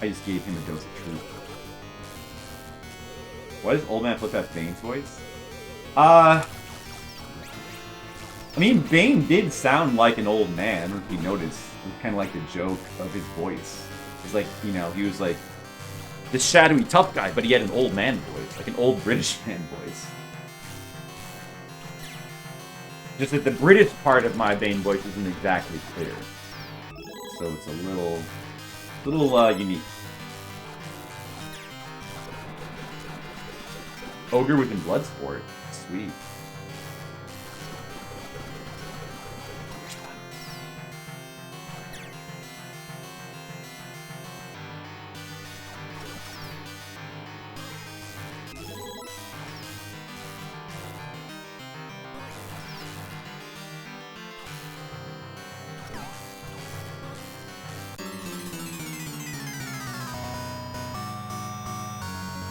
I just gave him a dose of truth. Why does Old Man Flip have Bane's voice? I mean, Bane did sound like an old man, if you notice. It was kind of like the joke of his voice. It's like, you know, he was like this shadowy tough guy, but he had an old man voice, like an old British man voice. Just that the British part of my Bane voice isn't exactly clear. So it's a little unique. Ogre within Bloodsport. Sweet.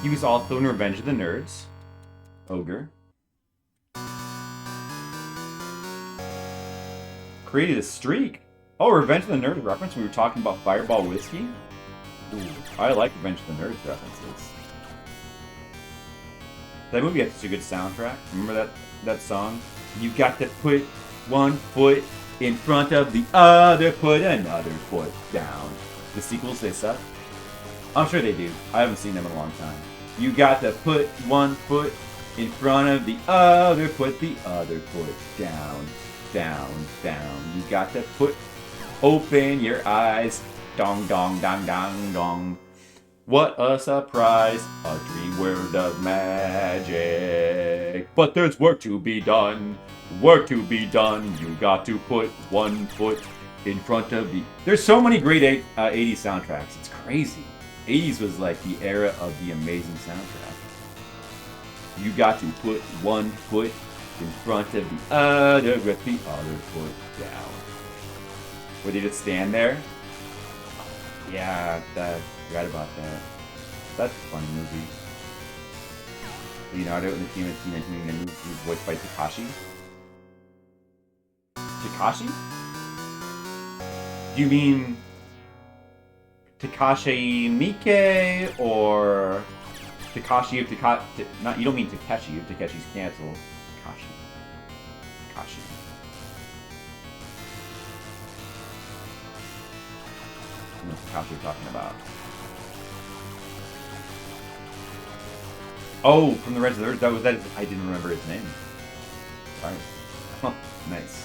He was also in Revenge of the Nerds. Ogre. Created a streak. Oh, Revenge of the Nerds reference. We were talking about Fireball Whiskey. Ooh, I like Revenge of the Nerds references. That movie had such a good soundtrack. Remember that song? You got to put one foot in front of the other, put another foot down. The sequels, they suck. I'm sure they do. I haven't seen them in a long time. You got to put one foot in front of the other, put the other foot down, down, down. You got to open your eyes. Dong, dong, dong, dong, dong. What a surprise, a dream world of magic. But there's work to be done, work to be done. You got to put one foot in front of the... There's so many great 80s soundtracks. It's crazy. 80s was like the era of the amazing soundtrack. You got to put one foot in front of the other with the other foot down. Would you just stand there? Yeah, forgot about that. That's a funny movie. Leonardo and the team of Teenage Mutant Ninja Turtles was voiced by Takashi. Takashi? Do you mean Takashi Miike or Takashi of Takashi? Not, you don't mean Takeshi of Takeshi's Castle. Takashi. Takashi. I don't know what Takashi you're talking about. Oh, from the Reds of the Earth. That. I didn't remember his name. Sorry. Oh, nice.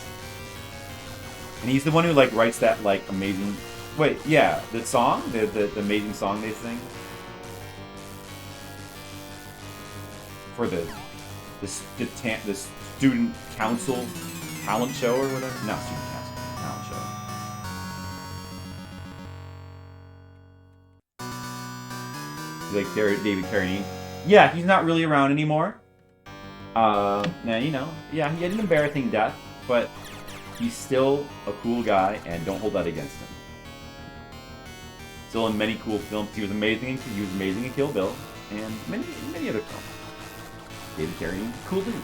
And he's the one who like writes that like amazing. Wait, yeah, the song, the amazing song they sing for the student council talent show or whatever. No, student council talent show. Like David Carradine. Yeah, he's not really around anymore. Now you know, yeah, he had an embarrassing death, but he's still a cool guy, and don't hold that against him. Still in many cool films. He was amazing. He was amazing in Kill Bill, and many other films. David Carradine, cool dude.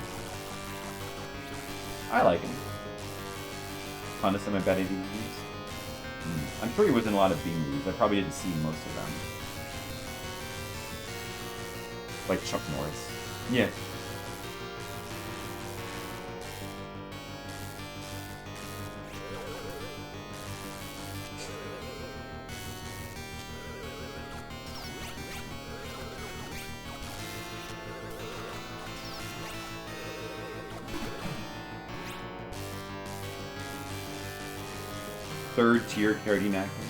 I like him. On to some of my bad movies. I'm sure he was in a lot of B movies. I probably didn't see most of them. Like Chuck Norris. Yeah. Third tier Carradine acting.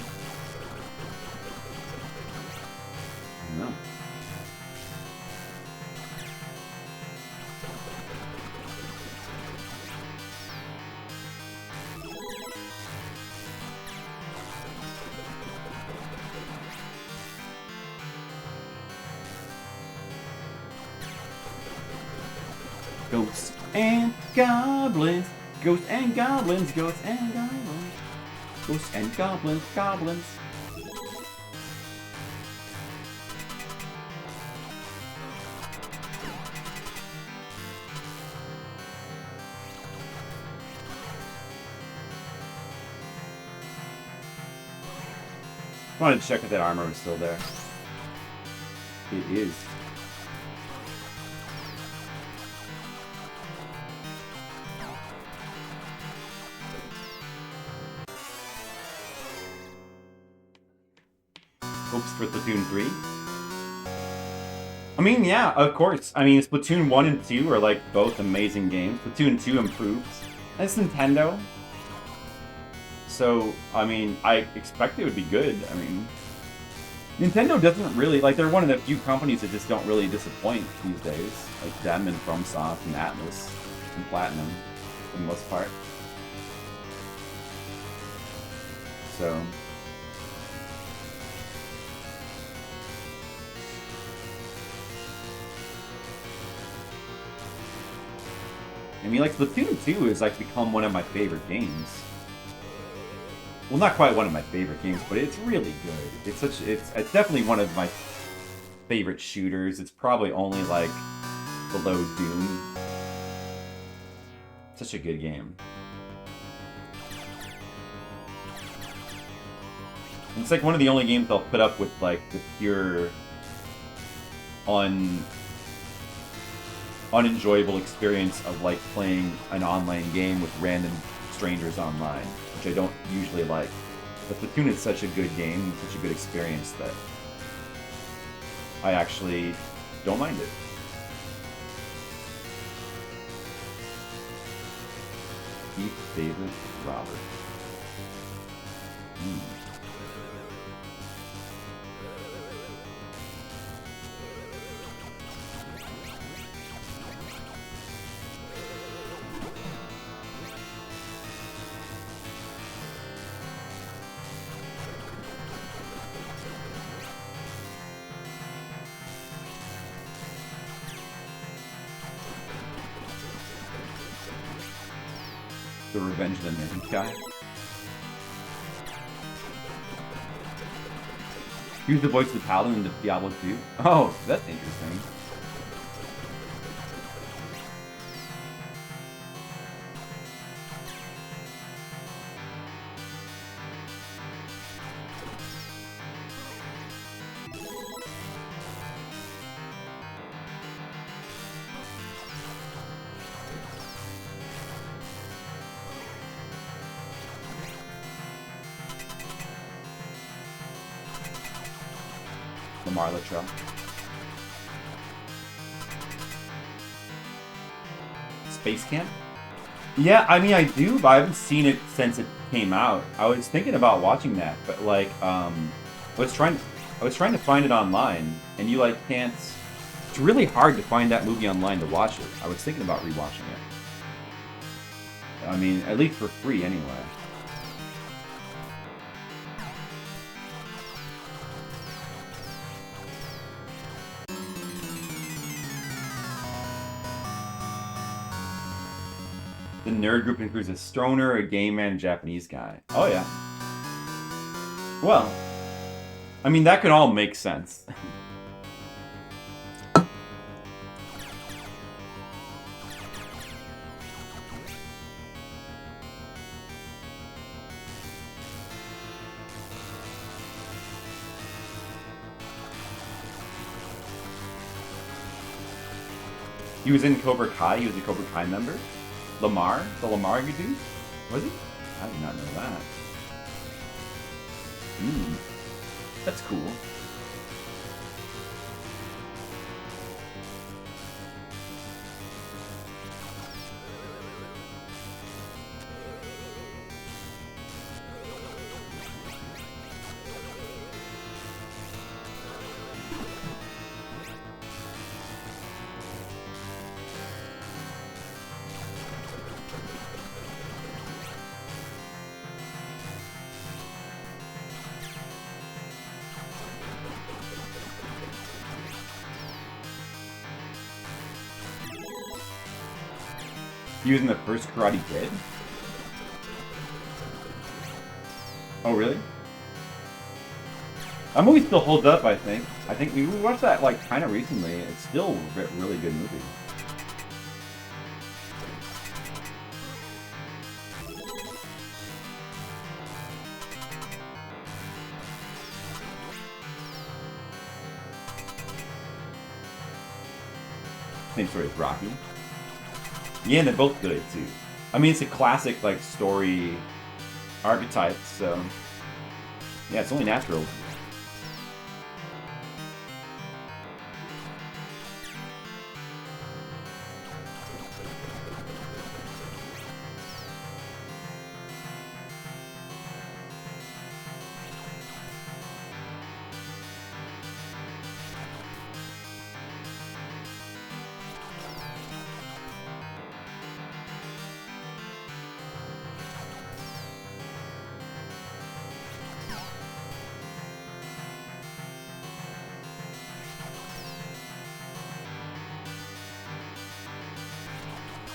No. Ghosts and goblins, ghosts and goblins, ghosts and goblins, ghosts and goblins, goblins. I wanted to check if that armor was still there. It is. Hopes for Splatoon 3? I mean, yeah, of course. I mean, Splatoon 1 and 2 are like both amazing games. Splatoon 2 improved. And it's Nintendo. So, I mean, I expect it would be good. I mean, Nintendo doesn't really, like, they're one of the few companies that just don't really disappoint these days. Like them and FromSoft and Atlas and Platinum, for the most part. So... I mean, like, Splatoon 2 has, like, become one of my favorite games. Well, not quite one of my favorite games, but it's really good. It's definitely one of my favorite shooters. It's probably only, like, below Doom. Such a good game. It's like one of the only games I'll put up with like the pure unenjoyable experience of like playing an online game with random strangers online, which I don't usually like. But Splatoon is such a good game, such a good experience that I actually don't mind it. Keith favorite Robert. The Revenge of the Nerds guy. Who's the voice of the Paladin in the Diablo 2? Oh, that's interesting. Lamar Luttrell. Space Camp? Yeah, I mean I do, but I haven't seen it since it came out. I was thinking about watching that, but like I was trying to find it online, and you like can't. It's really hard to find that movie online to watch it. I was thinking about rewatching it. I mean, at least for free anyway. The nerd group includes a stoner, a gay man, and a Japanese guy. Oh yeah. Well, I mean that could all make sense. He was in Cobra Kai. He was a Cobra Kai member. Lamar? The Lamar dude? Was he? I did not know that. That's cool. He was in the first Karate Kid? Oh, really? That movie still holds up, I think. I think we watched that, like, kind of recently. It's still a really good movie. Same story as Rocky. Yeah, and they're both good too. I mean, it's a classic like story archetype, so yeah, it's only natural.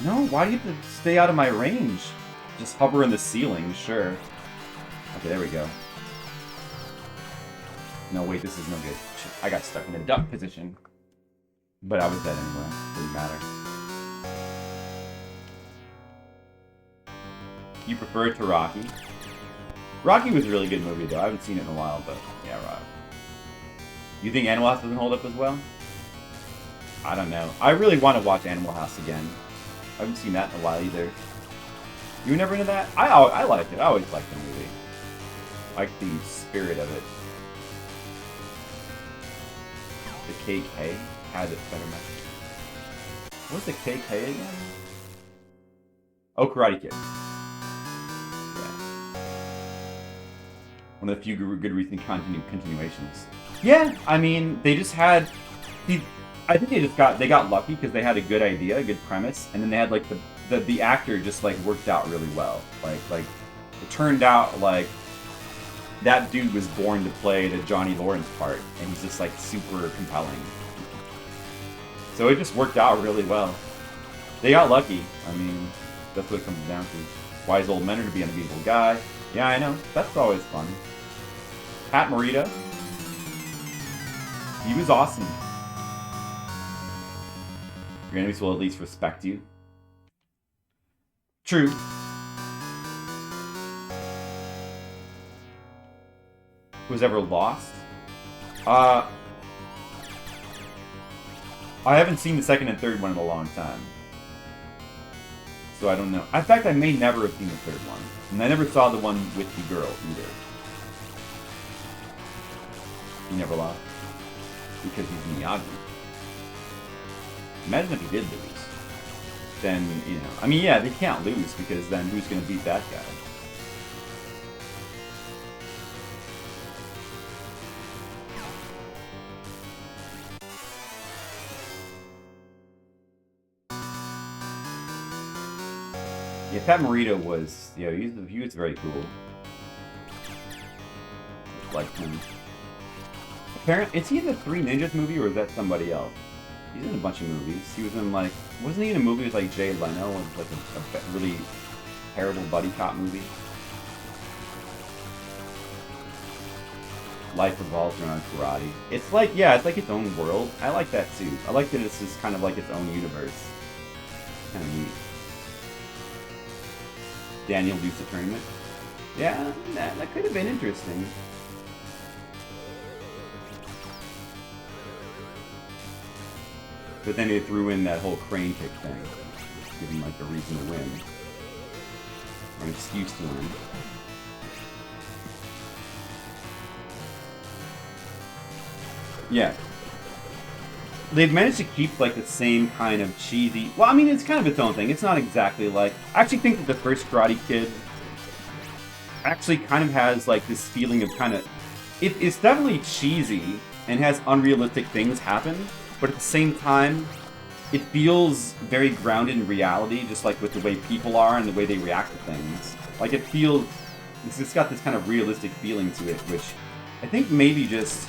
No, why do you have to stay out of my range? Just hover in the ceiling, sure. Okay, there we go. No, wait, this is no good. I got stuck in the duck position. But I was dead anyway. Didn't matter. You prefer it to Rocky? Rocky was a really good movie, though. I haven't seen it in a while, but yeah, right. You think Animal House doesn't hold up as well? I don't know. I really want to watch Animal House again. I haven't seen that in a while either. You were never into that? I liked it. I always liked the movie. I like the spirit of it. The KK had it better message. What's the KK again? Oh, Karate Kid. Yeah. One of the few good recent continuations. Yeah, I mean, they just had... I think they got lucky because they had a good idea, a good premise, and then they had like the actor just like worked out really well. Like it turned out like that dude was born to play the Johnny Lawrence part, and he's just like super compelling. So it just worked out really well. They got lucky. I mean, that's what it comes down to. Wise old men are to be an unbeatable guy. Yeah, I know. That's always fun. Pat Morita. He was awesome. Your enemies will at least respect you. True. Who's ever lost? I haven't seen the second and third one in a long time. So I don't know. In fact, I may never have seen the third one. And I never saw the one with the girl either. He never lost. Because he's Miyagi. Imagine if he did lose. Then, you know... I mean, yeah, they can't lose, because then who's going to beat that guy? Yeah, Pat Morita was... Yeah, he was very cool. Like him. Apparently, is he in the Three Ninjas movie, or is that somebody else? He's in a bunch of movies. He was in, like... Wasn't he in a movie with, like, Jay Leno? Like a really terrible buddy cop movie? Life revolves around karate. It's like, yeah, it's like its own world. I like that, too. I like that it's just kind of like its own universe. Kind of neat. Daniel beats the tournament. Yeah, that could have been interesting. But then they threw in that whole crane kick thing. Give him, like, a reason to win. Or an excuse to win. Yeah. They've managed to keep, like, the same kind of cheesy... Well, I mean, it's kind of its own thing. It's not exactly like... I actually think that the first Karate Kid actually kind of has, like, this feeling of kind of... It's definitely cheesy and has unrealistic things happen. But at the same time, it feels very grounded in reality, just like with the way people are and the way they react to things. Like, it feels... It's got this kind of realistic feeling to it, which I think maybe just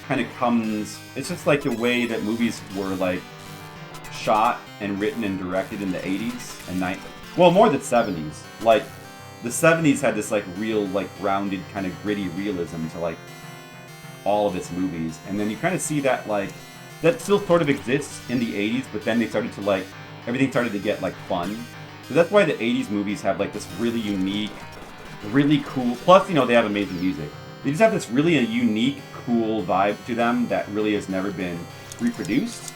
kind of comes... It's just like the way that movies were, like, shot and written and directed in the 80s and 90s. Well, more the 70s. Like, the 70s had this, like, real, like, grounded, kind of gritty realism to, like, all of its movies. And then you kind of see that, like... That still sort of exists in the 80s, but then they started to, like, everything started to get, like, fun. So that's why the 80s movies have, like, this really unique, really cool, plus, you know, they have amazing music. They just have this really unique, cool vibe to them that really has never been reproduced.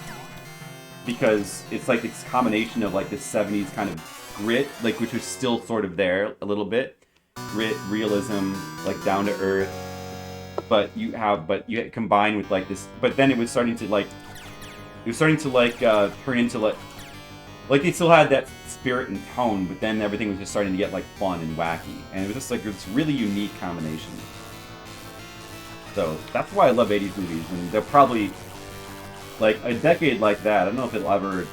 Because it's, like, this combination of, like, this 70s kind of grit, like, which was still sort of there a little bit. Grit, realism, like, down to earth. But you combine with like this, but then it was starting to turn into like they still had that spirit and tone, but then everything was just starting to get like fun and wacky, and it was just like this really unique combination. So that's why I love 80s movies, and they're probably like a decade like that. I don't know if it'll ever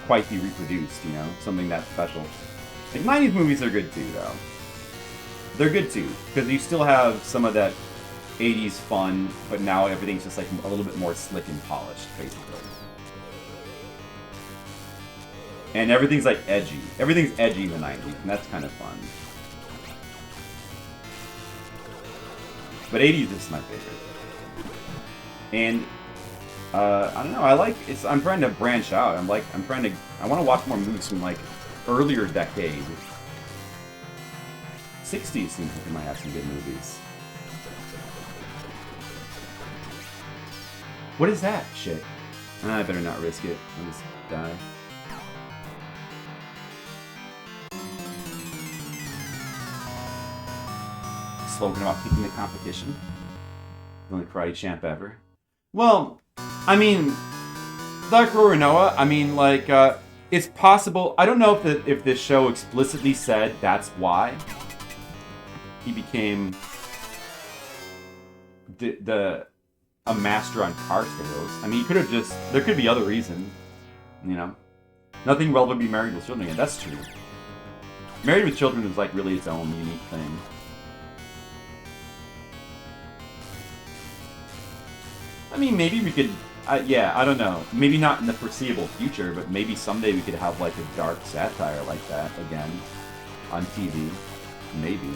quite be reproduced, you know, something that special. Like 90s movies are good too, though. They're good too, because you still have some of that 80s fun, but now everything's just like a little bit more slick and polished, basically. And everything's like edgy. Everything's edgy in the 90s, and that's kind of fun. But 80s is my favorite. And I don't know. I'm trying to branch out. I want to watch more movies from like earlier decades. 60s seems like they might have some good movies. What is that? Shit. I better not risk it. I'll just die. Slogan about picking the competition. The only karate champ ever. Well, I mean, Dark Noah, I mean, like, it's possible. I don't know if this show explicitly said that's why he became a master on car sales. I mean, he could have just. There could be other reasons, you know. Nothing wrong with be married with children. Yeah, that's true. Married with children is like really its own unique thing. I mean, maybe we could. Yeah, I don't know. Maybe not in the foreseeable future, but maybe someday we could have like a dark satire like that again on TV. Maybe.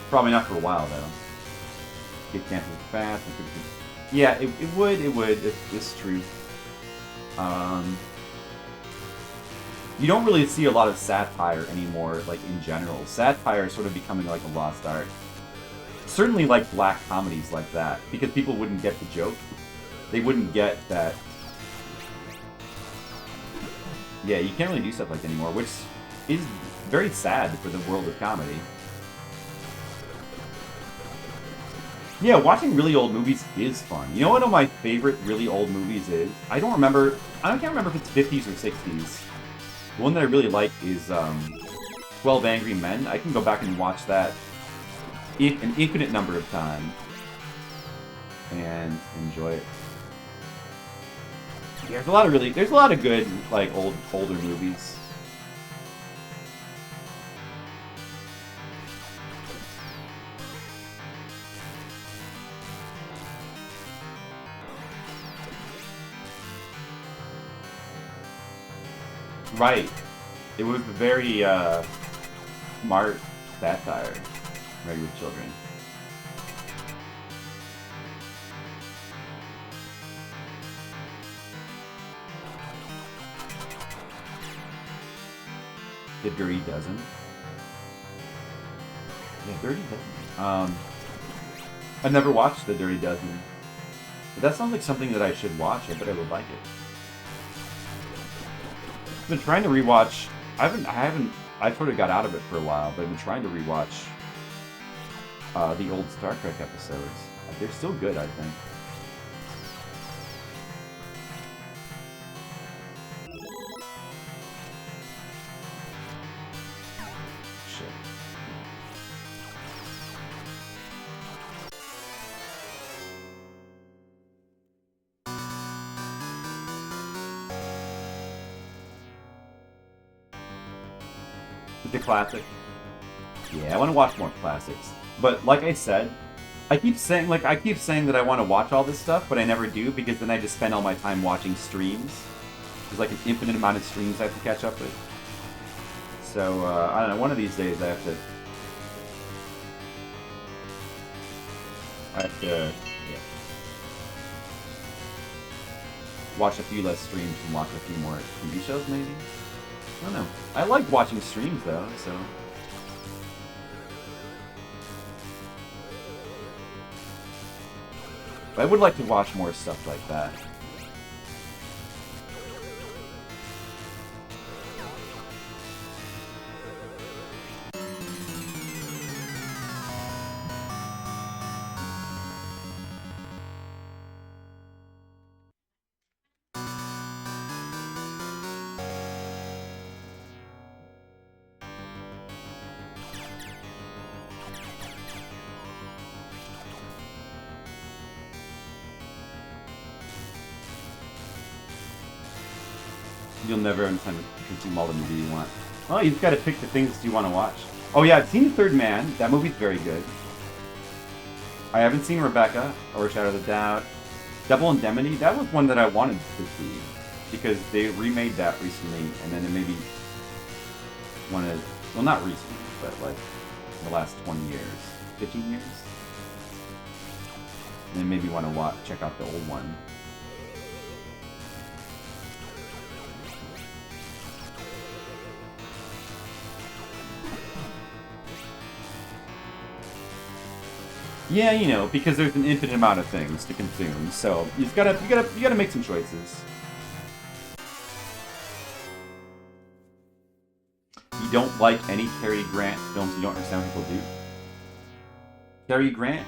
Probably not for a while though. Get canceled fast. Yeah, it would. It's true. You don't really see a lot of satire anymore, like in general. Satire is sort of becoming like a lost art. Certainly like black comedies like that, because people wouldn't get the joke. They wouldn't get that. Yeah, you can't really do stuff like that anymore, which is very sad for the world of comedy. Yeah, watching really old movies is fun. You know what one of my favorite really old movies is? I can't remember if it's 50s or 60s. The one that I really like is 12 Angry Men. I can go back and watch that an infinite number of times and enjoy it. Yeah, there's a lot of good like older movies. Right. It was a very smart satire, Married with Children. The Dirty Dozen. Yeah, Dirty Dozen. I've never watched The Dirty Dozen. But that sounds like something that I should watch. I bet I would like it. I've been trying to rewatch. I sort of got out of it for a while, but I've been trying to rewatch the old Star Trek episodes. They're still good, I think. Shit. The classic. Yeah, I want to watch more classics. But like I said, I keep saying that I want to watch all this stuff, but I never do because then I just spend all my time watching streams. There's like an infinite amount of streams I have to catch up with. So I don't know. One of these days I have to yeah, watch a few less streams and watch a few more TV shows maybe. I don't know. I like watching streams though, so. But I would like to watch more stuff like that. You'll never have time to consume all the movie you want. Well, you've got to pick the things you want to watch. Oh yeah, I've seen The Third Man. That movie's very good. I haven't seen Rebecca or Shadow of the Doubt. Double Indemnity, that was one that I wanted to see because they remade that recently, and then it made me want to. Well, not recently, but like the last 20 years, 15 years, and it made me want to check out the old one. Yeah, you know, because there's an infinite amount of things to consume, so you gotta make some choices. You don't like any Cary Grant films. You don't understand what people do. Cary Grant?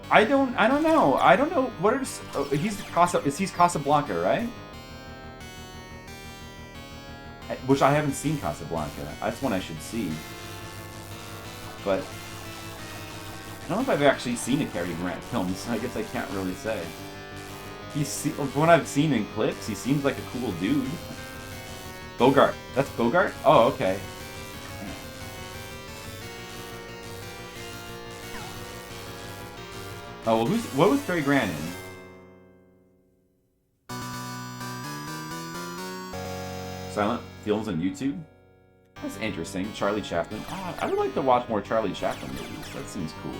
I don't know. I don't know what are. Oh, he's Casablanca, right? Which I haven't seen Casablanca. That's one I should see. But I don't know if I've actually seen a Cary Grant film, so I guess I can't really say. From what I've seen in clips, he seems like a cool dude. Bogart. That's Bogart? Oh, okay. Oh, well, what was Cary Grant in? Silent films on YouTube? That's interesting. Charlie Chaplin. Oh, I would like to watch more Charlie Chaplin movies. That seems cool.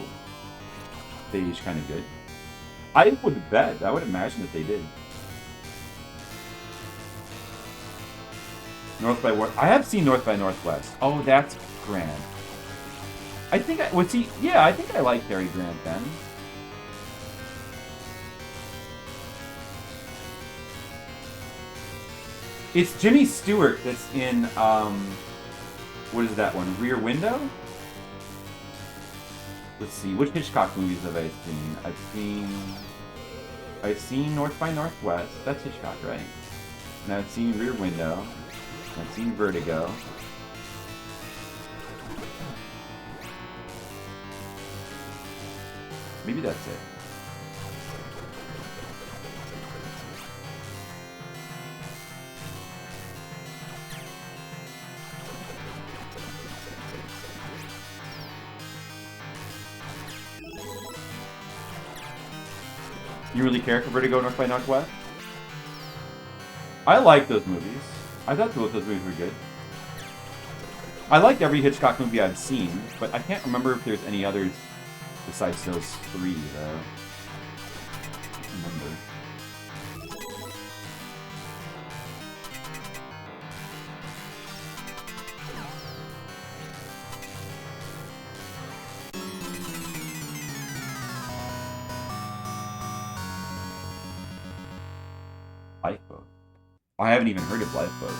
They age kind of good. I would bet. I would imagine that they did. North by I have seen North by Northwest. Oh, that's Grant. I think was he? Yeah, I think I like Cary Grant then. It's Jimmy Stewart that's in what is that one? Rear Window? Let's see, which Hitchcock movies have I seen? I've seen North by Northwest. That's Hitchcock, right? And I've seen Rear Window. I've seen Vertigo. Maybe that's it. You really care for Vertigo North by Northwest? I like those movies. I thought both those movies were good. I like every Hitchcock movie I've seen, but I can't remember if there's any others besides those three, though. I can't remember. Lifeboat. I haven't even heard of Lifeboat.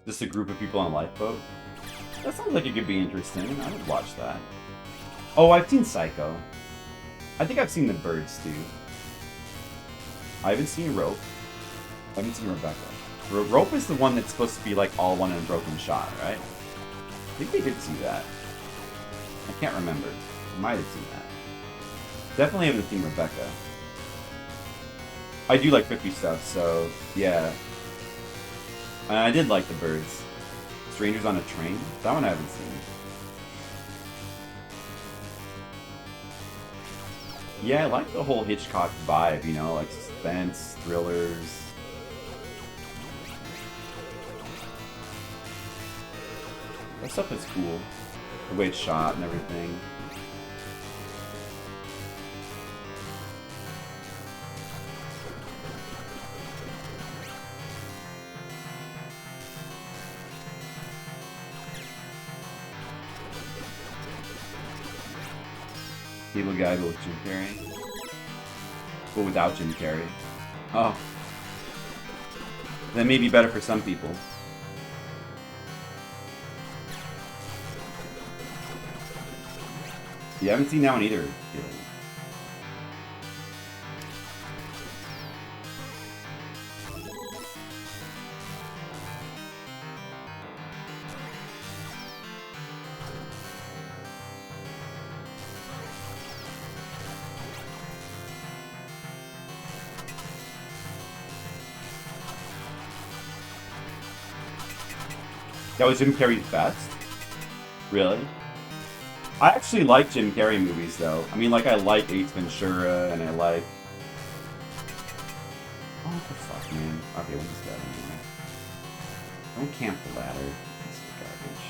Just a group of people on a lifeboat? That sounds like it could be interesting. I would watch that. Oh, I've seen Psycho. I think I've seen The Birds, too. I haven't seen Rope. I haven't seen Rebecca. Rope is the one that's supposed to be like all one unbroken shot, right? I think they did see that. I can't remember. I might have seen that. Definitely haven't seen Rebecca. I do like 50 stuff, so yeah. I did like The Birds. Strangers on a Train? That one I haven't seen. Yeah, I like the whole Hitchcock vibe, you know, like suspense, thrillers. That stuff is cool. The way it's shot and everything. Cable Guy, but with Jim Carrey. But without Jim Carrey. Oh. That may be better for some people. You haven't seen that one either, Keelan. That was Jim Carrey's best? Really? I actually like Jim Carrey movies, though. I mean, like, I like Ace Ventura, and I like... Oh, what the fuck, man? Okay, what is that anyway? Don't camp the ladder. This is garbage.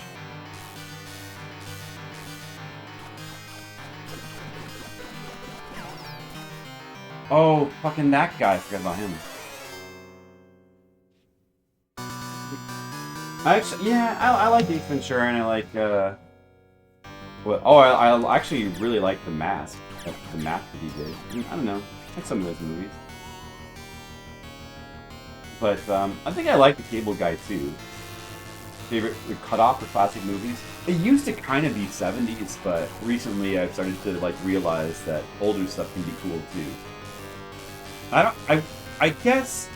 Oh, fucking that guy. I forgot about him. I like Ace Ventura, and I like, I actually really like The Mask. The Mask that he did. I don't know. I like some of those movies. But, I think I like The Cable Guy, too. Favorite cutoff for classic movies? It used to kind of be 70s, but recently I've started to, like, realize that older stuff can be cool, too. I guess...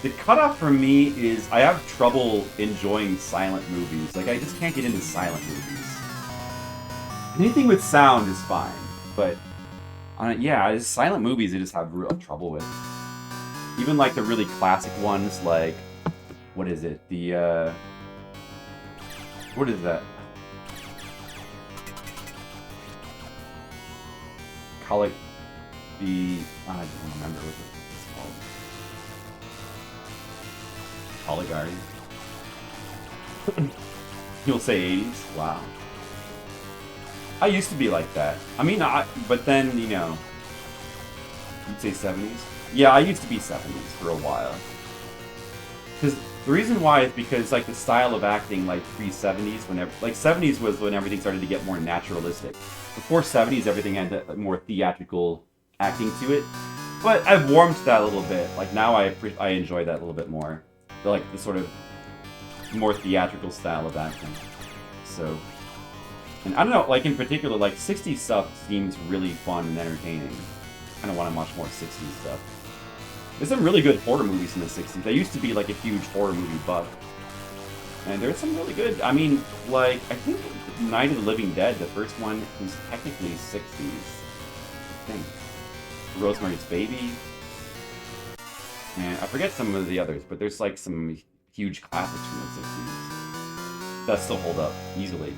The cutoff for me is I have trouble enjoying silent movies. Like, I just can't get into silent movies. Anything with sound is fine, but silent movies I just have real trouble with. Even like the really classic ones, like what is it? What is that? Call it the I don't remember what it's called. Caligari. You'll say 80s? Wow. I used to be like that. I mean, but then, you know, you'd say 70s? Yeah, I used to be 70s for a while. Because the reason why is because, like, the style of acting, like, pre-70s, whenever, like, 70s was when everything started to get more naturalistic. Before 70s, everything had more theatrical acting to it. But I've warmed to that a little bit. Like, now I enjoy that a little bit more. The sort of more theatrical style of acting. So, and I don't know, like in particular, like 60s stuff seems really fun and entertaining. I kind of want to watch more 60s stuff. There's some really good horror movies in the 60s. I used to be like a huge horror movie buff. And there's some really good, I mean, like, I think Night of the Living Dead, the first one, was technically 60s. I think. Rosemary's Baby. And I forget some of the others, but there's like some huge classics from the 60s that still hold up easily.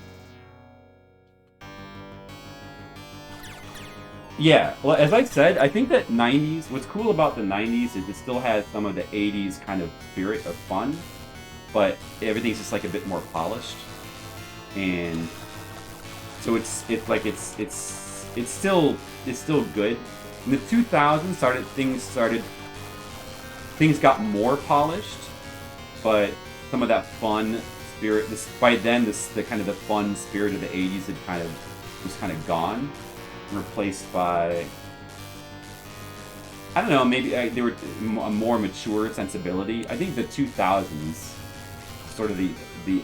Yeah, well, as I said, I think that 90s, what's cool about the 90s is it still has some of the 80s kind of spirit of fun, but everything's just like a bit more polished. And so it's still good. In the 2000s things got more polished, but some of that fun spirit, by then the kind of the fun spirit of the 80s was kind of gone, replaced by, I don't know, maybe they were a more mature sensibility. I think the 2000s, sort of the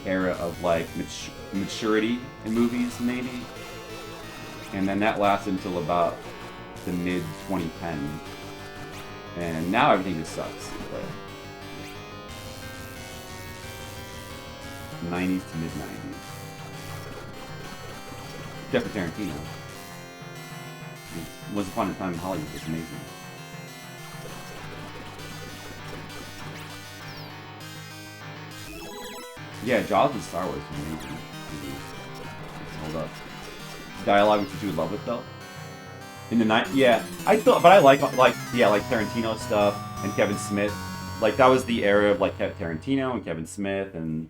era of like maturity in movies, maybe, and then that lasted until about the mid 2010s. And now everything just sucks. But 90s to mid 90s. Except for Tarantino. Once Upon a Time in Hollywood was amazing. Yeah, Jaws and Star Wars was amazing. Hold up. Dialogue which you would love it though. In the night, yeah, I thought, but I like Tarantino stuff and Kevin Smith. Like that was the era of like Tarantino and Kevin Smith, and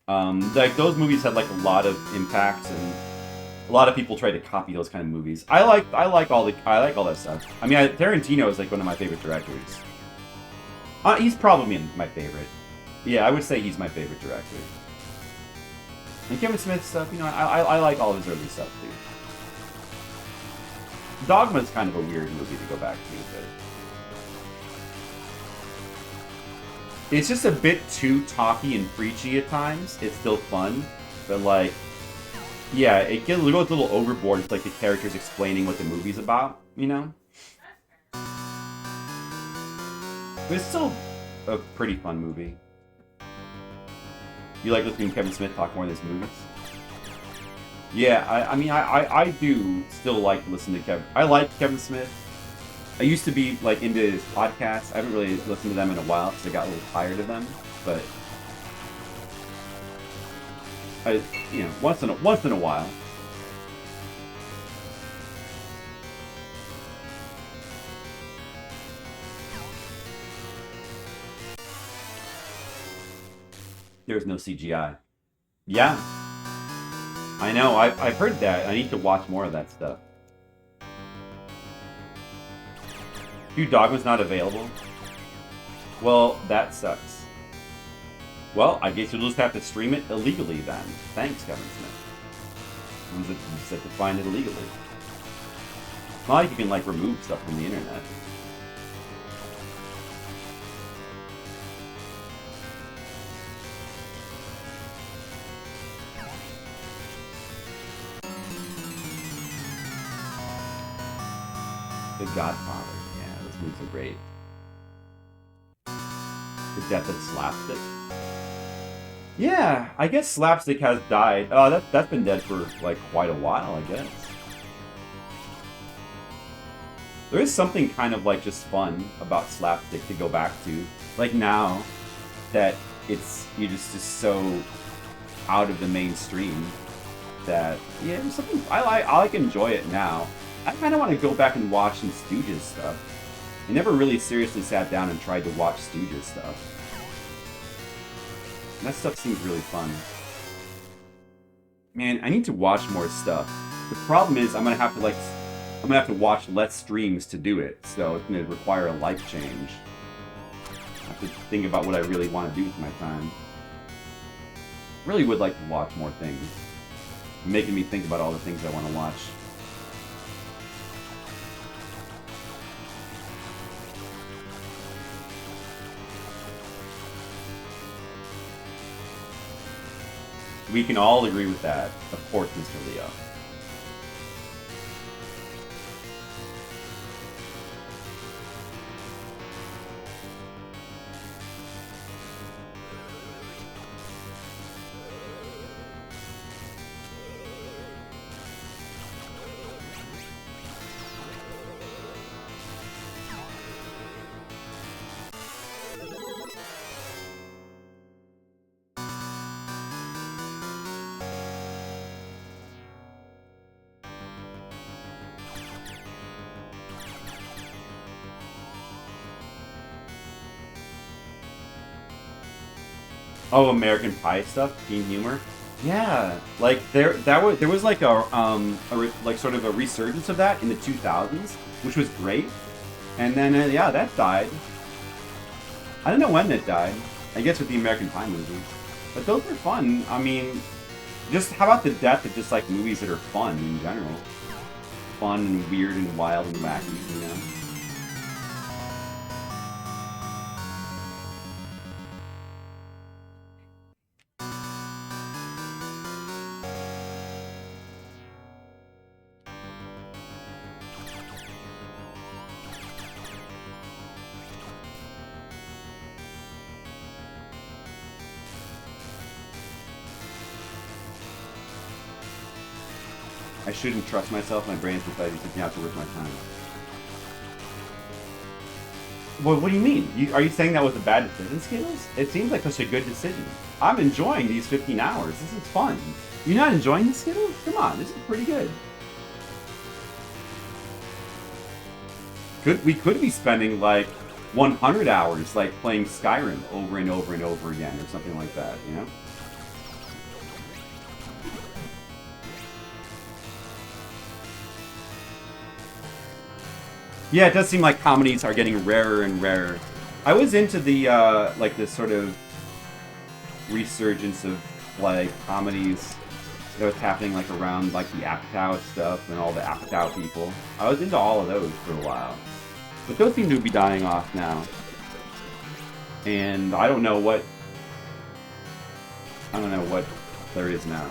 like those movies had like a lot of impact, and a lot of people tried to copy those kind of movies. I like all that stuff. I mean, Tarantino is like one of my favorite directors. He's probably my favorite. Yeah, I would say he's my favorite director. And Kevin Smith stuff, you know, I like all of his early stuff too. Dogma's kind of a weird movie to go back to, but it's just a bit too talky and preachy at times. It's still fun, but like, yeah, it goes a little overboard with like the characters explaining what the movie's about, you know? But it's still a pretty fun movie. You like listening to Kevin Smith talk more in his movies? Yeah, I do still like to listen to Kevin. I like Kevin Smith. I used to be like into his podcasts. I haven't really listened to them in a while because I got a little tired of them. But you know, once in a while. There's no CGI. Yeah, I know. I've heard that. I need to watch more of that stuff. Dude, Dogma's not available. Well, that sucks. Well, I guess you'll just have to stream it illegally then. Thanks, Kevin Smith. You just have to find it illegally. It's not like you can, like, remove stuff from the internet. The Godfather. Yeah, those movies are great. The Death of Slapstick. Yeah, I guess Slapstick has died. Oh, that's been dead for, like, quite a while, I guess. There is something kind of, like, just fun about Slapstick to go back to. Like, now that you're just so out of the mainstream that, yeah, there's something, I enjoy it now. I kind of want to go back and watch some Stooges stuff. I never really seriously sat down and tried to watch Stooges stuff. And that stuff seems really fun. Man, I need to watch more stuff. The problem is I'm gonna have to watch less streams to do it, so it's gonna require a life change. I have to think about what I really want to do with my time. Really would like to watch more things. Making me think about all the things I want to watch. We can all agree with that, of course, Mr. Leo. Oh, American Pie stuff, teen humor. Yeah, like there was like like sort of a resurgence of that in the 2000s, which was great. And then yeah, that died. I don't know when that died. I guess with the American Pie movies, but those were fun. I mean, just how about the death of just like movies that are fun in general, fun and weird and wild and wacky, you know? I shouldn't trust myself. My brain's decided to have to worth my time. Well, what do you mean? Are you saying that was a bad decision, Skittles? It seems like such a good decision. I'm enjoying these 15 hours. This is fun. You're not enjoying the Skittles? Come on, this is pretty good. We could be spending like 100 hours like playing Skyrim over and over and over again or something like that, you know? Yeah, it does seem like comedies are getting rarer and rarer. I was into the, like, this sort of resurgence of, like, comedies that was happening, like, around, like, the Apatow stuff and all the Apatow people. I was into all of those for a while. But those seem to be dying off now. And I don't know what there is now.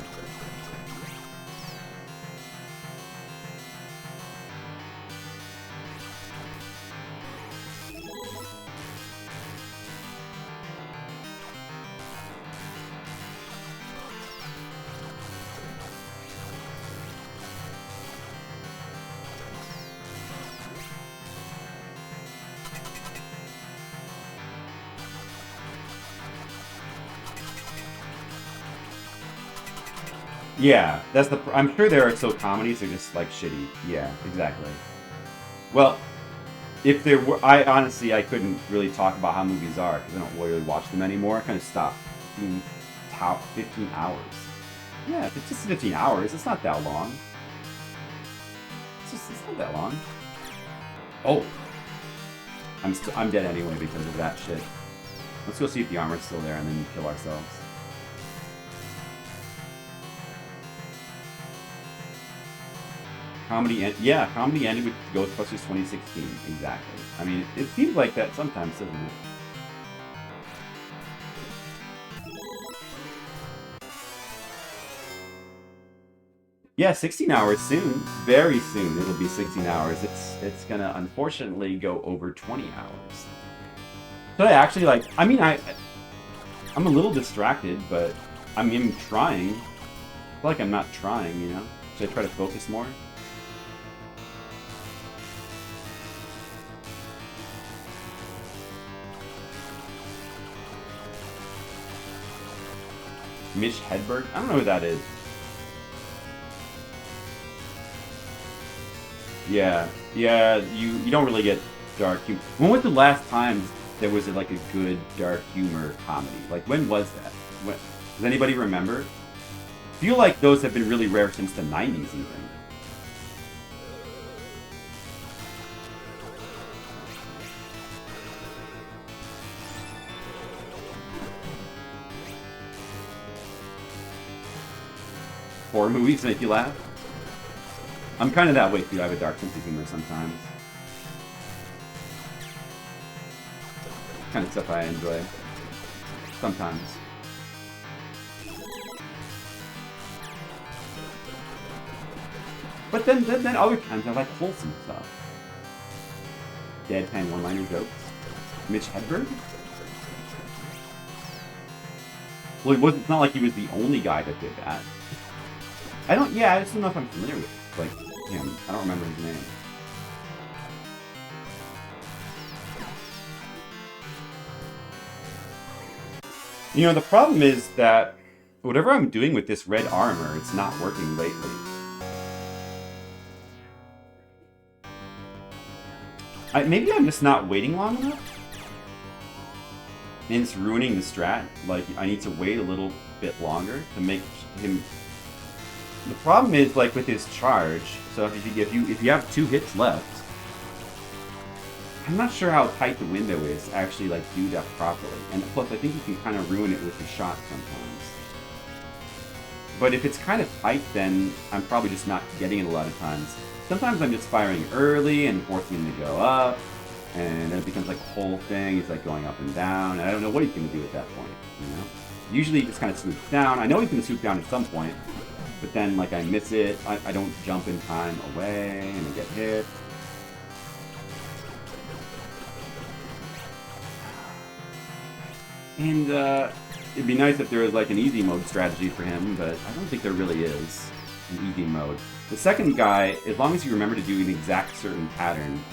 Yeah, that's the. I'm sure there are still comedies that are just like shitty. Yeah, exactly. Well, if there were, I honestly I couldn't really talk about how movies are because I don't really watch them anymore. I kind of stopped. 15 hours. Yeah, if it's just 15 hours, it's not that long. It's not that long. Oh, I'm dead anyway because of that shit. Let's go see if the armor's still there and then kill ourselves. Yeah, comedy ended with Ghostbusters 2016. Exactly. I mean, it seems like that sometimes, doesn't it? Yeah, 16 hours soon. Very soon it'll be 16 hours. It's gonna unfortunately go over 20 hours. So I actually like, I mean, I'm a little distracted, but I'm even trying. I feel like I'm not trying, you know? Should I try to focus more? Mitch Hedberg? I don't know who that is. Yeah, yeah, you don't really get dark humor. When was the last time there was like a good dark humor comedy? Like when was that? When, does anybody remember? I feel like those have been really rare since the 90s even. Horror movies make you laugh? I'm kind of that way too. I have a dark sense of humor sometimes. Kind of stuff I enjoy. Sometimes. But then other times I like wholesome stuff. Deadpan one-liner jokes. Mitch Hedberg? Well, it's not like he was the only guy that did that. I just don't know if I'm familiar with, like, him. I don't remember his name. You know, the problem is that whatever I'm doing with this red armor, it's not working lately. Maybe I'm just not waiting long enough? And it's ruining the strat. Like, I need to wait a little bit longer to make him... The problem is, like, with his charge, so if you have 2 hits left, I'm not sure how tight the window is to actually, like, do that properly. And plus, I think you can kind of ruin it with the shot sometimes. But if it's kind of tight, then I'm probably just not getting it a lot of times. Sometimes I'm just firing early and forcing him to go up, and then it becomes like a whole thing. He's like going up and down, and I don't know what he's going to do at that point, you know? Usually he just kind of swoops down. I know he's going to swoop down at some point, but then like I miss it. I don't jump in time away, and I get hit. And it'd be nice if there was like an easy mode strategy for him, but I don't think there really is an easy mode. The second guy, as long as you remember to do an exact certain pattern,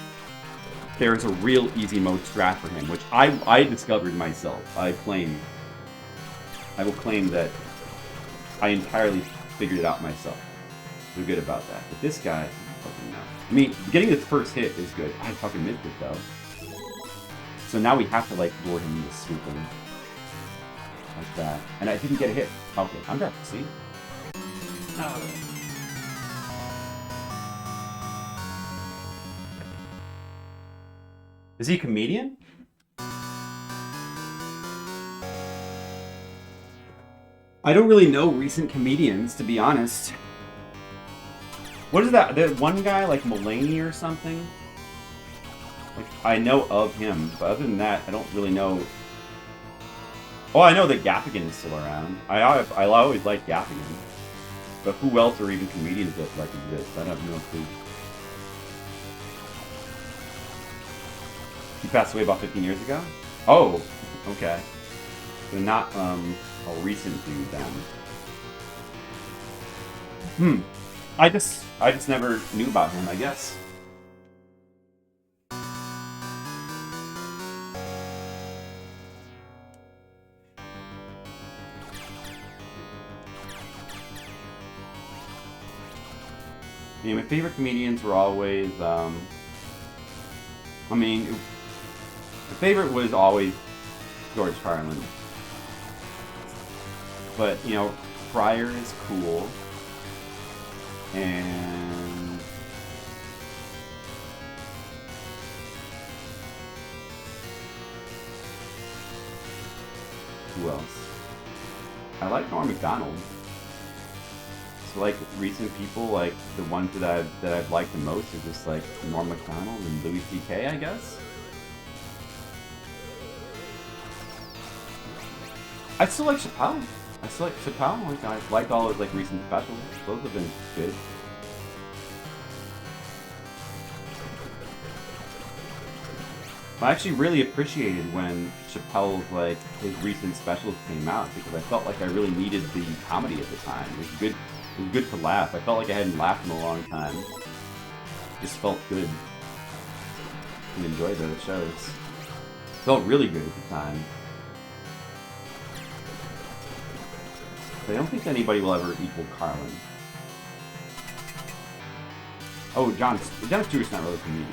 there's a real easy mode strat for him, which I discovered myself. I will claim that I entirely figured it out myself. Feel good about that. But this guy, I don't fucking know. I mean, getting this first hit is good. I fucking missed it though. So now we have to like lure him into swooping. Like that. And I didn't get a hit. Okay, I'm back. See? Oh. Is he a comedian? I don't really know recent comedians, to be honest. What is that? That one guy, like Mulaney or something? Like, I know of him, but other than that, I don't really know. Oh, I know that Gaffigan is still around. I always liked Gaffigan. But who else are even comedians that like exist? I have no clue. He passed away about 15 years ago? Oh, okay. So not a recent dude then. I just never knew about him, I guess. You know, my favorite comedians were always, I mean, my favorite was always George Carlin. But, you know, Pryor is cool. And who else? I like Norm Macdonald. So like recent people, like the ones that I've liked the most are just like Norm Macdonald and Louis C.K. I guess. I still like Chappelle. Like I liked all his like recent specials. Those have been good. I actually really appreciated when Chappelle's like his recent specials came out because I felt like I really needed the comedy at the time. It was good. It was good to laugh. I felt like I hadn't laughed in a long time. Just felt good to enjoy those shows. Felt really good at the time. I don't think anybody will ever equal Carlin. Oh, Dennis Stewart's not really a comedian.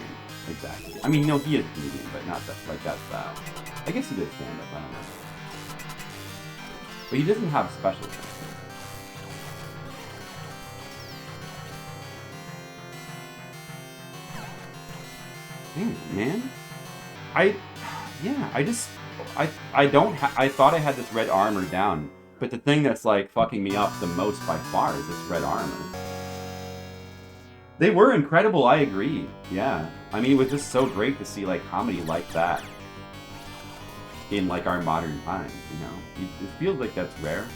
Exactly. I mean, no, he is a comedian, but not that, like that style. I guess he did stand up, I don't know. But he doesn't have specials. Dang, man. I thought I had this red armor down, but the thing that's like fucking me up the most by far is this red armor. They were incredible, I agree. Yeah. I mean, it was just so great to see like comedy like that in like our modern times, you know? It feels like that's rare.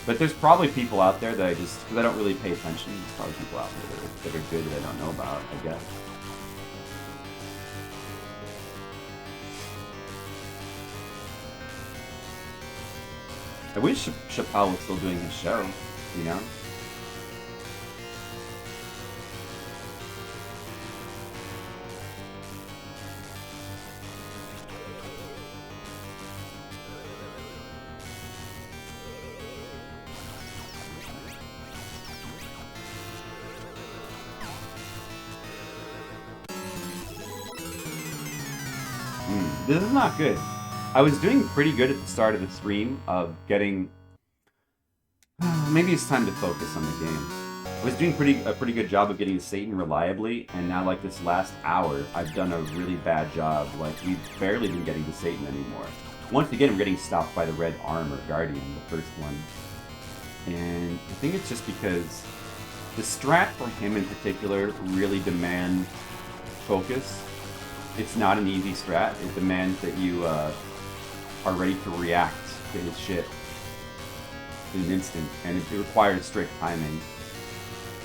But there's probably people out there that because I don't really pay attention, there's probably people out there that are good that I don't know about, I guess. I wish Chappelle was still doing his show, you know? This is not good. I was doing pretty good at the start of the stream of getting... maybe it's time to focus on the game. I was doing a pretty good job of getting Satan reliably, and now like this last hour, I've done a really bad job. Like, we've barely been getting to Satan anymore. Once again, we're getting stopped by the red armor guardian, the first one. And I think it's just because the strat for him in particular really demands focus. It's not an easy strat. It demands that you are ready to react to his shit in an instant, and it requires strict timing.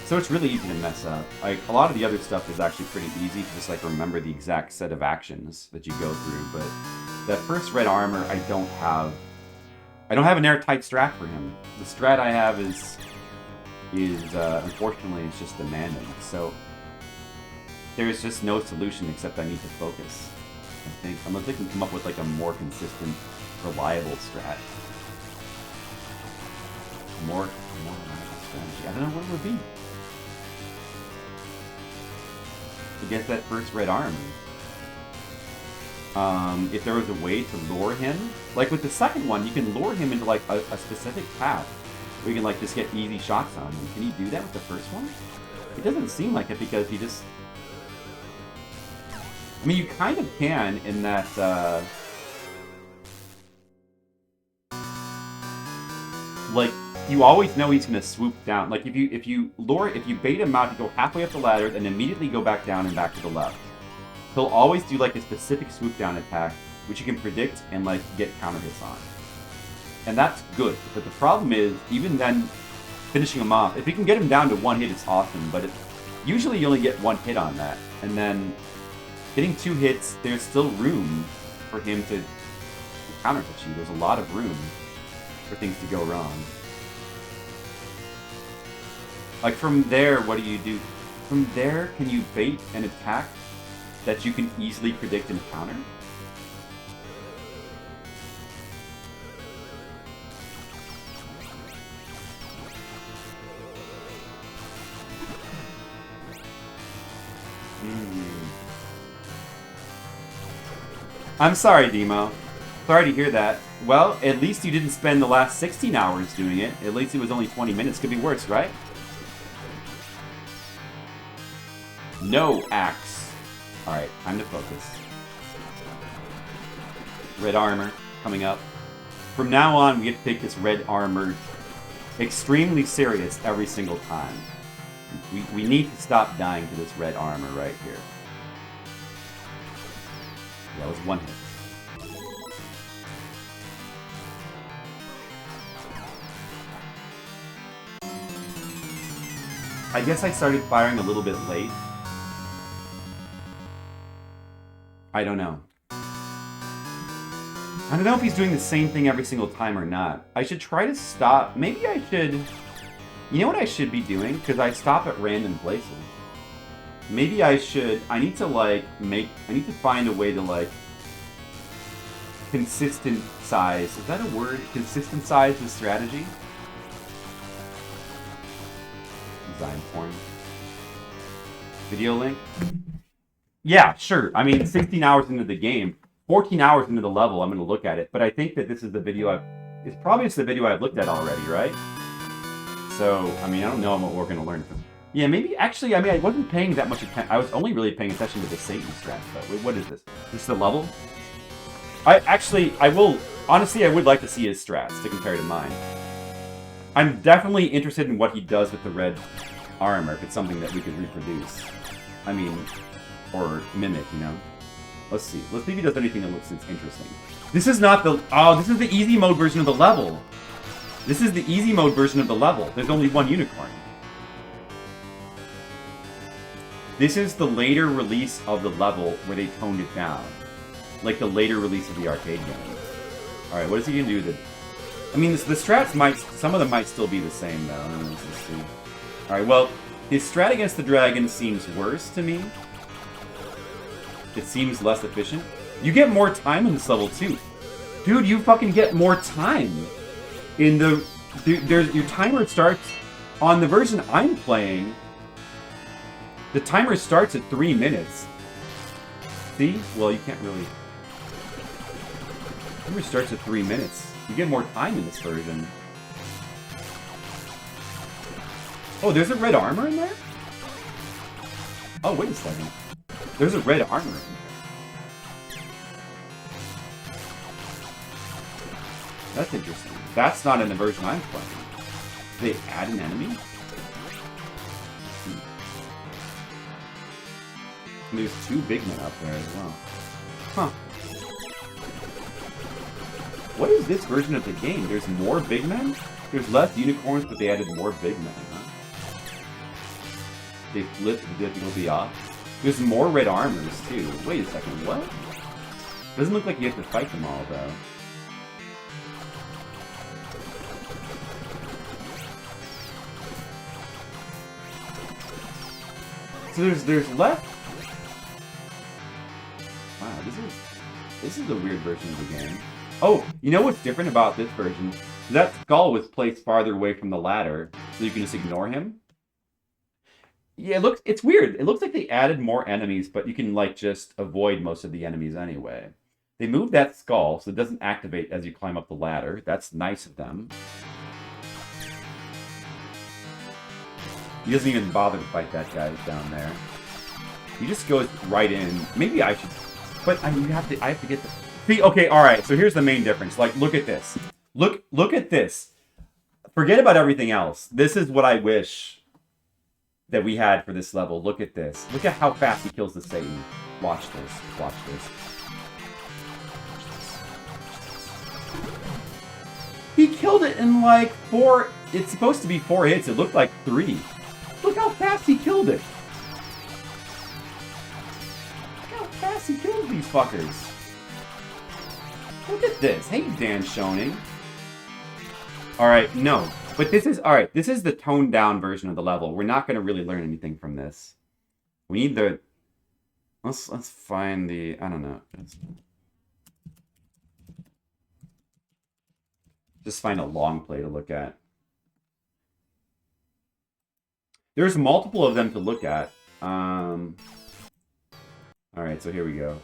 So it's really easy to mess up. Like, a lot of the other stuff is actually pretty easy to just like remember the exact set of actions that you go through, but that first red armor, I don't have an airtight strat for him. The strat I have is unfortunately, it's just demanding. So there's just no solution except I need to focus. I think unless I can come up with like a more consistent, reliable strat. More reliable strategy. I don't know what it would be to get that first red arm. If there was a way to lure him, like with the second one, you can lure him into like a specific path where you can like just get easy shots on him. Can you do that with the first one? It doesn't seem like it because he just... I mean, you kind of can in that, like, you always know he's gonna swoop down. Like, if you bait him out to go halfway up the ladder and immediately go back down and back to the left, he'll always do like a specific swoop down attack, which you can predict and like get counter hits on. And that's good. But the problem is, even then, finishing him off, if you can get him down to one hit, it's awesome. But usually you only get one hit on that, and then getting 2 hits, there's still room for him to counter hit you. There's a lot of room for things to go wrong. Like from there, what do? From there, can you bait an attack that you can easily predict and counter? I'm sorry, Demo. Sorry to hear that. Well, at least you didn't spend the last 16 hours doing it. At least it was only 20 minutes. Could be worse, right? No axe. Alright, time to focus. Red armor coming up. From now on, we have to take this red armor extremely serious every single time. We need to stop dying to this red armor right here. That was one hit. I guess I started firing a little bit late. I don't know. I don't know if he's doing the same thing every single time or not. I should try to stop. Maybe I should... You know what I should be doing? Because I stop at random places. Maybe I should... I need to, like, make... I need to find a way to, like... Consistent size. Is that a word? Consistent size the strategy? Design form. Video link? Yeah, sure. I mean, 16 hours into the game, 14 hours into the level, I'm going to look at it. But I think that this is the video I've... It's probably just the video I've looked at already, right? So, I mean, I don't know what we're going to learn from. Yeah, maybe... Actually, I mean, I wasn't paying that much attention. I was only really paying attention to the Satan strats, though. Wait, what is this? Is this the level? I will... Honestly, I would like to see his strats to compare to mine. I'm definitely interested in what he does with the red armor, if it's something that we could reproduce. I mean, or mimic, you know? Let's see. Let's see if he does anything that looks interesting. This is not the... Oh, this is the easy mode version of the level. This is the easy mode version of the level. There's only one unicorn. This is the later release of the level where they toned it down. Like the later release of the arcade game. Alright, what is he going to do with it? I mean, the strats might... Some of them might still be the same, though. Let's see. Alright, well, his strat against the dragon seems worse to me. It seems less efficient. You get more time in this level, too. Dude, you fucking get more time. In the... your timer starts... On the version I'm playing, the timer starts at 3 minutes. See? Well, you can't really... The timer starts at 3 minutes. You get more time in this version. Oh, there's a red armor in there? Oh, wait a second. There's a red armor in there. That's interesting. That's not in the version I'm playing. Did they add an enemy? And there's 2 big men up there as well. Huh. What is this version of the game? There's more big men? There's less unicorns, but they added more big men, huh? They flipped the difficulty off. There's more red armors, too. Wait a second, what? Doesn't look like you have to fight them all, though. So there's left... Wow, this is a weird version of the game. Oh, you know what's different about this version? That skull was placed farther away from the ladder, so you can just ignore him. Yeah, it's weird. It looks like they added more enemies, but you can, like, just avoid most of the enemies anyway. They moved that skull, so it doesn't activate as you climb up the ladder. That's nice of them. He doesn't even bother to fight that guy down there. He just goes right in. Maybe I should... But I mean, I have to get the... See, okay, alright, so here's the main difference. Like, look at this. Look at this. Forget about everything else. This is what I wish that we had for this level. Look at this. Look at how fast he kills the Satan. Watch this. Watch this. He killed it in like 4... It's supposed to be 4 hits. It looked like 3. Look how fast he killed it. Look how fast he killed these fuckers. Look at this. Hey, Dan Schoening. Alright, no. But this is... Alright, this is the toned down version of the level. We're not going to really learn anything from this. We need the... Let's find the... I don't know. Just find a long play to look at. There's multiple of them to look at. Alright, so here we go.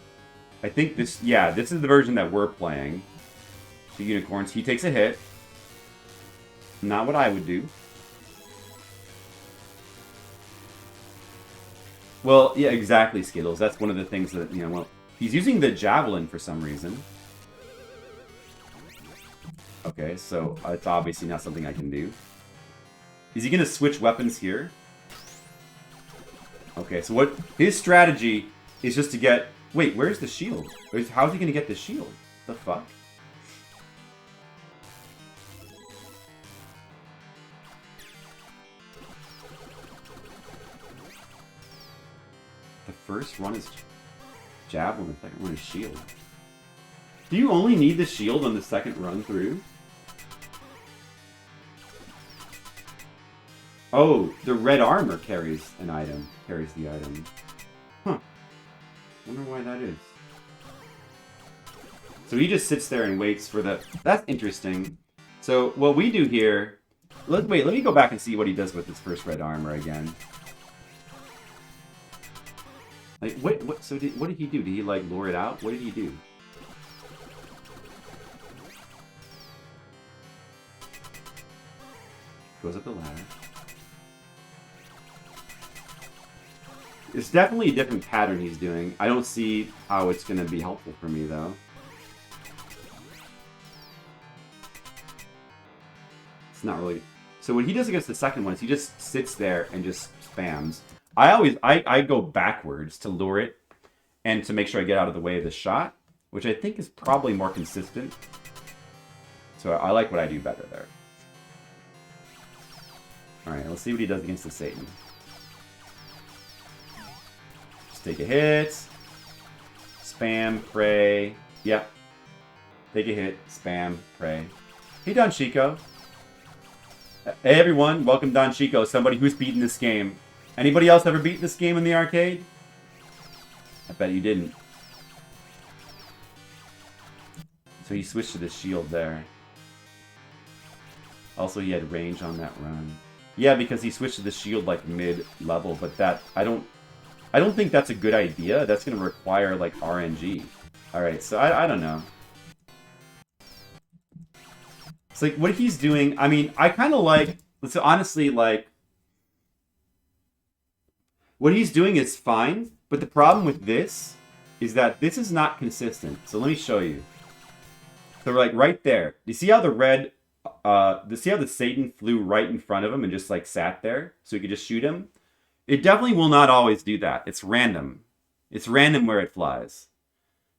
I think this, yeah, this is the version that we're playing. The unicorns. He takes a hit. Not what I would do. Well, yeah, exactly, Skittles. That's one of the things that, you know, well, he's using the javelin for some reason. Okay, so it's obviously not something I can do. Is he going to switch weapons here? Okay, so what his strategy is just to get... Wait, where's the shield? How's he going to get the shield? The fuck? The first run is javelin, the second run is shield. Do you only need the shield on the second run through? Oh, the red armor carries an item. Carries the item. Huh. Wonder why that is. So he just sits there and waits for the... That's interesting. So what we do here... Let me go back and see what he does with his first red armor again. Like, what did he do? Did he, like, lure it out? What did he do? Goes up the ladder. It's definitely a different pattern he's doing. I don't see how it's going to be helpful for me, though. It's not really... So what he does against the second one is he just sits there and just spams. I go backwards to lure it and to make sure I get out of the way of the shot, which I think is probably more consistent. So I like what I do better there. Alright, let's see what he does against the Satan. Just take a hit. Spam, pray. Yep. Take a hit, spam, pray. Hey, Don Chico. Hey, everyone. Welcome, Don Chico, somebody who's beaten this game. Anybody else ever beaten this game in the arcade? I bet you didn't. So he switched to the shield there. Also, he had range on that run. Yeah, because he switched to the shield like mid-level, but that I don't think that's a good idea. That's going to require like RNG. All right, so I don't know. It's like what he's doing. I mean, I kind of like. So honestly, like what he's doing is fine, but the problem with this is that this is not consistent. So let me show you. So like right there, you see how the red. See how the Satan flew right in front of him and just like sat there so he could just shoot him? It definitely will not always do that. It's random. It's random where it flies.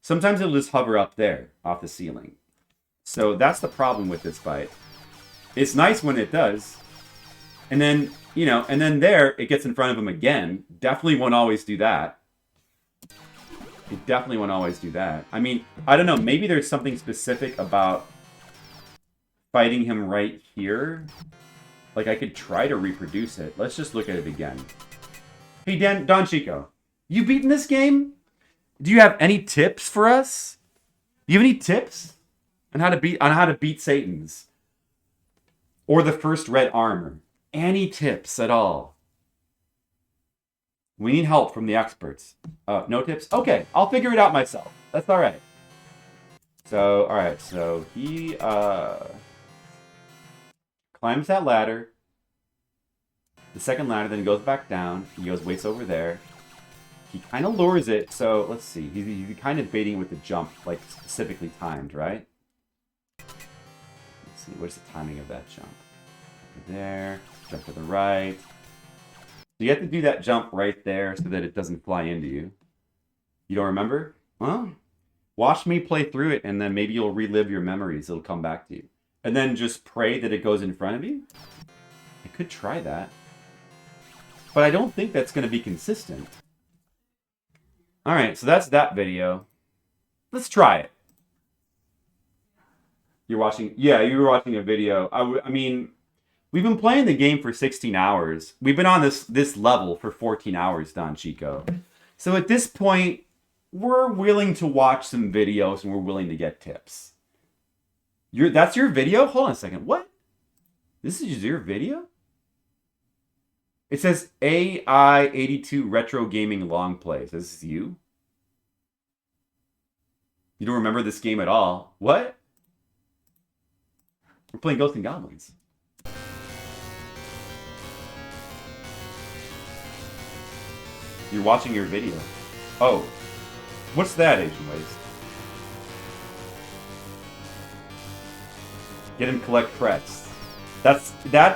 Sometimes it'll just hover up there off the ceiling. So that's the problem with this fight. It's nice when it does. And then, you know, and then there it gets in front of him again. Definitely won't always do that. It definitely won't always do that. I mean, I don't know. Maybe there's something specific about fighting him right here. Like, I could try to reproduce it. Let's just look at it again. Hey, Don Chico. You beaten this game? Do you have any tips for us? Do you have any tips on how to beat Satan's? Or the first red armor? Any tips at all? We need help from the experts. No tips? Okay, I'll figure it out myself. That's alright. So, alright, so he, climbs that ladder. The second ladder, then he goes back down. He goes, waits over there. He kind of lures it. So, let's see. He's kind of baiting with the jump, like specifically timed, right? Let's see. What's the timing of that jump? Over there. Jump to the right. So you have to do that jump right there so that it doesn't fly into you. You don't remember? Well, watch me play through it, and then maybe you'll relive your memories. It'll come back to you. And then just pray that it goes in front of you? I could try that. But I don't think that's going to be consistent. Alright, so that's that video. Let's try it. You're watching... Yeah, you were watching a video. I mean, we've been playing the game for 16 hours. We've been on this level for 14 hours, Don Chico. So at this point, we're willing to watch some videos and we're willing to get tips. That's your video? Hold on a second. What? This is your video? It says AI82 Retro Gaming Long Plays. This is you? You don't remember this game at all. What? We're playing Ghosts N Goblins. You're watching your video. Oh. What's that, Asian Waste? Get him collect frets.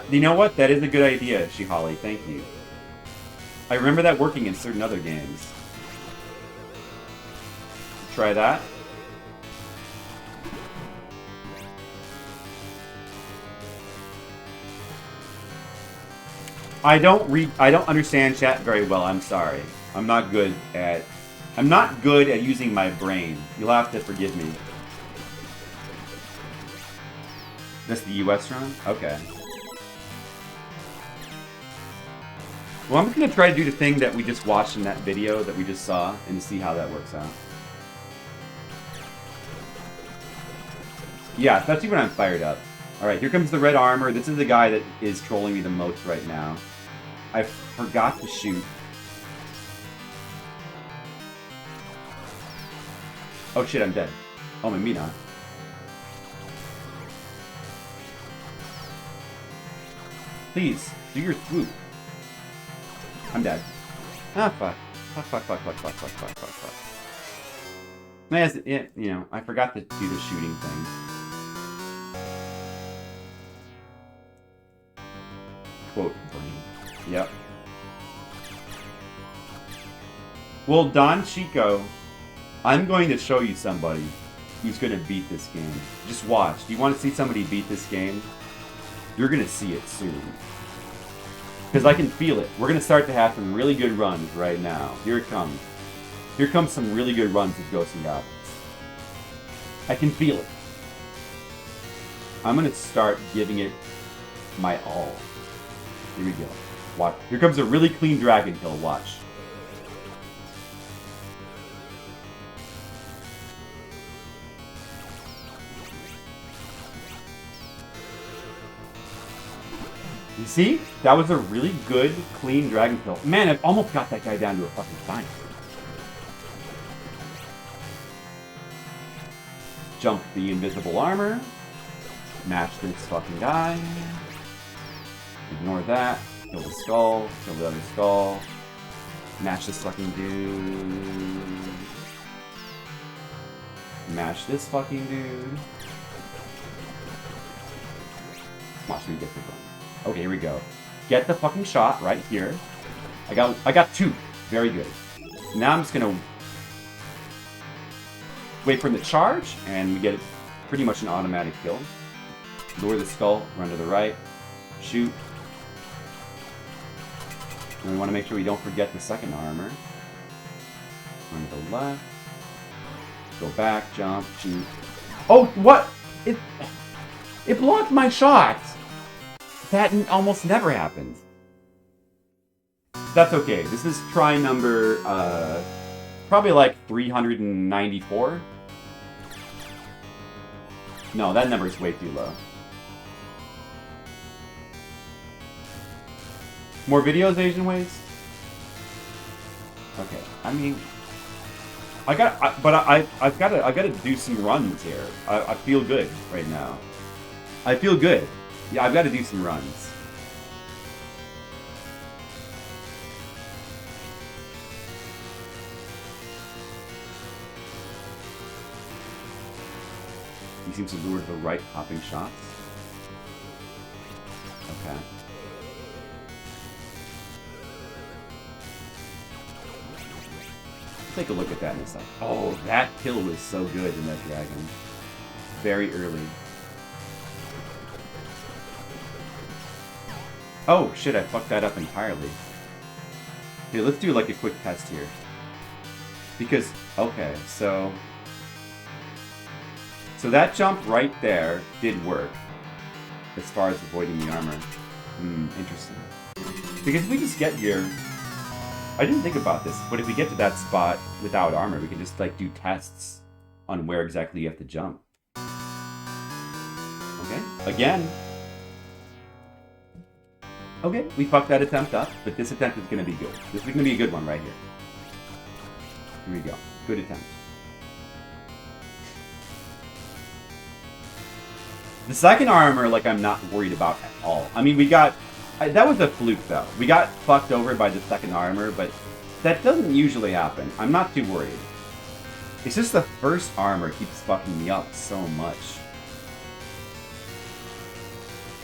You know what? That is a good idea, Shihali. Thank you. I remember that working in certain other games. Try that. I don't understand chat very well. I'm sorry. I'm not good at using my brain. You'll have to forgive me. That's the US run? Okay. Well, I'm just gonna try to do the thing that we just watched in that video that we just saw and see how that works out. Yeah, especially when I'm fired up. Alright, here comes the red armor. This is the guy that is trolling me the most right now. I forgot to shoot. Oh shit, I'm dead. Oh, maybe not. Please, do your swoop. I'm dead. Ah, fuck. Fuck. You know, I forgot to do the shooting thing. Quote, brain. Yep. Well, Don Chico, I'm going to show you somebody who's going to beat this game. Just watch. Do you want to see somebody beat this game? You're going to see it soon. Because I can feel it. We're going to start to have some really good runs right now. Here it comes. Here comes some really good runs with Ghosts N Goblins. I can feel it. I'm going to start giving it my all. Here we go. Watch. Here comes a really clean dragon kill. Watch. You see? That was a really good, clean dragon kill. Man, I almost got that guy down to a fucking science. Jump the invisible armor. Match this fucking guy. Ignore that. Kill the skull. Kill the other skull. Match this fucking dude. Match this fucking dude. Watch me get the run. Okay, here we go. Get the fucking shot right here. I got two. Very good. Now I'm just gonna wait for him to charge, and we get pretty much an automatic kill. Lower the skull, run to the right, shoot. And we want to make sure we don't forget the second armor. Run to the left. Go back, jump, shoot. Oh, what? It blocked my shot! That almost never happens. That's okay. This is try number, probably like 394. No, that number is way too low. More videos, Asian Waste? Okay, I mean, I've gotta do some runs here. I feel good right now. I feel good. Yeah, I've got to do some runs. You seem to lure the right hopping shots. Okay. Take a look at that in a second. Oh, that kill was so good in that dragon. Very early. Oh, shit, I fucked that up entirely. Okay, let's do like a quick test here. Because, okay, so that jump right there did work. As far as avoiding the armor. Interesting. Because if we just get here... I didn't think about this, but if we get to that spot without armor, we can just like do tests on where exactly you have to jump. Okay, again. Okay, we fucked that attempt up, but this attempt is going to be good. This is going to be a good one right here. Here we go. Good attempt. The second armor, like, I'm not worried about at all. I mean, we got... that was a fluke, though. We got fucked over by the second armor, but that doesn't usually happen. I'm not too worried. It's just the first armor keeps fucking me up so much.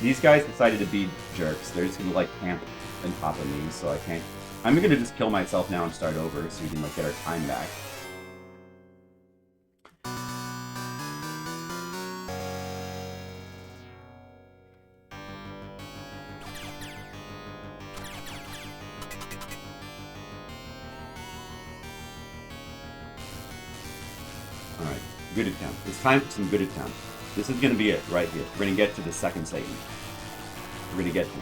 These guys decided to be jerks. They're just gonna, like, camp on top of me, so I can't... I'm gonna just kill myself now and start over so we can, like, get our time back. Alright, good attempt. It's time for some good attempts. This is gonna be it, right here. We're gonna get to the second Satan. We're gonna get to him.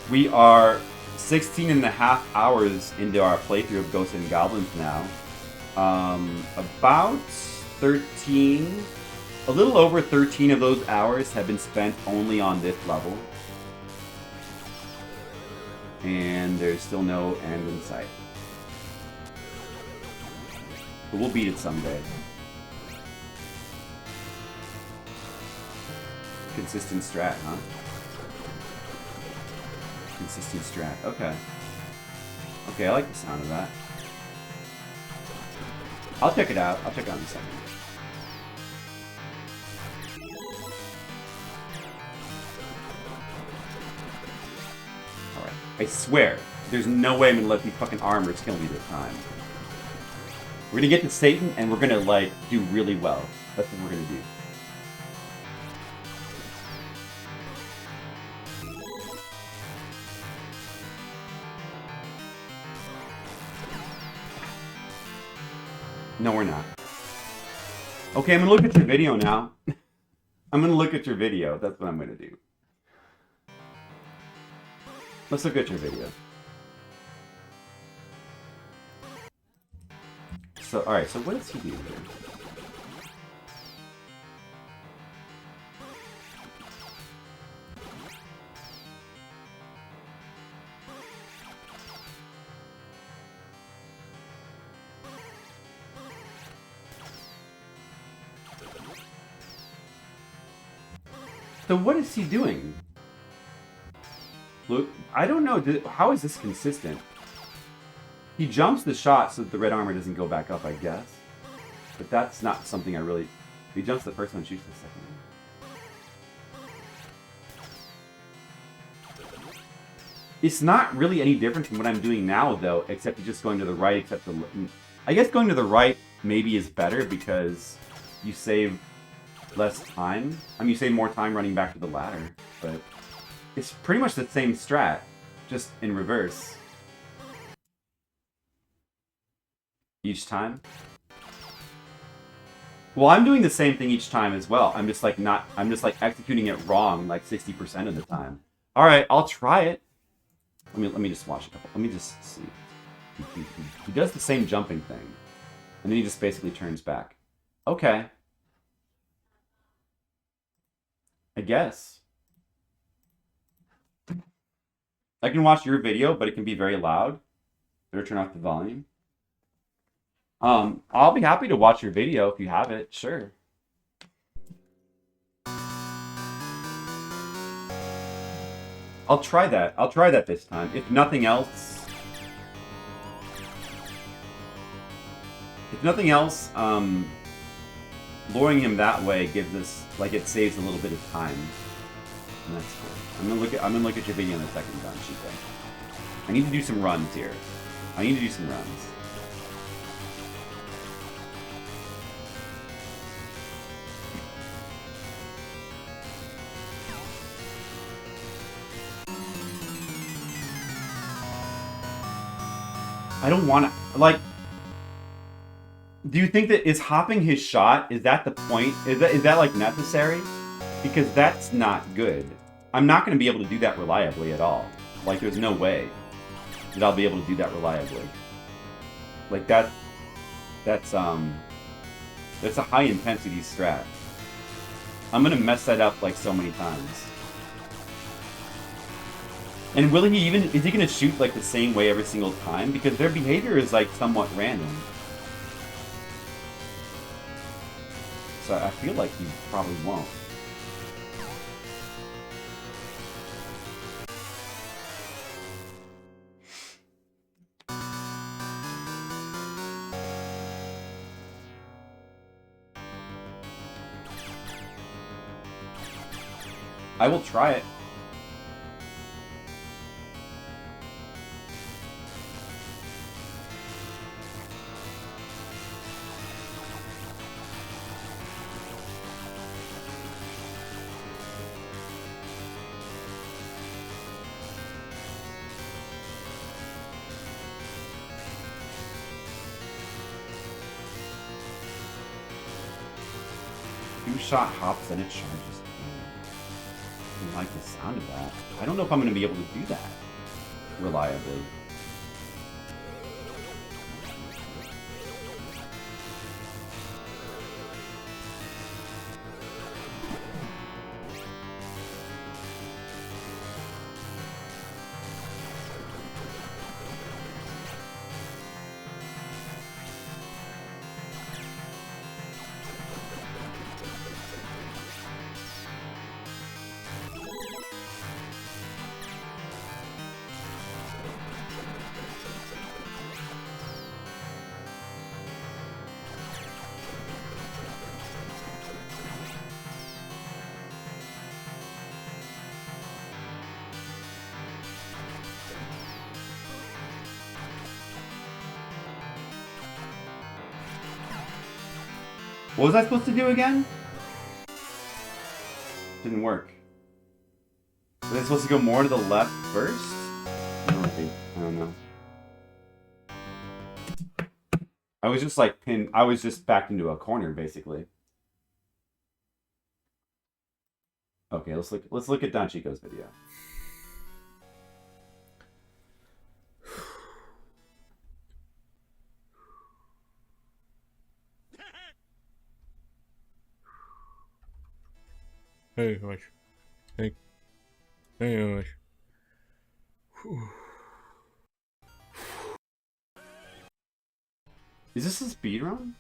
We are 16 and a half hours into our playthrough of Ghosts N Goblins now. About 13, a little over 13 of those hours have been spent only on this level. And there's still no end in sight. But we'll beat it someday. Consistent strat, huh? Consistent strat. Okay. Okay, I like the sound of that. I'll check it out. I'll check it out in a second. Alright. I swear, there's no way I'm gonna let these fucking armors kill me this time. We're gonna get to Satan and we're gonna, like, do really well. That's what we're gonna do. No, we're not. Okay, I'm gonna look at your video now. I'm gonna look at your video. That's what I'm gonna do. Let's look at your video. So, alright, so what does he do here? So what is he doing? Look, I don't know. How is this consistent? He jumps the shot so that the red armor doesn't go back up, I guess. But that's not something I really... He jumps the first one and shoots the second one. It's not really any different from what I'm doing now, though, except he's just going to the right, except the... I guess going to the right maybe is better because you save less time. I mean, you save more time running back to the ladder, but it's pretty much the same strat, just in reverse. Each time? Well, I'm doing the same thing each time as well. I'm just like executing it wrong like 60% of the time. Alright, I'll try it. Let me just watch a couple. Let me just see. He does the same jumping thing. And then he just basically turns back. Okay. I guess. I can watch your video, but it can be very loud. Better turn off the volume. I'll be happy to watch your video if you have it, sure. I'll try that. I'll try that this time. If nothing else... luring him that way gives us, like, it saves a little bit of time. And that's cool. I'm gonna look at your video in a second, Don Chico. I need to do some runs here. I need to do some runs. I don't want to, like, do you think that is hopping his shot, is that the point? Is that like necessary? Because that's not good. I'm not going to be able to do that reliably at all. Like, there's no way that I'll be able to do that reliably. Like, that's a high intensity strat. I'm going to mess that up like so many times. And will he even, is he going to shoot like the same way every single time? Because their behavior is like somewhat random. So I feel like he probably won't. I will try it. Two-shot hops and it charges. I like the sound of that. I don't know if I'm going to be able to do that reliably. What was I supposed to do again? Didn't work. Was I supposed to go more to the left first? I don't know. I was just like pinned. I was just backed into a corner, basically. Okay, let's look at Don Chico's video. Hey, watch. Hey. Hey, watch. Is this a speed run?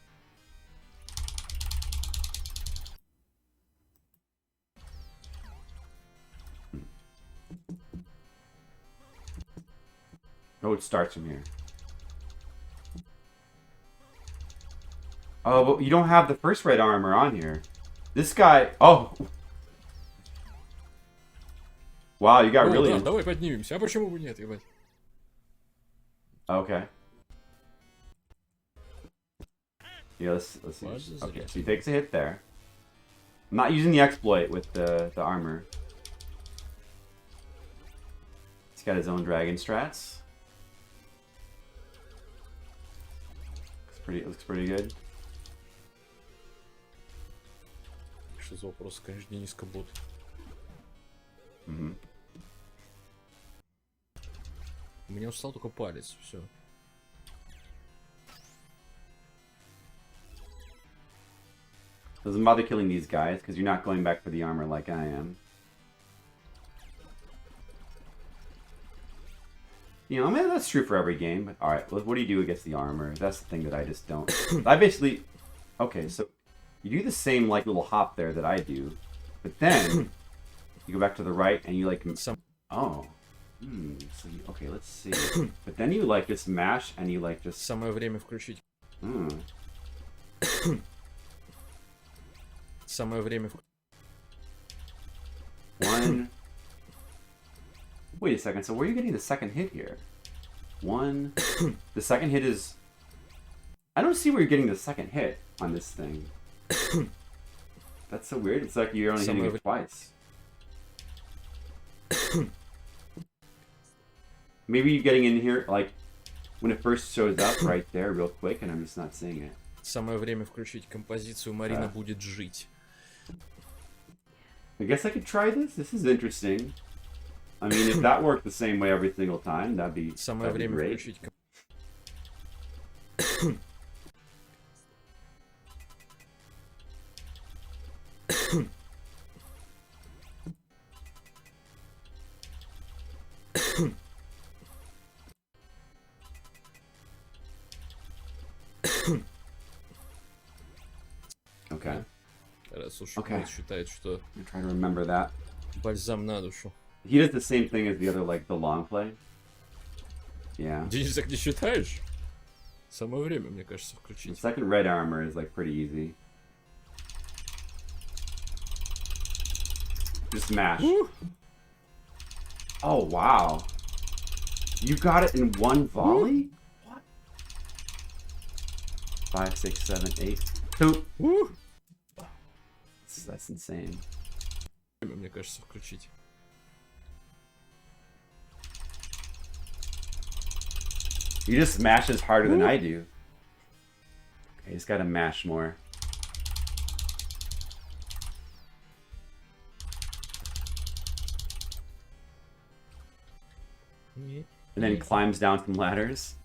Oh, it starts from here. Oh, but you don't have the first red armor on here. This guy... Oh! Wow, you got О, really... да, давай поднимемся. А почему бы нет, ебать? Okay. Yeah, let's see. Okay, so he takes a hit there. I'm not using the exploit with the armor. He's got his own dragon strats. Looks pretty good. Что за вопрос, конечно, не низкобот. Mm-hmm. У меня устал только палец, все. Doesn't bother killing these guys because you're not going back for the armor like I am. You know, I mean, that's true for every game. But all right, what do you do against the armor? That's the thing that I just don't. I basically, okay, so you do the same like little hop there that I do, but then you go back to the right and you like. Oh. So you, okay, let's see. But then you like just mash and you like just. Самое время включить. Самое время. One. Wait a second. So where are you getting the second hit here? One. The second hit is. I don't see where you're getting the second hit on this thing. That's so weird. It's like you're only hitting it twice. Maybe you're getting in here like when it first shows up right there real quick and I'm just not seeing it. Самое время включить композицию «Марина будет жить». I guess I could try this. This is interesting. I mean, if that worked the same way every single time, that'd be Самое время great. включить Okay. слушай, Okay. он считает, что I'm trying to remember that. бальзам на душу. He does the same thing as the other, like, the long play. Yeah. Денис, так не считаешь? Самое время, мне кажется, The включить. second red armor is, like, pretty easy. Just smash. Oh, wow. You got it in one volley? What? 5, 6, 7, 8. 2. That's insane. Мне кажется, включить. You just smashes harder than I do. Okay, just gotta mash more. And then he climbs down some ladders.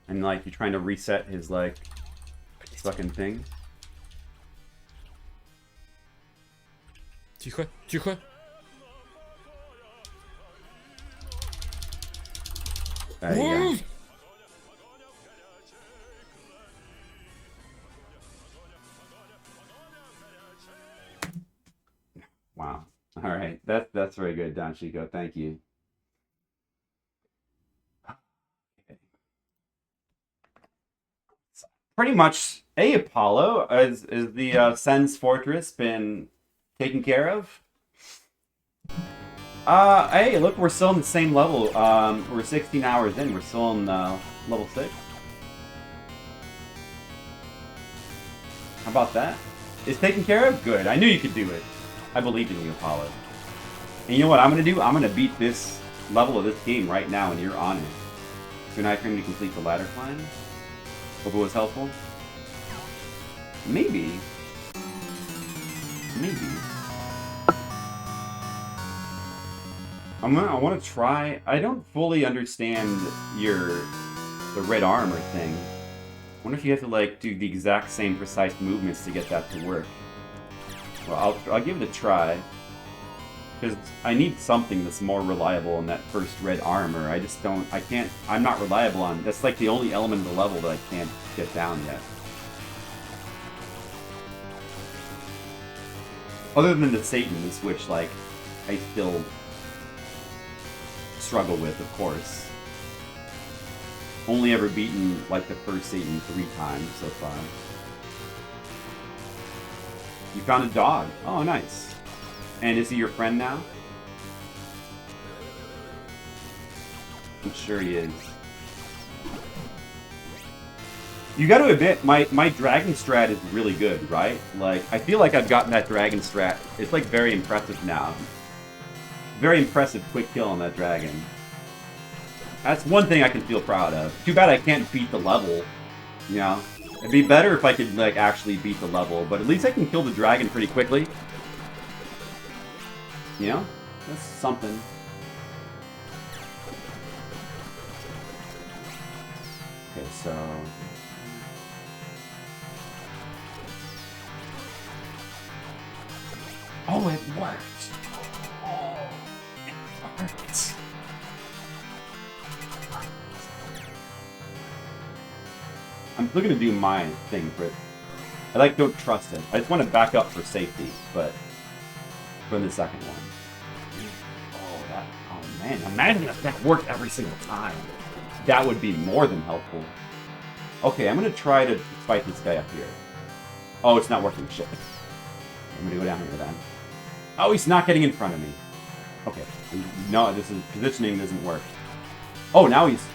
And like you're trying to reset his like fucking thing. Тихо, тихо. There you go. Wow. All right. That's very good, Don Chico. Thank you. Pretty much, hey Apollo, is the Sen's Fortress been taken care of? Hey, look, we're still in the same level. We're 16 hours in. We're still in level 6. How about that? It's taken care of? Good. I knew you could do it. I believed in you, Apollo. And you know what I'm gonna do? I'm gonna beat this level of this game right now, and you're on it. So now I can complete the ladder climb. Hope it was helpful. Maybe. I want to try. I don't fully understand the red armor thing. I wonder if you have to like do the exact same precise movements to get that to work. Well, I'll give it a try. Because I need something that's more reliable in that first red armor. I just don't, I'm not reliable on, that's like the only element of the level that I can't get down yet. Other than the Satans, which like, I still struggle with, of course. Only ever beaten like the first Satan 3 times so far. You found a dog. Oh, nice. And is he your friend now? I'm sure he is. You gotta admit, my dragon strat is really good, right? Like, I feel like I've gotten that dragon strat. It's like very impressive now. Very impressive quick kill on that dragon. That's one thing I can feel proud of. Too bad I can't beat the level, you know? It'd be better if I could, like, actually beat the level, but at least I can kill the dragon pretty quickly. You know? That's something. Okay, so... Oh, it worked! Oh, it worked! I'm still gonna do my thing for it. I like don't trust it. I just want to back up for safety, but for the second one. Oh man, imagine if that worked every single time. That would be more than helpful. Okay, I'm gonna try to fight this guy up here. Oh, it's not working. Shit. I'm gonna go down here then. Oh, he's not getting in front of me. Okay. No, this is positioning doesn't work. Oh, now he's.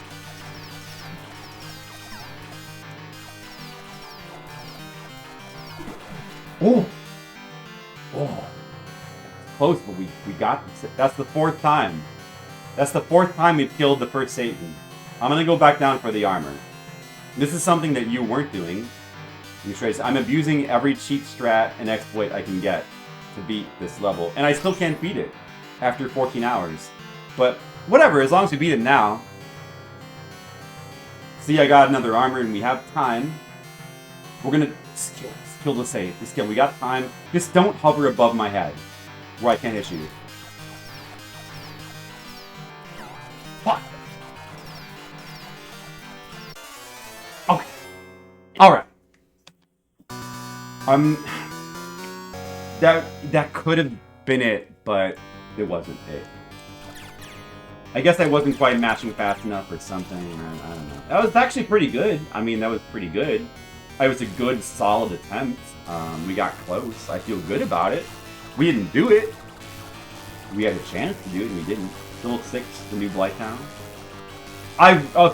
Oh! Oh! Close, but we got this. That's the 4th time. That's the 4th time we've killed the first Satan. I'm gonna go back down for the armor. This is something that you weren't doing. I'm abusing every cheat strat and exploit I can get to beat this level. And I still can't beat it after 14 hours. But whatever, as long as we beat it now. See, I got another armor and we have time. We're gonna kill the save. This kill. We got time. Just don't hover above my head where I can't hit you. Fuck. Okay. Alright. That could have been it, but it wasn't it. I guess I wasn't quite matching fast enough or something. I don't know. That was actually pretty good. I mean, that was pretty good. It was a good, solid attempt. We got close. I feel good about it. We didn't do it. We had a chance to do it, and we didn't. Still 6, the new Blighttown.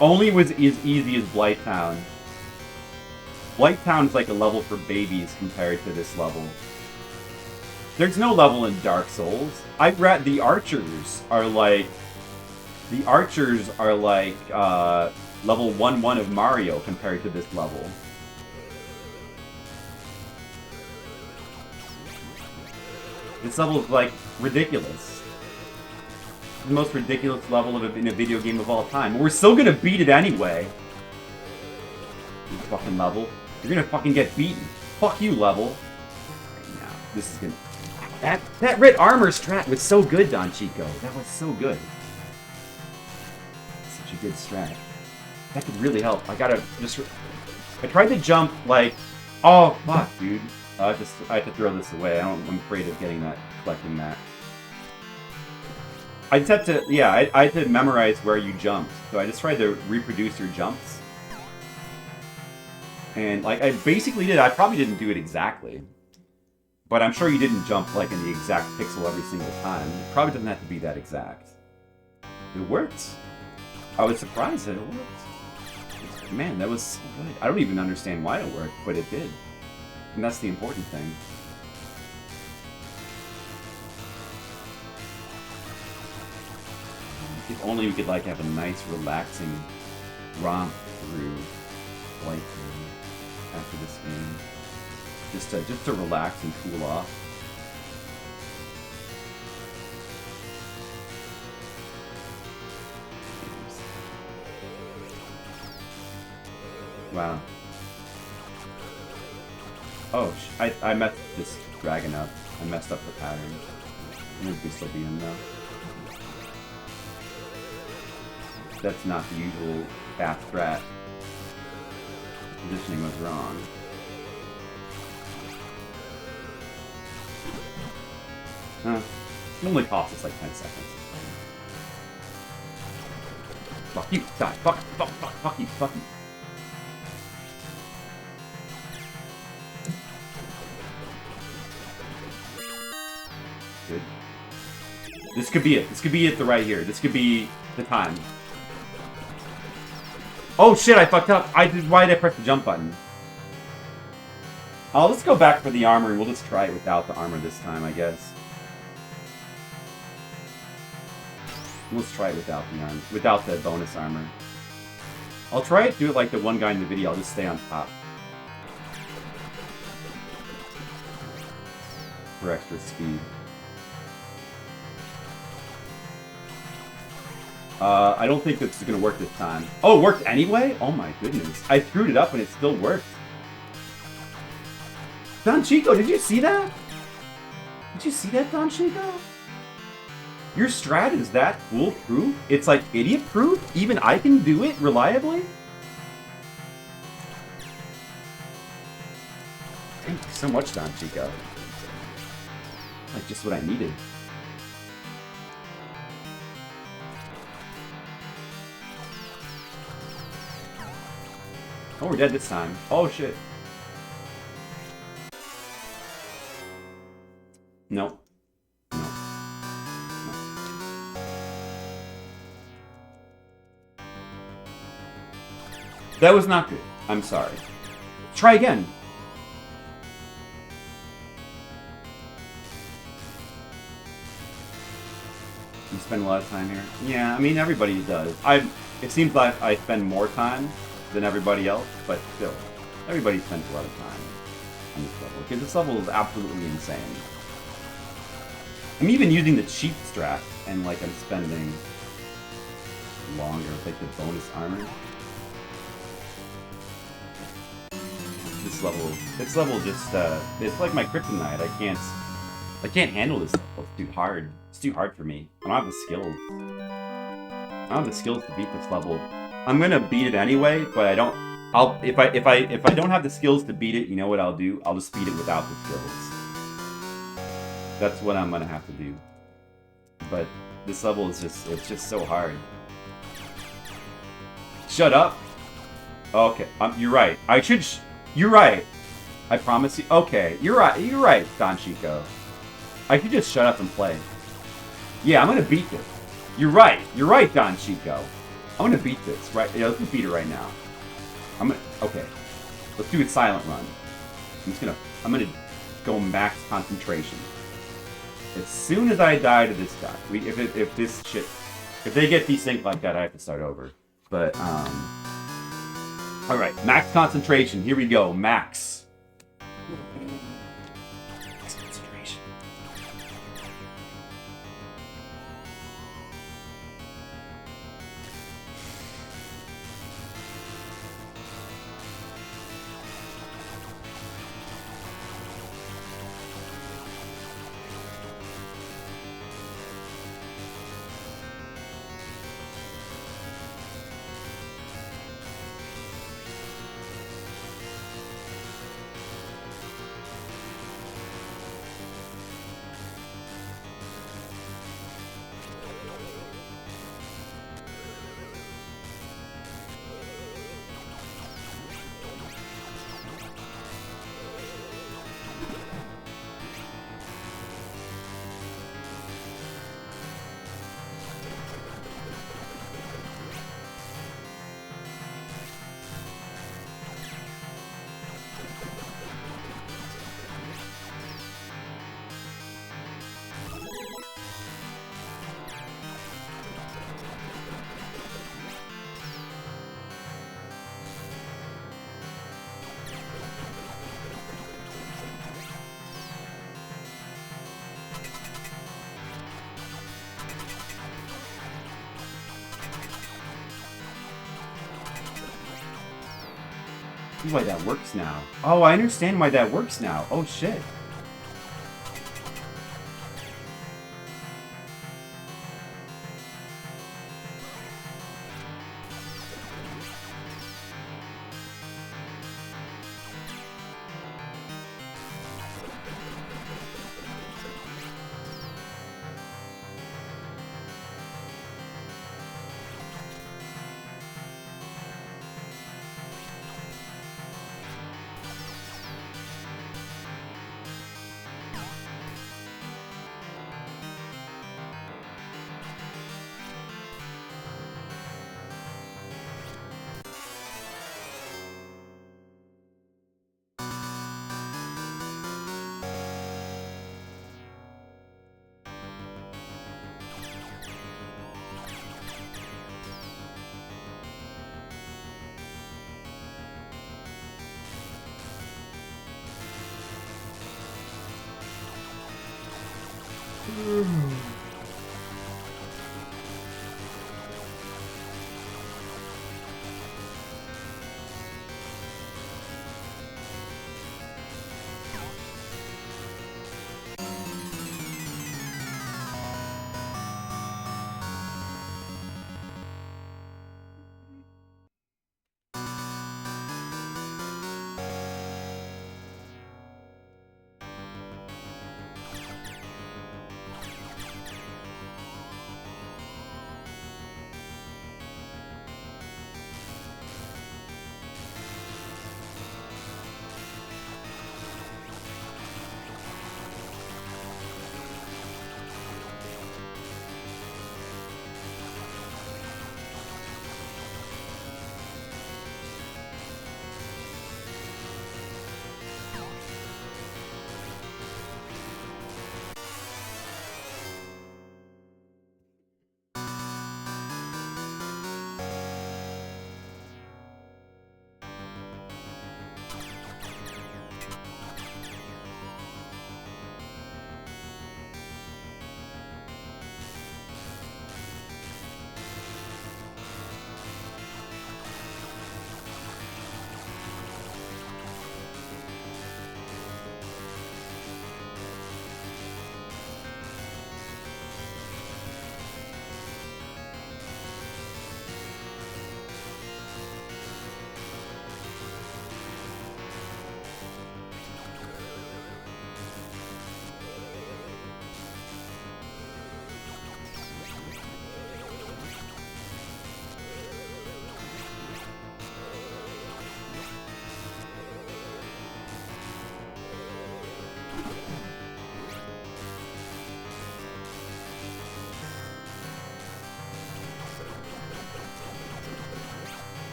Only was as easy as Blighttown. Blighttown's like a level for babies compared to this level. There's no level in Dark Souls. The archers are like level 1-1 of Mario compared to this level. This level is like ridiculous. The most ridiculous level in a video game of all time. We're still gonna beat it anyway. You fucking level. You're gonna fucking get beaten. Fuck you, level. Right now, this is gonna. That red armor strat was so good, Don Chico. That was so good. Such a good strat. That could really help. I gotta just. I tried to jump like. Oh fuck, dude. I have to throw this away. I'm afraid of collecting that. I just have to, yeah, I had to memorize where you jumped. So I just tried to reproduce your jumps. And, like, I basically did. I probably didn't do it exactly. But I'm sure you didn't jump, like, in the exact pixel every single time. It probably doesn't have to be that exact. It worked. I was surprised that it worked. Man, that was so good. I don't even understand why it worked, but it did. And that's the important thing. If only we could like have a nice, relaxing romp through like after this game, just to relax and cool off. Wow. Oh, I messed this dragon up. I messed up the pattern. I think we still beat him though. That's not the usual fast strat. The positioning was wrong. It only cost us like 10 seconds. Fuck you, die, fuck you, fuck you. Good. This could be it. This could be it right here. This could be the time. Oh shit, I fucked up. Why did I press the jump button? Oh, let's go back for the armor and we'll just try it without the armor this time, I guess. Let's try it without the armor, without the bonus armor. I'll try it, do it like the one guy in the video. I'll just stay on top. For extra speed. I don't think this is going to work this time. Oh, it worked anyway? Oh my goodness. I screwed it up and it still worked. Don Chico, did you see that? Did you see that, Don Chico? Your strat is that foolproof? It's like idiot-proof? Even I can do it reliably? Thank you so much, Don Chico. Like, just what I needed. Oh, we're dead this time. Oh, shit. No. No. No. That was not good. I'm sorry. Try again. You spend a lot of time here? Yeah, I mean, everybody does. It seems like I spend more time than everybody else, but still, everybody spends a lot of time on this level, because this level is absolutely insane. I'm even using the cheap strat, and like I'm spending longer with like the bonus armor. This level just, it's like my kryptonite. I can't handle this level. It's too hard. It's too hard for me. I don't have the skills. I don't have the skills to beat this level. I'm gonna beat it anyway, but I don't. If I don't have the skills to beat it, you know what I'll do? I'll just beat it without the skills. That's what I'm gonna have to do. But this level is it's just so hard. Shut up! Okay, you're right. You're right. I promise you. Okay, you're right, Don Chico. I should just shut up and play. Yeah, I'm gonna beat this. You're right, Don Chico. I'm gonna beat this, right? Yeah, let's beat it right now. Okay. Let's do a silent run. I'm gonna go max concentration. As soon as I die to this guy, if they get desynced like that, I have to start over. But, alright, max concentration, here we go, max. Max concentration. See why that works now. Oh, I understand why that works now. Oh, shit.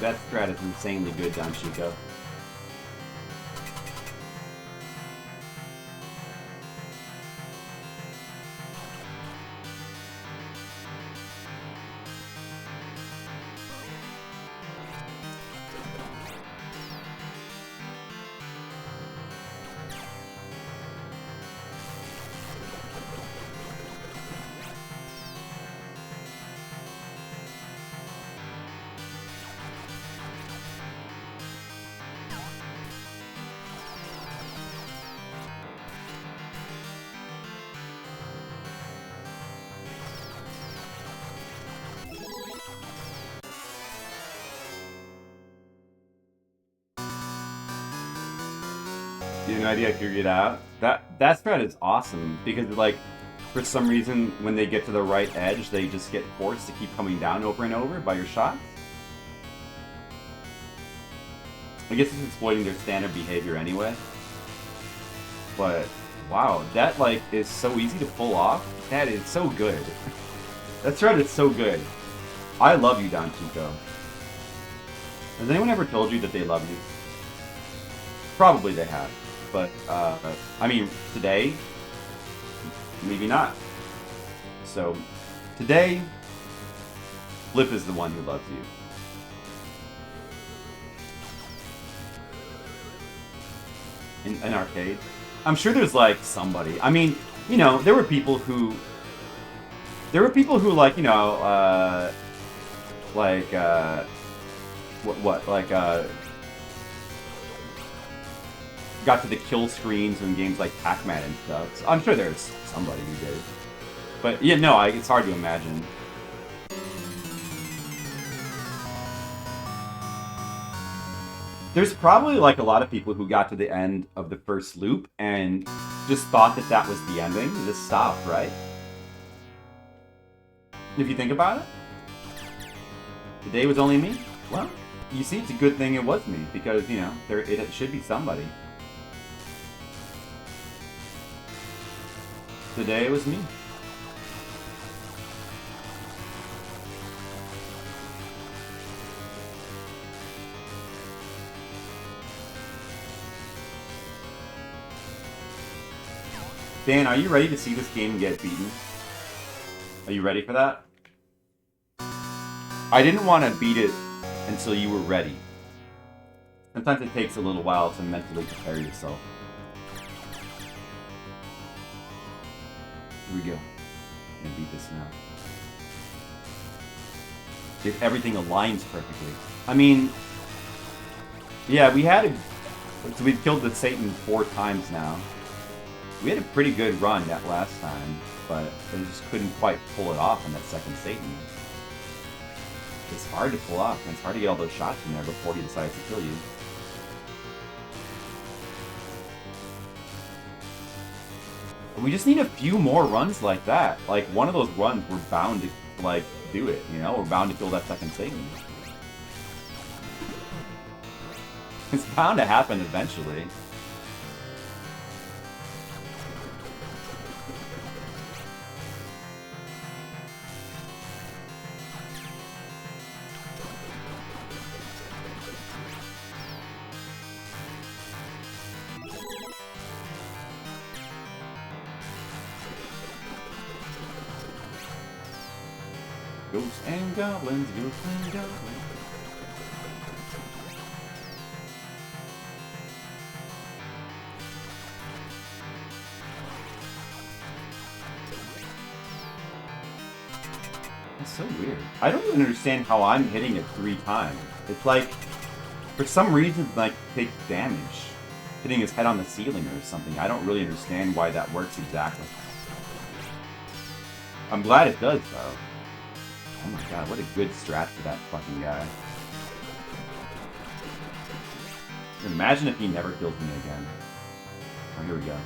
That strat is insanely good, Don Chico. You have no idea I figured it out. That strat is awesome because like for some reason when they get to the right edge they just get forced to keep coming down over and over by your shots. I guess it's exploiting their standard behavior anyway. But wow, that like is so easy to pull off. That is so good. That strat is so good. I love you, Don Chico. Has anyone ever told you that they love you? Probably they have. But, I mean, today, maybe not. So, today, Flip is the one who loves you. In an arcade. I'm sure there's, like, somebody. I mean, you know, there were people who, like, you know, got to the kill screens in games like Pac-Man and stuff. So I'm sure there's somebody who did. But yeah, no, it's hard to imagine. There's probably like a lot of people who got to the end of the first loop and just thought that that was the ending. It just stopped, right? If you think about it. Today was only me? Well, you see, it's a good thing it was me because, you know, it should be somebody. Today it was me. Dan, are you ready to see this game get beaten? Are you ready for that? I didn't want to beat it until you were ready. Sometimes it takes a little while to mentally prepare yourself. Here we go. I'm gonna beat this now. If everything aligns perfectly. I mean, yeah, so we've killed the Satan 4 times now. We had a pretty good run that last time, but I just couldn't quite pull it off on that second Satan. It's hard to pull off, and it's hard to get all those shots in there before he decides to kill you. We just need a few more runs like that. Like, one of those runs, we're bound to, like, do it, you know? We're bound to kill that second Satan. It's bound to happen eventually. Ghosts and Goblins, Ghosts and Goblins. That's so weird. I don't even understand how I'm hitting it 3 times. It's like, for some reason, like, it takes damage. Hitting his head on the ceiling or something. I don't really understand why that works exactly. I'm glad it does, though. Oh my god, what a good strat for that fucking guy. Imagine if he never kills me again. Oh, here we go.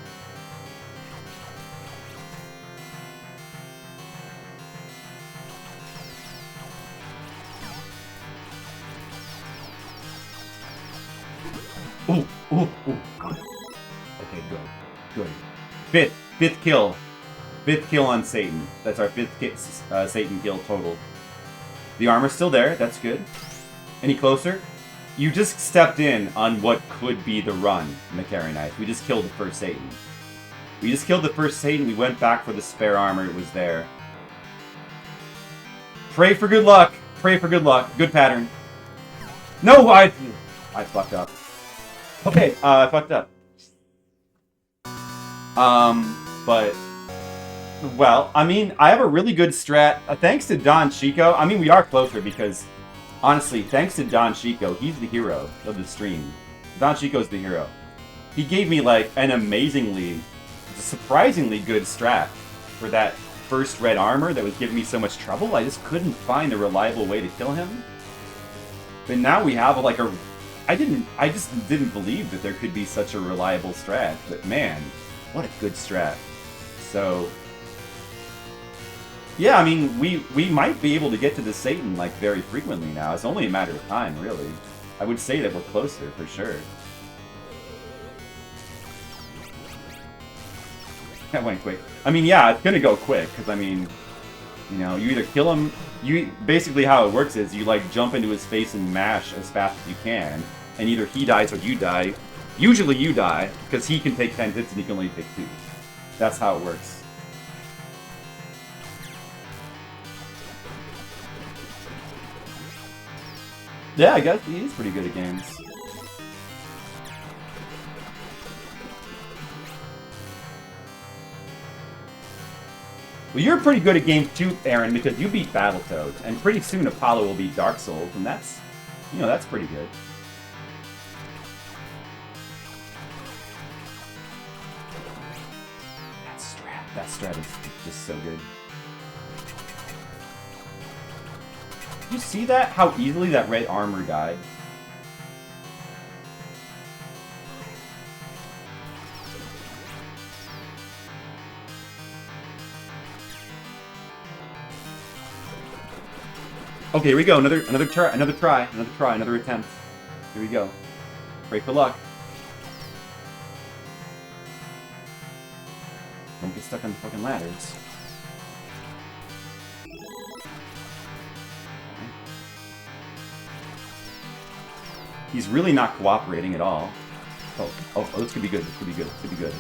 Ooh, ooh, ooh, good. Okay, good. Good. Fifth kill. 5th kill on Satan. That's our 5th Satan kill total. The armor's still there. That's good. Any closer? You just stepped in on what could be the run, McCarry Knight. We just killed the first Satan. We just killed the first Satan. We went back for the spare armor. It was there. Pray for good luck. Pray for good luck. Good pattern. No, I fucked up. Okay, I fucked up. But... Well, I mean, I have a really good strat. Thanks to Don Chico. I mean, we are closer because, honestly, thanks to Don Chico, he's the hero of the stream. Don Chico's the hero. He gave me, like, an amazingly, surprisingly good strat for that first red armor that was giving me so much trouble. I just couldn't find a reliable way to kill him. But now we have, like, a... I just didn't believe that there could be such a reliable strat. But, man, what a good strat. So... Yeah, I mean, we might be able to get to the Satan, like, very frequently now. It's only a matter of time, really. I would say that we're closer, for sure. That went quick. I mean, yeah, it's gonna go quick, because, I mean, you know, you either kill him... Basically how it works is you, like, jump into his face and mash as fast as you can, and either he dies or you die. Usually you die, because he can take 10 hits and he can only take 2. That's how it works. Yeah, I guess he is pretty good at games. Well, you're pretty good at games too, Aaron, because you beat Battletoads, and pretty soon Apollo will beat Dark Souls, and that's, you know, that's pretty good. That strat is just so good. Did you see that? How easily that red armor died? Okay, here we go. Another attempt. Here we go. Pray for luck. Don't get stuck on the fucking ladders. He's really not cooperating at all. Oh, this could be good. This could be good. This could be good.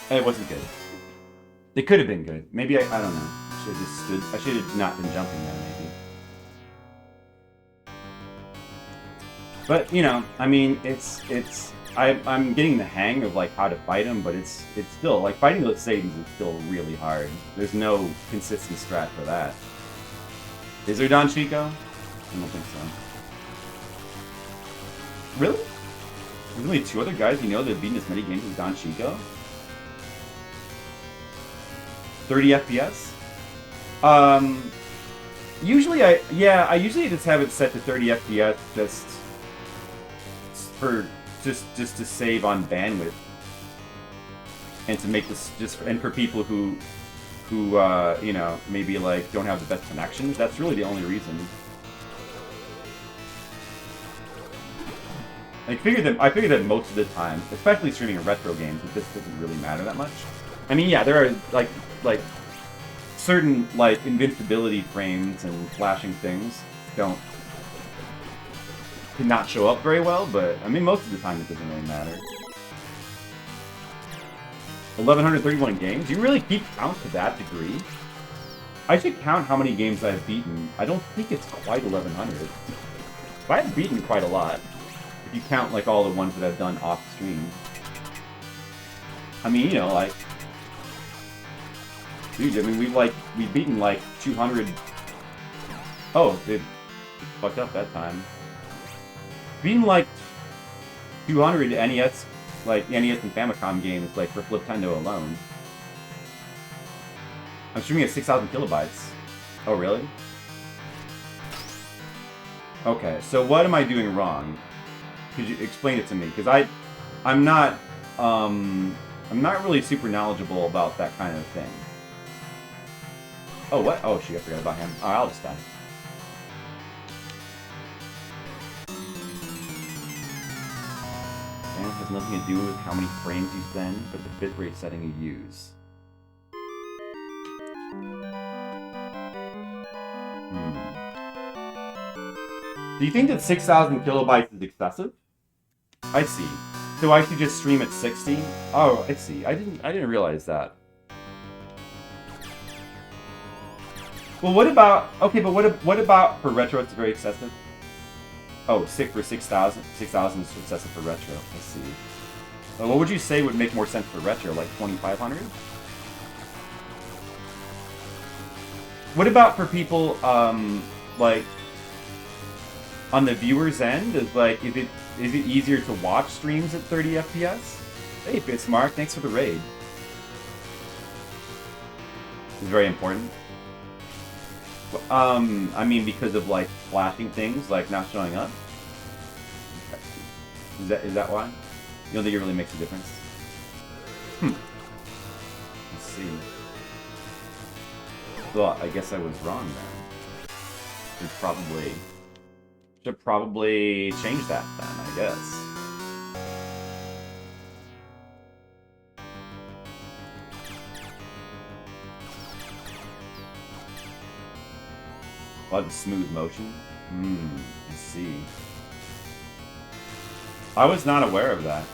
It wasn't good. It could have been good. Maybe I don't know. I should have just stood. I should have not been jumping there, maybe. But you know, I mean, I'm getting the hang of like how to fight him, but it's still like fighting those Satans is still really hard. There's no consistent strat for that. Is there Don Chico? I don't think so. Really? There's only 2 other guys you know that have beaten as many games as Don Chico? 30 FPS? Usually I usually just have it set to 30 FPS just to save on bandwidth. And to make this and for people who you know, maybe like don't have the best connections. That's really the only reason. I figure that most of the time, especially streaming a retro games, this doesn't really matter that much. I mean, yeah, there are like certain like invincibility frames and flashing things cannot show up very well, but I mean most of the time it doesn't really matter. 1131 games? You really keep count to that degree? I should count how many games I've beaten. I don't think it's quite 1100. But I've beaten quite a lot. If you count like all the ones that I've done off stream. I mean, you know, like... Dude, I mean, we've beaten like 200... Oh, dude. Fucked up that time. Beaten like 200 NES... Like, NES and Famicom games, like, for Fliptendo alone. I'm streaming at 6,000 kilobytes. Oh, really? Okay, so what am I doing wrong? Could you explain it to me? Because I'm not really super knowledgeable about that kind of thing. Oh, what? Oh, shit, I forgot about him. Alright, I'll just die. It has nothing to do with how many frames you spend, but the bitrate setting you use. Do you think that 6,000 kilobytes is excessive? I see. So I should just stream at 60? Oh, I see. I didn't realize that. Well, what about... Okay, but what about for retro it's very excessive? Oh, for 6,000. 6,000 is excessive for retro. I see. What would you say would make more sense for retro? Like 2,500? What about for people, like, on the viewer's end? Is it easier to watch streams at 30 FPS? Hey, Bismarck, thanks for the raid. It's very important. I mean, because of, like, flashing things, like, not showing up? Is that why? You don't think it really makes a difference? Let's see. Well, I guess I was wrong then. Should probably change that then, I guess. A lot of smooth motion. I see. I was not aware of that.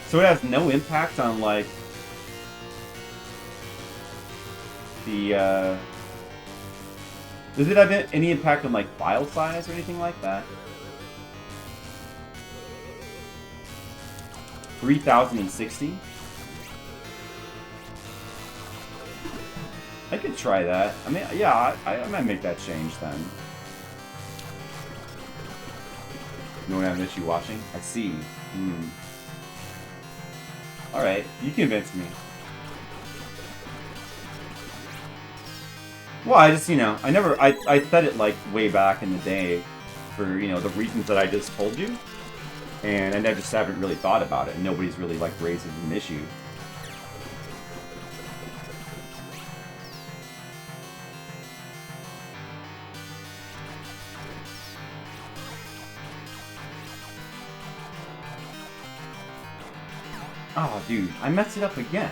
So it has no impact on, like, the, does it have any impact on, like, file size or anything like that? 3,060? I could try that. I mean, yeah, I might make that change then. You don't have an issue watching? I see. Alright, you convinced me. Well, I just, I said it, like, way back in the day for, the reasons that I just told you. And I just haven't really thought about it, and nobody's really, like, raised it as an issue. Oh, dude, I messed it up again.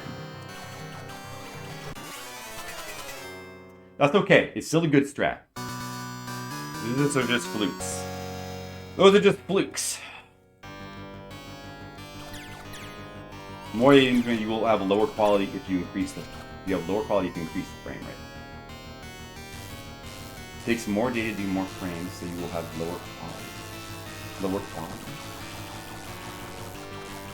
That's okay. It's still a good strat. Those are just flukes. Those are just flukes. More you will have a lower quality if you increase the. You have lower quality if you increase the frame rate. It takes more data to do more frames, so you will have lower quality. Lower quality.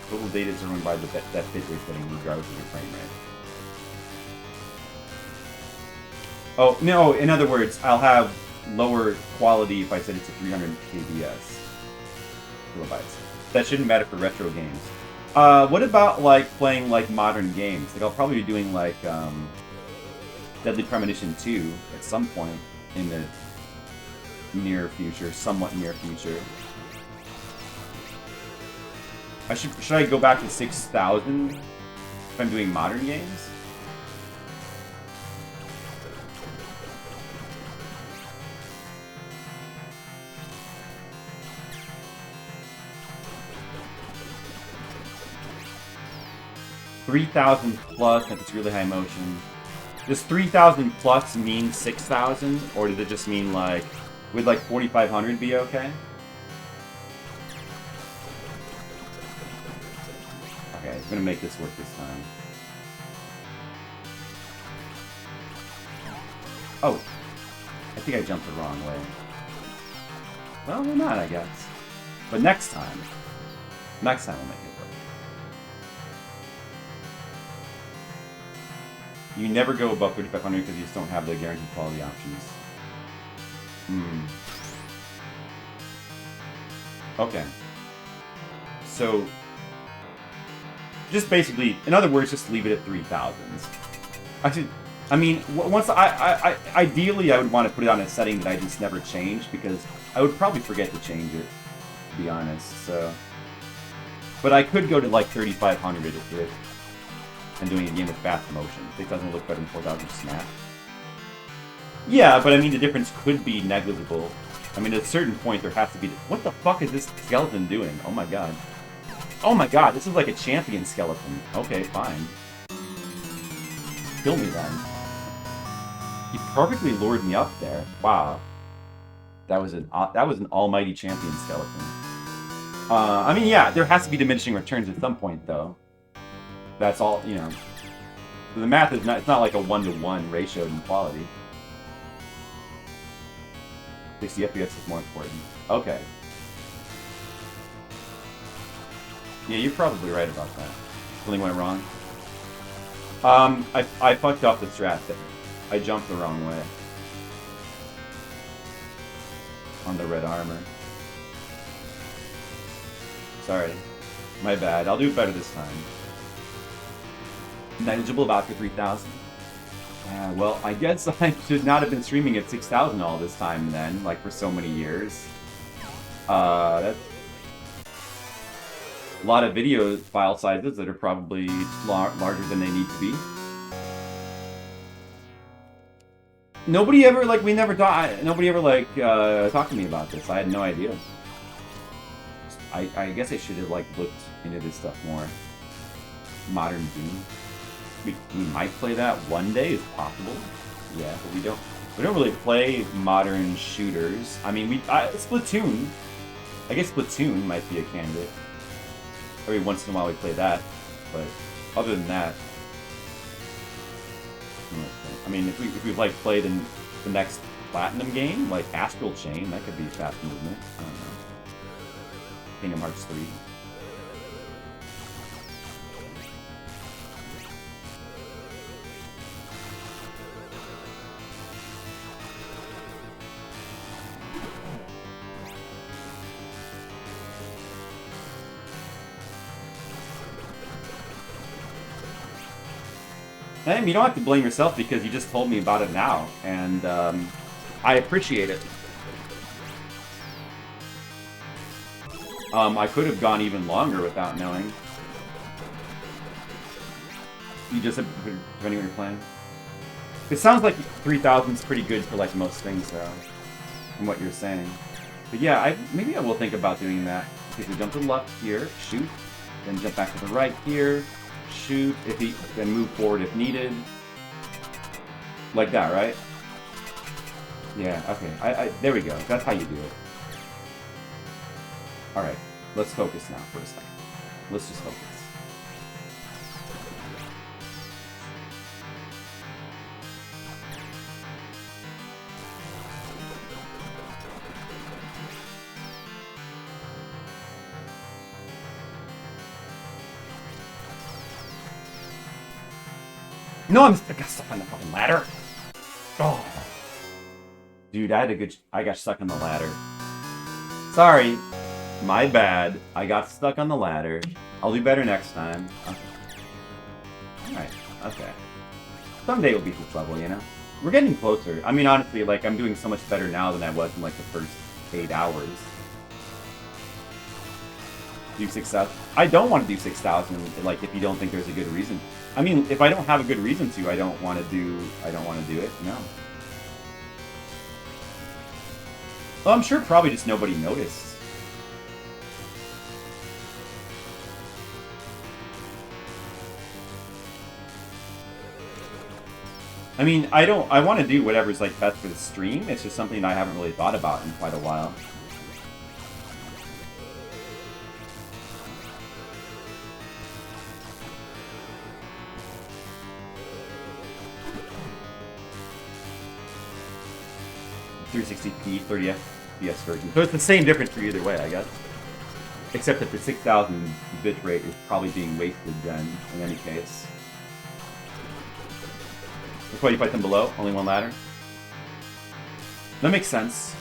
Total data is determined by that bitrate setting, regardless of your frame rate. Oh, no, in other words, I'll have lower quality if I set it to 300 kbs. Kilobytes. That shouldn't matter for retro games. What about, like, playing, like, modern games? Like, I'll probably be doing, like, Deadly Premonition 2 at some point in the near future, somewhat near future. Should I go back to 6,000 if I'm doing modern games? $3,000 plus if it's really high motion. Does 3,000 plus mean 6,000, or does it just mean, like, would, like, 4,500 be okay? Okay, I'm gonna make this work this time. Oh, I think I jumped the wrong way. Well, we're not, I guess. But next time we'll make it work. You never go above 3,500 because you just don't have the guaranteed quality options. Okay. So, just basically, in other words, just leave it at 3,000. Actually, I mean, once ideally, I would want to put it on a setting that I just never change, because I would probably forget to change it, to be honest, so. But I could go to, like, 3,500 if I'm doing a game with fast motion. It doesn't look better than 4,000 snap. Yeah, but I mean, the difference could be negligible. I mean, at a certain point, there has to be... What the fuck is this skeleton doing? Oh my god. Oh my god, this is like a champion skeleton. Okay, fine. Kill me then. He perfectly lured me up there. Wow. That was an almighty champion skeleton. I mean, yeah, there has to be diminishing returns at some point, though. That's all, you know. The math is not, it's not like a 1-to-1 ratio in quality. 60 FPS is more important. Okay. Yeah, you're probably right about that. Something went wrong. I fucked up the strat thing. I jumped the wrong way. On the red armor. Sorry. My bad. I'll do it better this time. Negligible about for 3,000. Well, I guess I should not have been streaming at 6,000 all this time then, like for so many years. That's a lot of video file sizes that are probably larger than they need to be. Nobody ever, like, nobody ever, like, talked to me about this. I had no idea. I guess I should have, like, looked into this stuff more. Modern Doom. We might play that one day, it's possible. Yeah, but we don't really play modern shooters. I mean, Splatoon. I guess Splatoon might be a candidate. Every once in a while we play that, but other than that, I mean, if we like played in the next Platinum game, like Astral Chain, that could be fast movement. I don't know. Kingdom Hearts 3. And you don't have to blame yourself because you just told me about it now, and I appreciate it. I could have gone even longer without knowing. You just have depending on your plan. It sounds like 3,000 is pretty good for like most things, though, from what you're saying. But yeah, maybe I will think about doing that. Because we jump to the left here, shoot, then jump back to the right here. Shoot, then move forward if needed. Like that, right? Yeah, okay. There we go. That's how you do it. Alright, let's focus now for a second. Let's just focus. No, I got stuck on the fucking ladder. Oh. Dude, I got stuck on the ladder. Sorry. My bad. I got stuck on the ladder. I'll do better next time. Okay. Alright, okay. Someday we'll beat this level, you know? We're getting closer. I mean, honestly, like, I'm doing so much better now than I was in, like, the first 8 hours. Do 6,000. I don't want to do 6,000, like, if you don't think there's a good reason. I mean, if I don't have a good reason to, I don't want to do it, no. Well, I'm sure probably just nobody noticed. I mean, I want to do whatever's, like, best for the stream. It's just something I haven't really thought about in quite a while. .360p, 30 FPS version. So it's the same difference for either way, I guess. Except that the 6,000 bitrate is probably being wasted then, in any case. That's why you fight them below, only one ladder. That makes sense.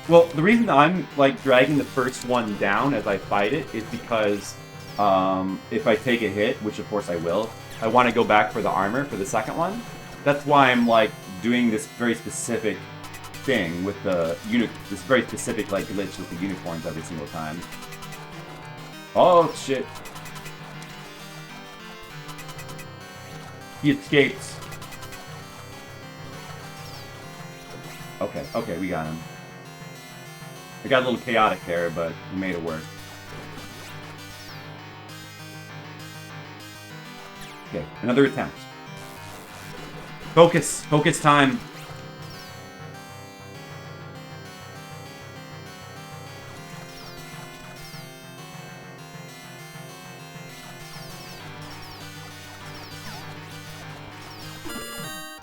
Well, the reason I'm, like, dragging the first one down as I fight it is because if I take a hit, which of course I will, I want to go back for the armor for the second one. That's why I'm, like, doing this very specific thing with the this very specific, like, glitch with the unicorns every single time. Oh shit! He escaped. Okay, we got him. It got a little chaotic there, but we made it work. Okay, another attempt. Focus. Focus time.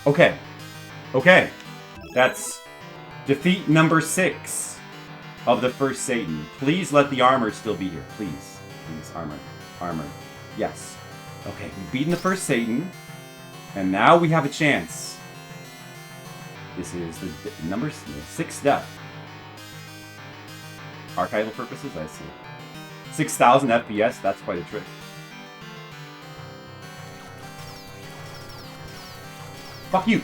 Okay. Okay. That's defeat number 6 of the first Satan. Please let the armor still be here. Please. Please, armor. Armor. Yes. Okay, we've beaten the first Satan. And now we have a chance. This is the number 6th death. Archival purposes, I see. 6,000 FPS, that's quite a trick. Fuck you!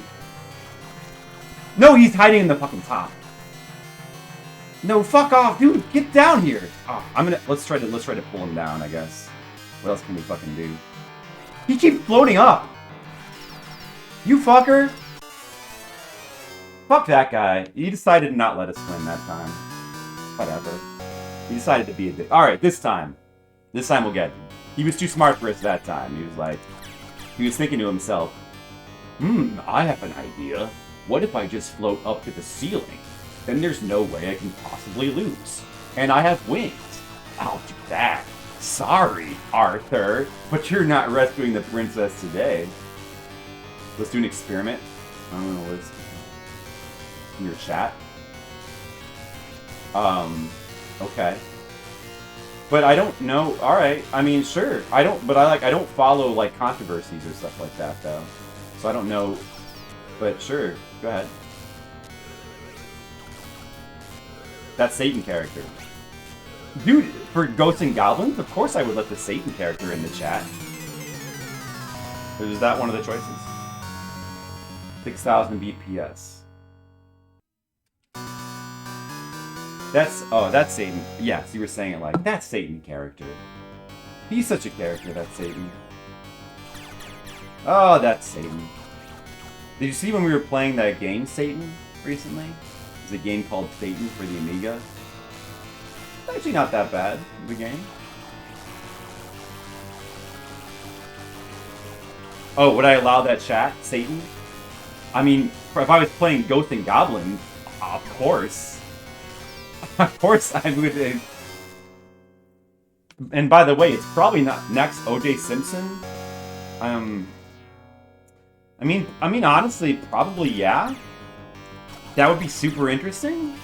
No, he's hiding in the fucking top. No, fuck off, dude! Get down here! Oh, let's try to pull him down, I guess. What else can we fucking do? He keeps floating up! You fucker! Fuck that guy. He decided to not let us win that time. Whatever. He decided to be a dick. Alright, this time. This time we'll get him. He was too smart for us that time. He was thinking to himself, I have an idea. What if I just float up to the ceiling? Then there's no way I can possibly lose. And I have wings. I'll do that. Sorry, Arthur, but you're not rescuing the princess today. Let's do an experiment. I don't know, let's... in your chat. Okay. But I don't know. Alright, I mean, sure. I don't follow, like, controversies or stuff like that, though. So I don't know. But sure, go ahead. That Satan character. Dude, for Ghosts N Goblins, of course I would let the Satan character in the chat. Is that one of the choices? 6,000 BPS. That's Satan. Yes, you were saying it like, that's Satan character. He's such a character, that's Satan. Oh, that's Satan. Did you see when we were playing that game, Satan, recently? It's a game called Satan for the Amiga. It's actually not that bad, the game. Oh, would I allow that chat, Satan? I mean, if I was playing Ghosts N Goblins, of course. Of course I would. And by the way, it's probably not next OJ Simpson. I mean, honestly, probably yeah. That would be super interesting.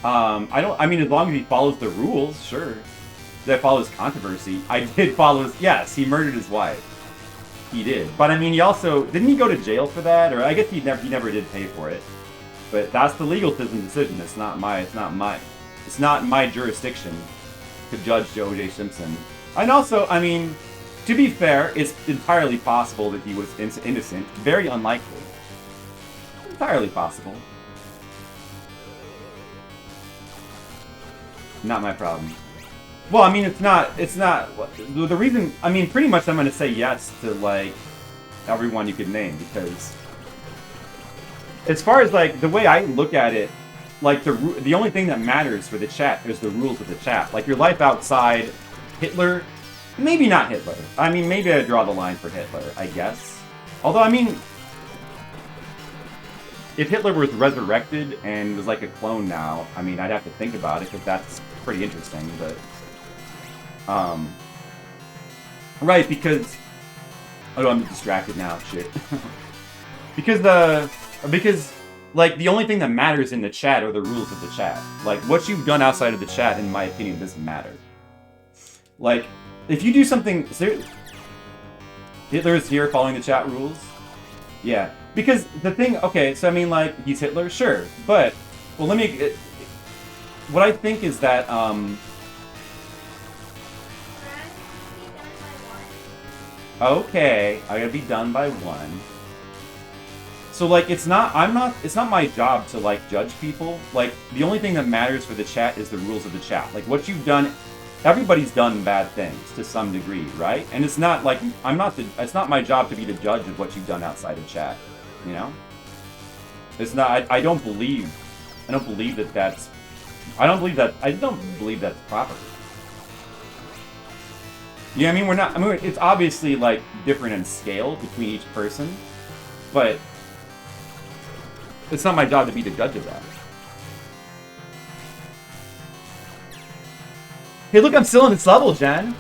I mean, as long as he follows the rules, sure. That follows controversy. I did follow his... Yes, he murdered his wife. He did. But I mean, he also... Didn't he go to jail for that? Or I guess he never did pay for it. But that's the legal system decision. It's not my jurisdiction to judge O.J. Simpson. And also, I mean, to be fair, it's entirely possible that he was innocent. Very unlikely. Entirely possible. Not my problem. Well, I mean, it's not, the reason, I mean, pretty much I'm going to say yes to, like, everyone you could name, because as far as, like, the way I look at it, like, the only thing that matters for the chat is the rules of the chat. Like, your life outside Hitler, maybe not Hitler. I mean, maybe I'd draw the line for Hitler, I guess. Although, I mean, if Hitler was resurrected and was like a clone now, I mean, I'd have to think about it, because that's pretty interesting, but... Right, because... Oh, I'm distracted now, shit. Because, like, the only thing that matters in the chat are the rules of the chat. Like, what you've done outside of the chat, in my opinion, doesn't matter. Like, if you do something... Hitler is here following the chat rules? Yeah. Because the thing... Okay, so I mean, like, he's Hitler? Sure. But, well, let me... What I think is that, okay, I gotta be done by 1. So, like, it's not my job to, like, judge people. Like, the only thing that matters for the chat is the rules of the chat. Like, what you've done, everybody's done bad things to some degree, right? And it's not, like, it's not my job to be the judge of what you've done outside of chat, you know? It's not, I don't believe I don't believe that that's... I don't believe that's proper. Yeah, I mean, it's obviously, like, different in scale between each person, but it's not my job to be the judge of that. Hey, look, I'm still in this level, Jen!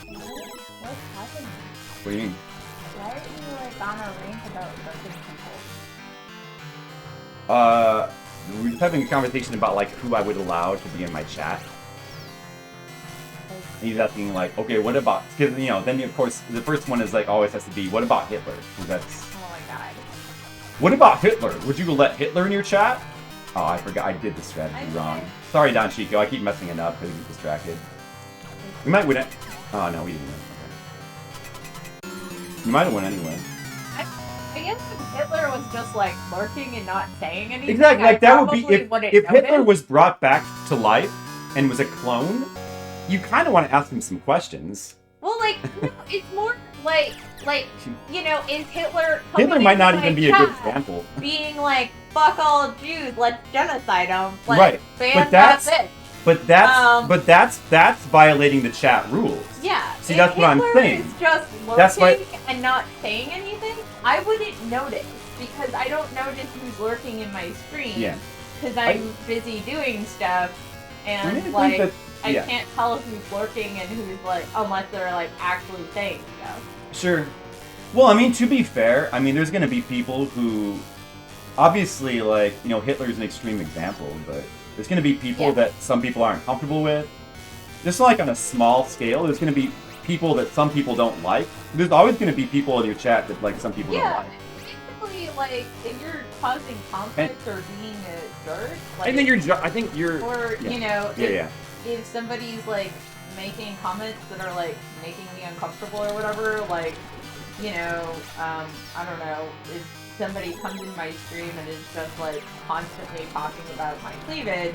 What's happening? What do you mean? Why are you like on a rant about broken people? We were just having a conversation about, like, who I would allow to be in my chat. And he's asking, like, okay, what about... Because, you know, then, of course, the first one is, like, always has to be, what about Hitler? 'Cause that's... Oh my god. What about Hitler? Would you let Hitler in your chat? Oh, I forgot. I did the strategy wrong. Sorry, Don Chico. I keep messing it up because he's distracted. We might win it. Oh, no, we didn't win. Okay. You might have won anyway. I guess if Hitler was just like lurking and not saying anything, Exactly. Like, that would be... wouldn't If Hitler notice. was brought back to life and was a clone, you kind of want to ask him some questions. Well, like, no, it's more like, you know, is Hitler... Hitler might not even be a good chat example. being like, fuck all Jews, let's genocide them. Like, Right. ban But that bitch. But that's violating the chat rules. Yeah. See, if that's what I'm Hitler saying. is just That's why- lurking and not saying anything, I wouldn't notice because I don't notice who's lurking in my stream. Yeah. Because I'm busy doing stuff, and I mean, I think like that- I yeah. can't tell who's lurking and who's like unless they're like actually saying stuff. Sure. Well, I mean, to be fair, I mean, there's going to be people who, obviously, like, you know, Hitler's an extreme example, but there's going to be people that some people aren't comfortable with. Just like on a small scale, there's going to be people that some people don't like. There's always going to be people in your chat that, like, some people don't Yeah. like. Basically, like if you're causing conflict or being a jerk, like, I think you're... or yeah. you know, Yeah. if somebody's like making comments that are like making me uncomfortable or whatever, like, you know, I don't know, if somebody comes in my stream and is just like constantly talking about my cleavage,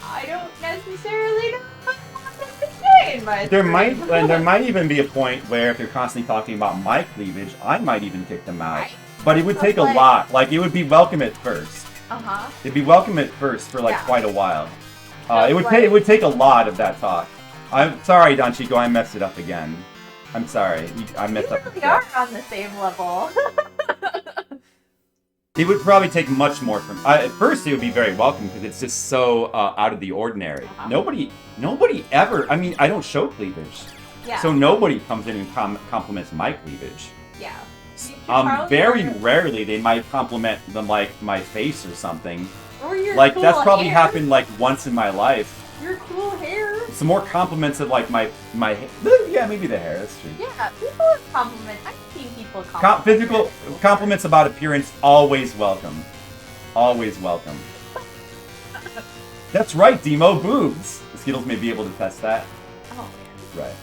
I don't necessarily know what I want them to say in my There stream. might even be a point where if they're constantly talking about my cleavage, I might even kick them out. Right. But it would take a Like- lot. Like, it would be welcome at first. Uh-huh. It'd be welcome at first for, like, Yeah. quite a while. So, It would take a lot of that talk. I'm sorry, Don Chico, I messed it up again. I'm sorry. I messed You up. really are on the same level. It would probably take much more from... at first, it would be very welcome because it's just so out of the ordinary. Uh-huh. Nobody ever... I mean, I don't show cleavage. Yeah. So nobody comes in and compliments my cleavage. Yeah. You should probably Very wear- rarely they might compliment them, like, my face or something. Or your Like, cool that's probably hair. happened, like, once in my life. Your cool hair. Some more compliments of, like, my yeah, maybe the hair, that's true. Yeah, people compliment. I've seen people compliment. Physical compliments about appearance, always welcome. Always welcome. That's right, Demo, boobs! The Skittles may be able to test that. Oh, Right.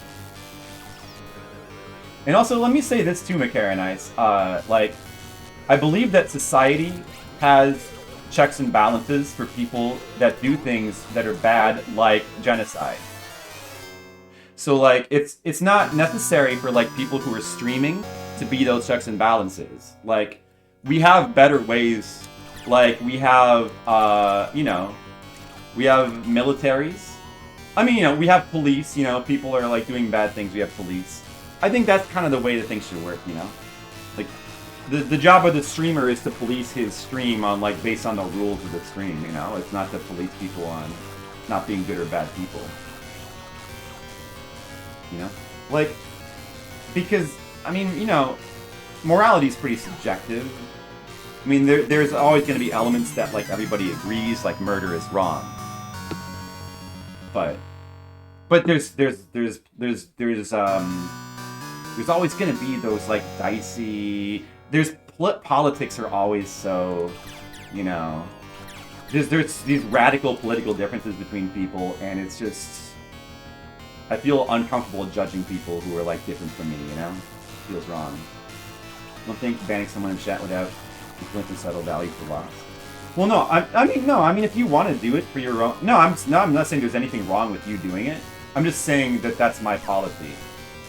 And also, let me say this too, Macaronites. Like, I believe that society has checks and balances for people that do things that are bad, like genocide. So, like, it's not necessary for, like, people who are streaming to be those checks and balances. Like, we have better ways. Like, we have, you know, we have militaries. I mean, you know, we have police, you know, people are, like, doing bad things, we have police. I think that's kind of the way that things should work, you know? Like, the job of the streamer is to police his stream on, like, based on the rules of the stream, you know? It's not to police people on not being good or bad people. You know? Like, because, I mean, you know, morality is pretty subjective. I mean, there's always going to be elements that, like, everybody agrees, like, murder is wrong. But there's always going to be those, like, dicey... Politics are always so, you know... There's these radical political differences between people, and it's just... I feel uncomfortable judging people who are, like, different from me, you know? It feels wrong. I don't think banning someone in chat would have influence and subtle value for loss. Well, no, I mean, if you want to do it for your own... No, I'm not saying there's anything wrong with you doing it. I'm just saying that that's my policy.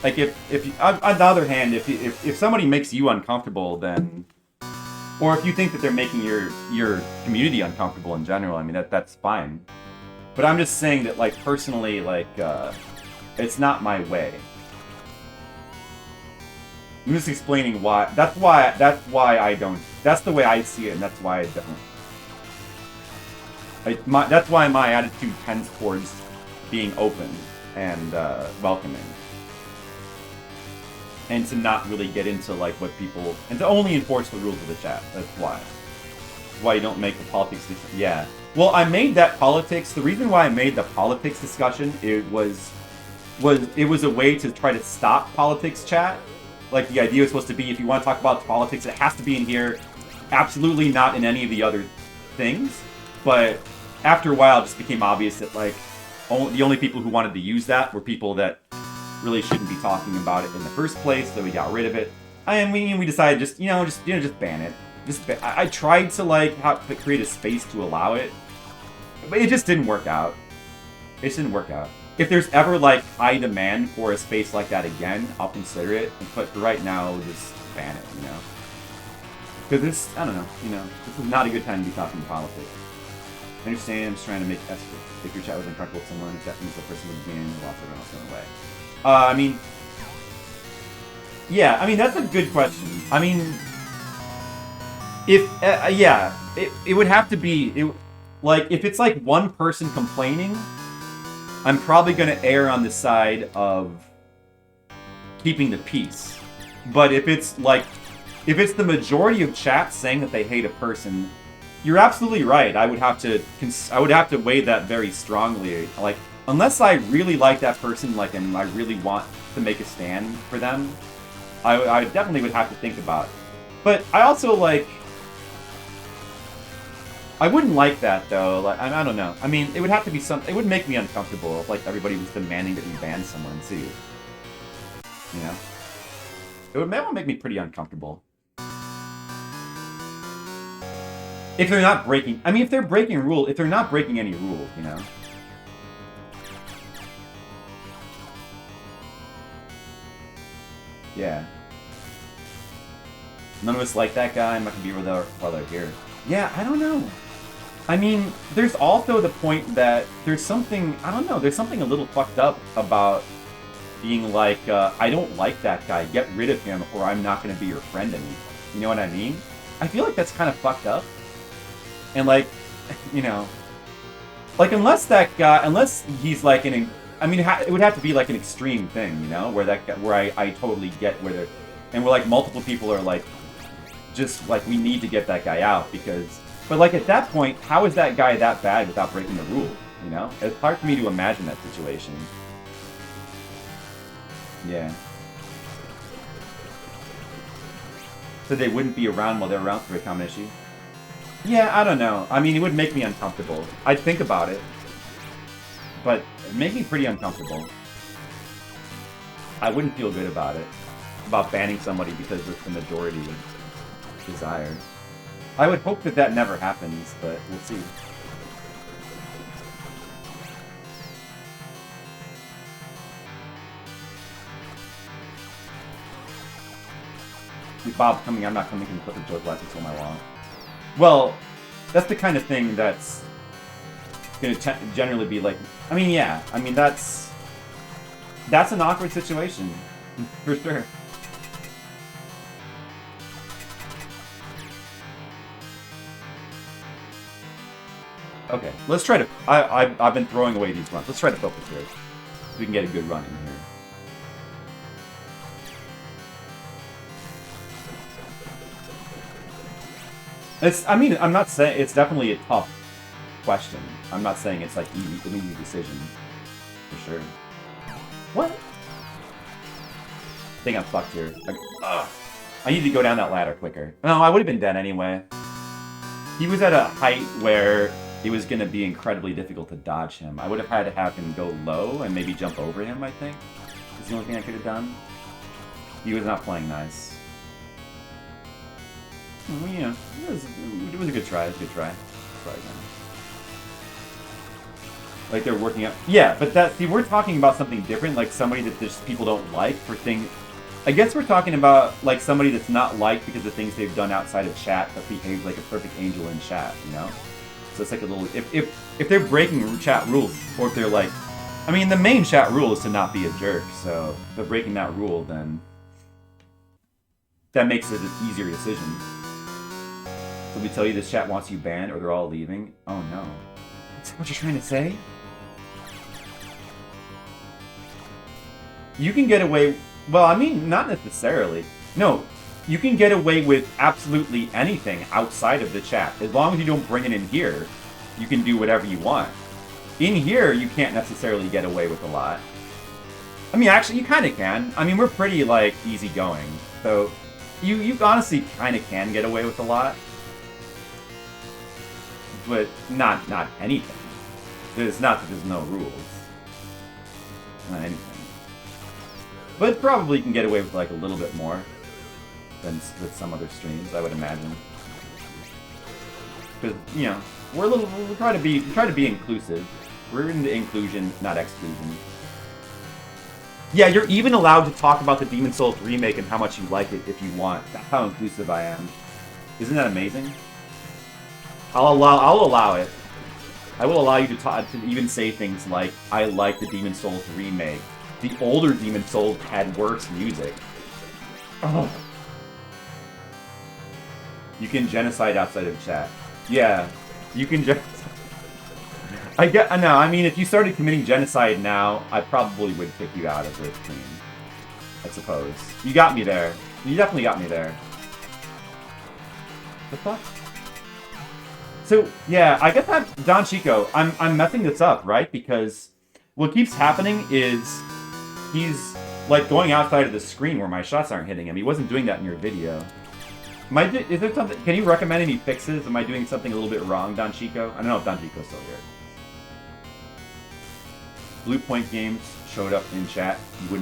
Like, if on the other hand, if somebody makes you uncomfortable, then Or if you think that they're making your community uncomfortable in general, I mean that's fine. But I'm just saying that like personally, like it's not my way. I'm just explaining why. That's why I don't. That's the way I see it, and that's why I don't. That's why my attitude tends towards being open and welcoming, and to not really get into like what people, and to only enforce the rules of the chat. That's why. That's why you don't make the politics. Yeah. Well, I made that politics. The reason why I made the politics discussion it was a way to try to stop politics chat. Like, the idea was supposed to be, if you want to talk about politics, it has to be in here. Absolutely not in any of the other things. But after a while, it just became obvious that, like, the only people who wanted to use that were people that really shouldn't be talking about it in the first place, so we got rid of it. And we decided just ban it. I tried to, like, create a space to allow it, but it just didn't work out. It just didn't work out. If there's ever, like, high demand for a space like that again, I'll consider it. But for right now, just ban it, you know? Because this, I don't know, you know, this is not a good time to be talking politics. I understand, I'm just trying to make if your chat was uncomfortable with someone, if that means the person was being lost, everyone else going away. I mean... Yeah, I mean, that's a good question. I mean... If, yeah, it would have to be... like, if it's, like, one person complaining... I'm probably going to err on the side of keeping the peace. But if it's the majority of chat saying that they hate a person, you're absolutely right. I would have to weigh that very strongly. Like, unless I really like that person, like, and I really want to make a stand for them, I definitely would have to think about it. But I also, like... I wouldn't like that, though. Like, I don't know. I mean, it would have to be it would make me uncomfortable if, like, everybody was demanding that we ban someone, too. You know? That would make me pretty uncomfortable. If they're not breaking... I mean, if they're not breaking any rules, you know? Yeah. None of us like that guy. I'm not gonna be while they're here. Yeah, I don't know. I mean, there's also the point that there's something, I don't know, there's something a little fucked up about being like, I don't like that guy, get rid of him, or I'm not going to be your friend anymore. You know what I mean? I feel like that's kind of fucked up. And like, you know, like unless he's like I mean, it would have to be like an extreme thing, you know, where I totally get where they're, and where like multiple people are like, just like, we need to get that guy out because... But like at that point, how is that guy that bad without breaking the rule? You know? It's hard for me to imagine that situation. Yeah. So they wouldn't be around while they're around for a common issue? Yeah, I don't know. I mean, it would make me uncomfortable. I'd think about it. But it'd make me pretty uncomfortable. I wouldn't feel good about it. About banning somebody because it's the majority desire. I would hope that that never happens, but we'll see. Bob coming, I'm not coming, can put the joke glasses on my wall. Well, that's the kind of thing that's gonna generally be like, I mean, yeah, I mean, that's an awkward situation, for sure. Okay, let's try to... I've been throwing away these runs. Let's try to focus here. So we can get a good run in here. I mean, I'm not saying... It's definitely a tough question. I'm not saying it's like an easy decision. For sure. What? I think I'm fucked here. I need to go down that ladder quicker. No, I would have been dead anyway. He was at a height where... it was going to be incredibly difficult to dodge him. I would have had to have him go low and maybe jump over him, I think. That's the only thing I could have done. He was not playing nice. Well, yeah, it was a good try. It was a good try. Try again. Like they're working up. Yeah, but see, we're talking about something different, like somebody that just people don't like for thing. I guess we're talking about like somebody that's not liked because of things they've done outside of chat, but behaves like a perfect angel in chat, you know? So it's like a little if they're breaking chat rules, or if they're like, I mean, the main chat rule is to not be a jerk. So if they're breaking that rule, then that makes it an easier decision. So we tell you this chat wants you banned, or they're all leaving. Oh no, is that what you're trying to say? You can get away. Well, I mean, not necessarily. No, you can get away with absolutely anything outside of the chat. As long as you don't bring it in here, you can do whatever you want. In here, you can't necessarily get away with a lot. I mean, actually, you kind of can. I mean, we're pretty, like, easygoing. So, you honestly kind of can get away with a lot. But not anything. It's not that there's no rules. Not anything. But probably you can get away with like a little bit more than with some other streams, I would imagine. Because you know, we try to be inclusive. We're into inclusion, not exclusion. Yeah, you're even allowed to talk about the Demon's Souls remake and how much you like it if you want. That's how inclusive I am. Isn't that amazing? I'll allow it. I will allow you to even say things like, I like the Demon's Souls remake. The older Demon's Souls had worse music. Oh. You can genocide outside of chat. Yeah, you can genocide. No, I mean, if you started committing genocide now, I probably would kick you out of the stream. I suppose. You got me there. You definitely got me there. The fuck? So, yeah, I guess Don Chico, I'm messing this up, right? Because what keeps happening is he's, like, going outside of the screen where my shots aren't hitting him. He wasn't doing that in your video. Is there something... Can you recommend any fixes? Am I doing something a little bit wrong, Don Chico? I don't know if Don Chico's still here. Blue Point Games showed up in chat. You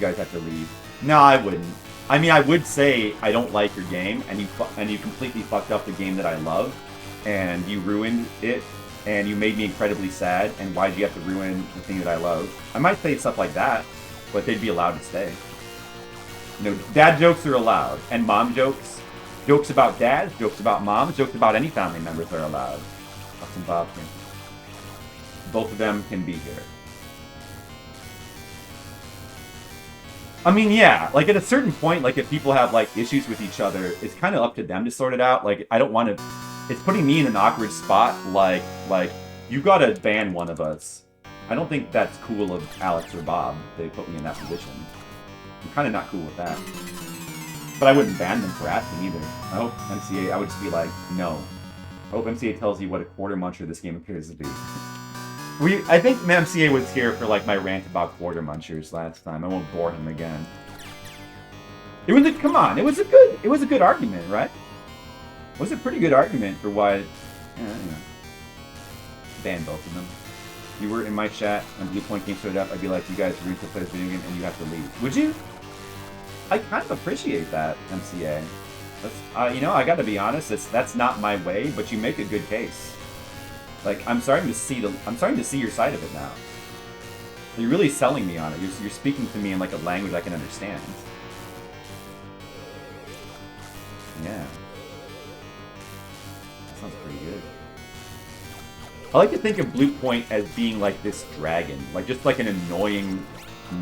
guys have to leave. No, I wouldn't. I mean, I would say I don't like your game, and you completely fucked up the game that I love, and you ruined it, and you made me incredibly sad, and why'd you have to ruin the thing that I love? I might say stuff like that, but they'd be allowed to stay. You know, dad jokes are allowed, and mom jokes, jokes about dads, jokes about moms, jokes about any family members are allowed. Bucks and Bob can. Both of them can be here. I mean, yeah, like at a certain point, like if people have like issues with each other, it's kind of up to them to sort it out. Like, I don't want to, it's putting me in an awkward spot. Like you gotta ban one of us. I don't think that's cool of Alex or Bob. They put me in that position. I'm kind of not cool with that. But I wouldn't ban them for asking either. I hope MCA, I would just be like, no. I hope MCA tells you what a quarter muncher this game appears to be. I think MCA was here for like my rant about quarter munchers last time. I won't bore him again. Come on, it was a good argument, right? It was a pretty good argument for why, you know, ban both of them. If you were in my chat and Blue Point Game showed up, I'd be like, you guys are rude to play this video game and you have to leave. Would you? I kind of appreciate that, MCA. That's, you know, I gotta be honest, that's not my way, but you make a good case. Like, I'm starting to see your side of it now. You're really selling me on it. You're speaking to me in like a language I can understand. Yeah. That sounds pretty good. I like to think of Blue Point as being like this dragon. Like, just like an annoying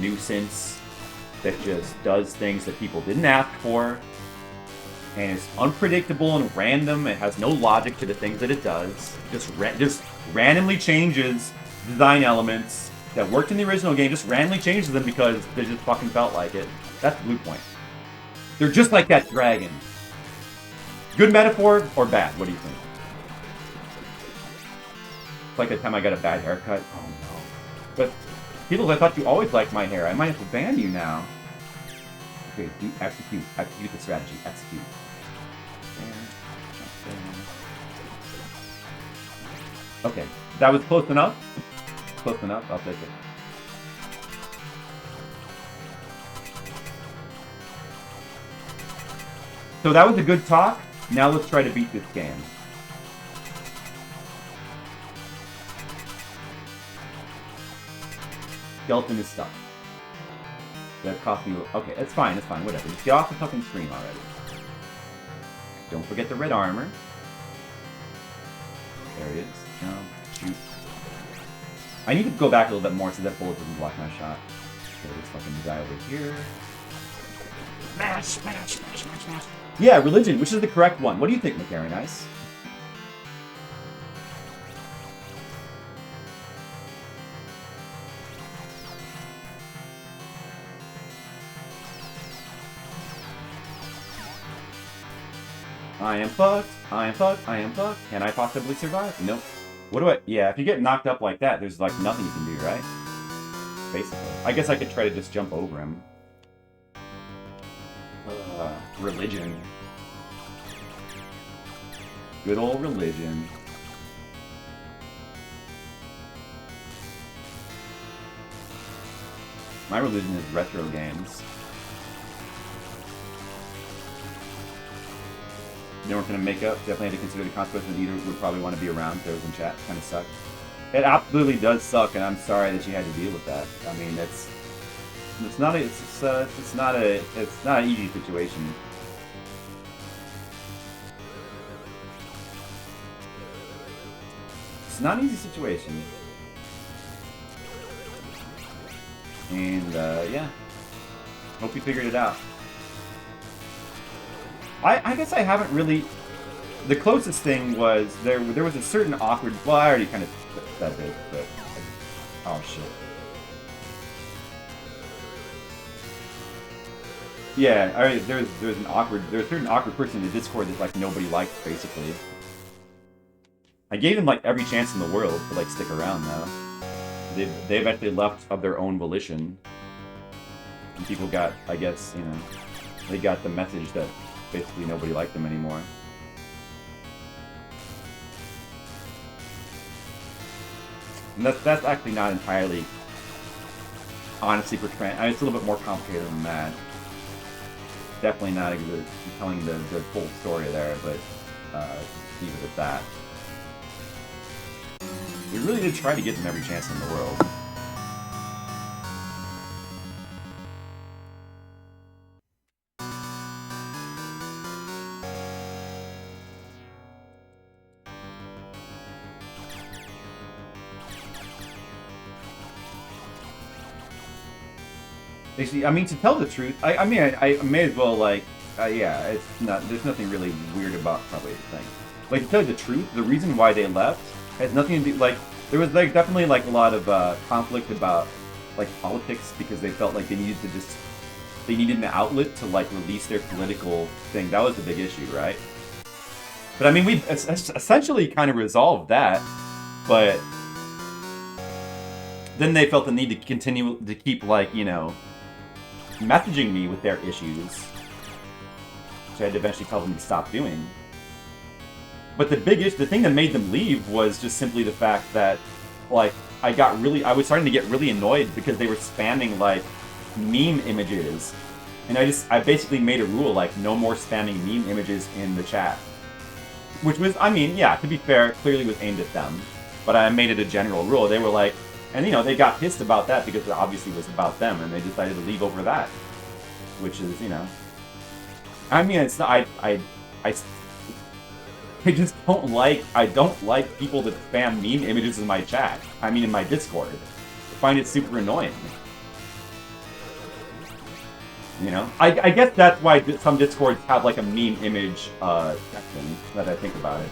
nuisance that just does things that people didn't ask for. And it's unpredictable and random. It has no logic to the things that it does. Just randomly changes design elements that worked in the original game. Just randomly changes them because they just fucking felt like it. That's Blue Point. They're just like that dragon. Good metaphor or bad? What do you think? It's like the time I got a bad haircut. Oh no. But people, I thought you always liked my hair. I might have to ban you now. Okay, do execute. Execute the strategy. Execute. Okay, that was close enough. Close enough. I'll take it. So that was a good talk. Now let's try to beat this game. Skeleton is stuck. That cost me... Okay, it's fine, whatever. Just get off the fucking screen already. Don't forget the red armor. There it is. No, shoot. I need to go back a little bit more so that bullet doesn't block my shot. Okay, this fucking guy over here. Smash, smash, smash, smash, smash. Yeah, religion, which is the correct one. What do you think, McCarry Nice? I am fucked. I am fucked. I am fucked. Can I possibly survive? Nope. What do I... Yeah, if you get knocked up like that, there's like nothing you can do, right? Basically. I guess I could try to just jump over him. Religion. Good old religion. My religion is retro games. They weren't going to make up. Definitely had to consider the consequences. Either would probably want to be around if there was in chat. Kind of sucks. It absolutely does suck, and I'm sorry that you had to deal with that. I mean, it's not an easy situation. It's not an easy situation. And yeah, hope you figured it out. I guess I haven't really... The closest thing was, there was a certain awkward... Well, I already kind of said this, but... Oh, shit. Yeah, there's a certain awkward person in the Discord that, like, nobody liked, basically. I gave them, like, every chance in the world to, like, stick around, though. They eventually left of their own volition. And people got, I guess, you know... They got the message that... Basically, nobody liked them anymore. And that's actually not entirely honestly portraying. I mean, it's a little bit more complicated than that. Definitely not telling the full story there, but leave it at that. We really did try to give them every chance in the world. I mean, to tell the truth, I mean, I may as well, like, yeah, it's not, there's nothing really weird about probably the thing. Like, to tell you the truth, the reason why they left has nothing to do, like, there was, like, definitely, like, a lot of conflict about, like, politics, because they felt like they needed to just, they needed an outlet to, like, release their political thing. That was the big issue, right? But, I mean, we essentially kind of resolved that, but then they felt the need to continue to keep, like, you know, messaging me with their issues, which I had to eventually tell them to stop doing. But the thing that made them leave was just simply the fact that, like, I was starting to get really annoyed because they were spamming, like, meme images. And I basically made a rule, like, no more spamming meme images in the chat. Which was, I mean, yeah, to be fair, clearly was aimed at them. But I made it a general rule. They were like, and, you know, they got pissed about that because it obviously was about them, and they decided to leave over that. Which is, you know... I mean, it's not... I just don't like... I don't like people that spam meme images in my chat. I mean, in my Discord. I find it super annoying. You know? I guess that's why some Discords have, like, a meme image section, that I think about it.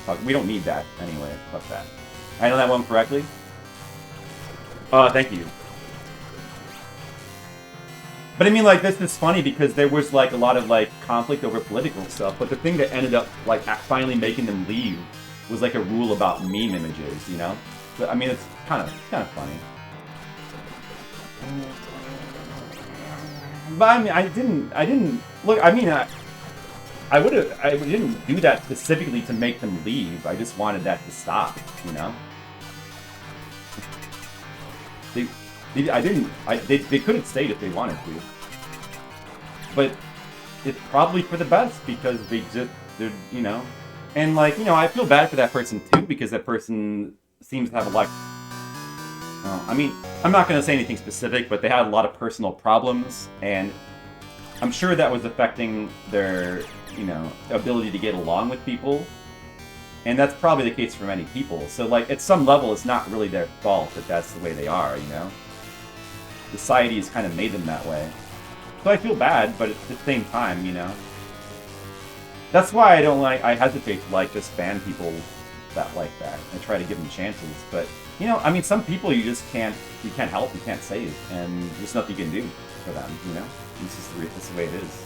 But we don't need that anyway. Fuck that. I know that one correctly? Thank you. But I mean, like, this is funny because there was, like, a lot of, like, conflict over political stuff, but the thing that ended up, like, finally making them leave was, like, a rule about meme images, you know? But, I mean, it's kind of funny. But, I mean, I didn't, look, I mean, I didn't do that specifically to make them leave. I just wanted that to stop, you know? They could have stayed if they wanted to. But it's probably for the best because they're, you know. And, like, you know, I feel bad for that person too because that person seems to have a lot. Well, I mean, I'm not going to say anything specific, but they had a lot of personal problems, and I'm sure that was affecting their, you know, ability to get along with people. And that's probably the case for many people. So, like, at some level, it's not really their fault that that's the way they are, you know? Society has kind of made them that way. So I feel bad, but at the same time, you know? That's why I hesitate to, like, just ban people that like that. I try to give them chances, but, you know, I mean, some people you just can't help, you can't save, and there's nothing you can do for them, you know? This is the way it is.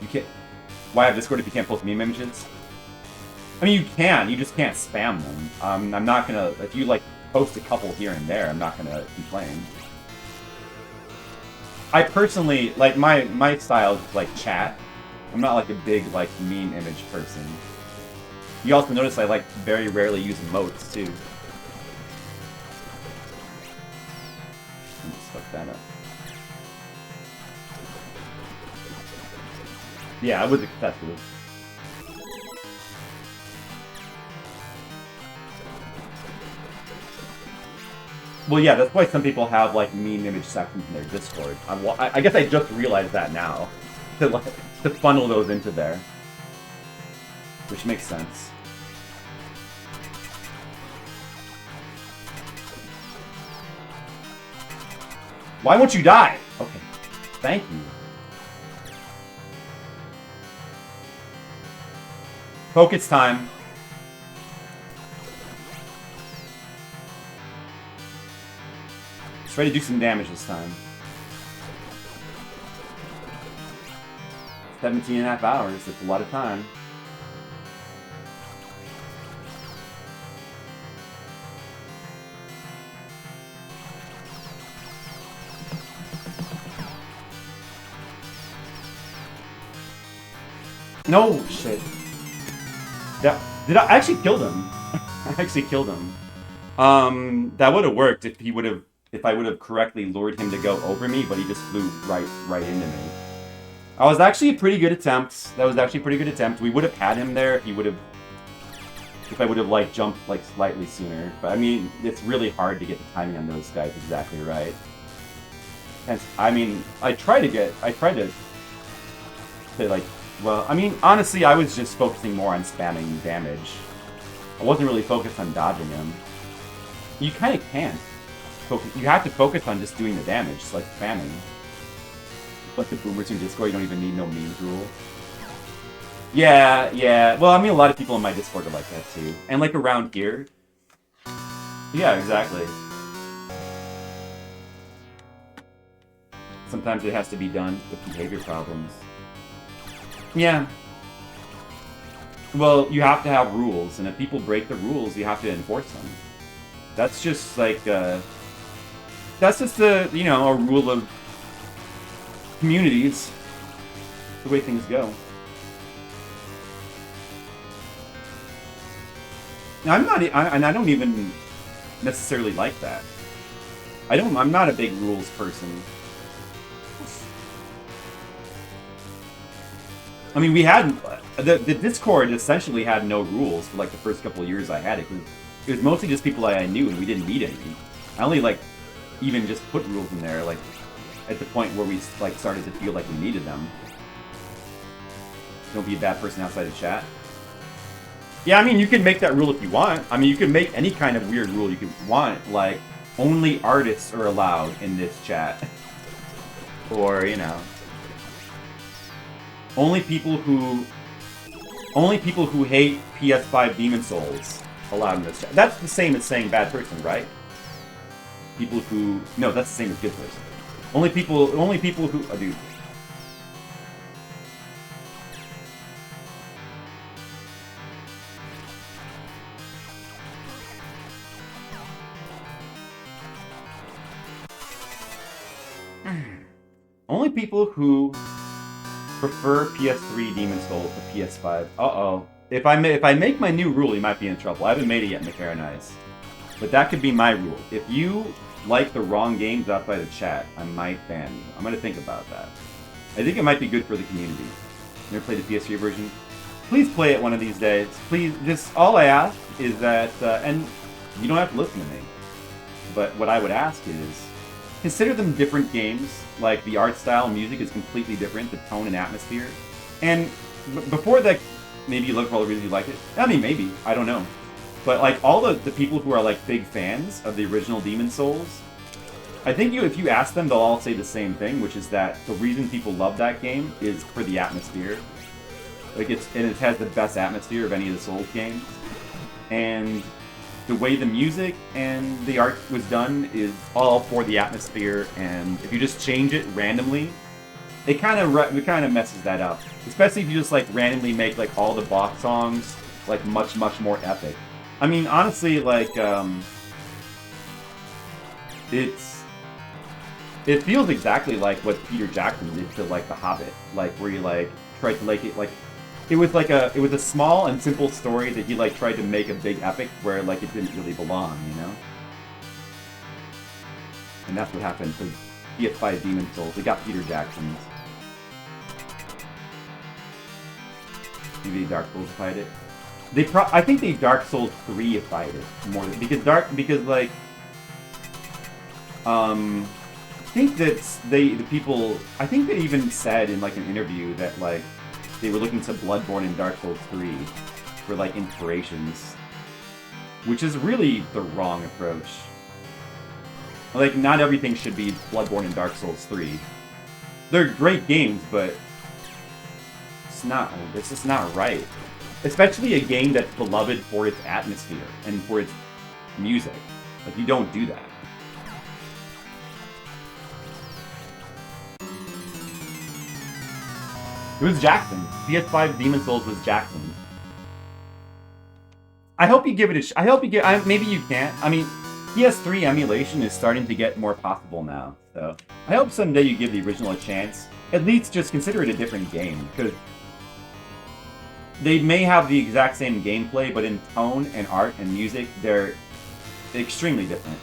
You can't... Why have Discord if you can't post meme images? I mean, you just can't spam them. I'm not gonna, if you, like, post a couple here and there, I'm not gonna complain. I personally, like, my style is, like, chat. I'm not, like, a big, like, meme image person. You also notice I, like, very rarely use emotes, too. Let's fuck that up. Yeah, it was excessive. Well, yeah, that's why some people have, like, meme image sections in their Discord. I guess I just realized that now. To funnel those into there. Which makes sense. Why won't you die? Okay. Thank you. Focus time. Let's try to do some damage this time. 17.5 hours, that's a lot of time. No shit. Did I actually killed him? I actually killed him. That would have worked if I would have correctly lured him to go over me, but he just flew right into me. That was actually a pretty good attempt. We would have had him there if I would have, like, jumped, like, slightly sooner. But I mean, it's really hard to get the timing on those guys exactly right. And I mean, I tried to say, like, well, I mean, honestly, I was just focusing more on spamming damage. I wasn't really focused on dodging him. You kind of can't. You have to focus on just doing the damage, like spamming. Like the boomers in Discord, you don't even need no memes rule. Yeah. Well, I mean, a lot of people in my Discord are like that too. And like around here. Yeah, exactly. Sometimes it has to be done with behavior problems. Yeah. Well, you have to have rules, and if people break the rules, you have to enforce them. That's just like, that's just a rule of communities. The way things go. Now, I don't even necessarily like that. I'm not a big rules person. I mean, we had the Discord essentially had no rules for like the first couple of years I had it. It was mostly just people I knew, and we didn't need any. I only like even just put rules in there like at the point where we like started to feel like we needed them. Don't be a bad person outside of chat. Yeah, I mean, you can make that rule if you want. I mean, you can make any kind of weird rule you can want, like only artists are allowed in this chat, or only people who hate PS5 Demon Souls allowed in this chat. That's the same as saying bad person, right? No, that's the same as good person. Only people who dude. Only people who prefer PS3 Demon Souls to PS5. Uh-oh. If I make my new rule, you might be in trouble. I haven't made it yet, McCaranize. But that could be my rule. If you like the wrong games outside of chat, I might ban you. I'm going to think about that. I think it might be good for the community. You ever played the PS3 version? Please play it one of these days. Please, just all I ask is that, and you don't have to listen to me. but what I would ask is, consider them different games. Like, the art style and music is completely different, the tone and atmosphere. And before that, maybe you will really like it. I mean, maybe. I don't know. But, like, all the people who are, like, big fans of the original Demon's Souls, I think if you ask them, they'll all say the same thing, which is that the reason people love that game is for the atmosphere. Like, it has the best atmosphere of any of the Souls games. And the way the music and the art was done is all for the atmosphere, and if you just change it randomly, it kind of messes that up. Especially if you just like randomly make like all the boss songs like much more epic. I mean, honestly, like it feels exactly like what Peter Jackson did to like The Hobbit, like where you like tried to like it like. It was a small and simple story that he like tried to make a big epic where like it didn't really belong, you know? And that's what happened to PS5 Demon's Souls. They got Peter Jackson's. Maybe Dark Souls-ified it. I think they Dark Souls 3-ified it more than because like I think that I think they even said in like an interview that like they were looking to Bloodborne and Dark Souls 3 for, like, inspirations. Which is really the wrong approach. Like, not everything should be Bloodborne and Dark Souls 3. They're great games, but it's just not right. Especially a game that's beloved for its atmosphere and for its music. Like, you don't do that. It was Jackson. PS5 Demon's Souls was Jackson. I hope you give it a maybe you can't. I mean, PS3 emulation is starting to get more possible now. So, I hope someday you give the original a chance. At least just consider it a different game. Because they may have the exact same gameplay, but in tone and art and music, they're extremely different.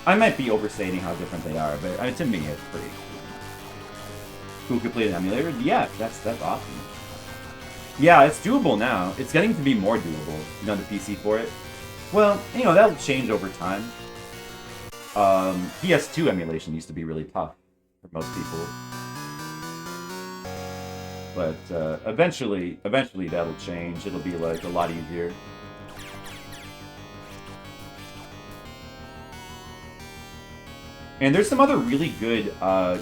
I might be overstating how different they are, but to me, it's pretty who could play an emulator? Yeah, that's awesome. Yeah, it's doable now. It's getting to be more doable. You know, the PC for it. Well, you know, that'll change over time. PS2 emulation used to be really tough for most people. But eventually that'll change. It'll be like a lot easier. And there's some other really good,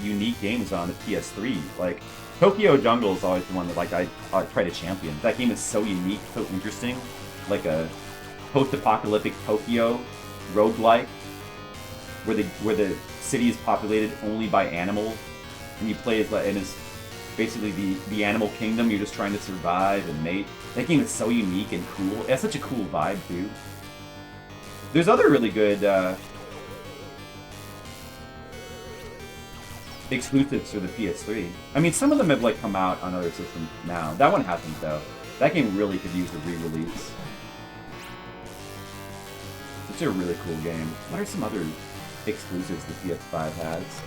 unique games on the PS3. Like, Tokyo Jungle is always the one that like I try to champion. That game is so unique, so interesting. Like a post-apocalyptic Tokyo roguelike, where the city is populated only by animals, and you play as and it's basically the animal kingdom. You're just trying to survive and mate. That game is so unique and cool. It has such a cool vibe too. There's other really good exclusives for the PS3. I mean, some of them have like come out on other systems now. That one hasn't though. That game really could use a re-release. It's a really cool game. What are some other exclusives the PS5 has?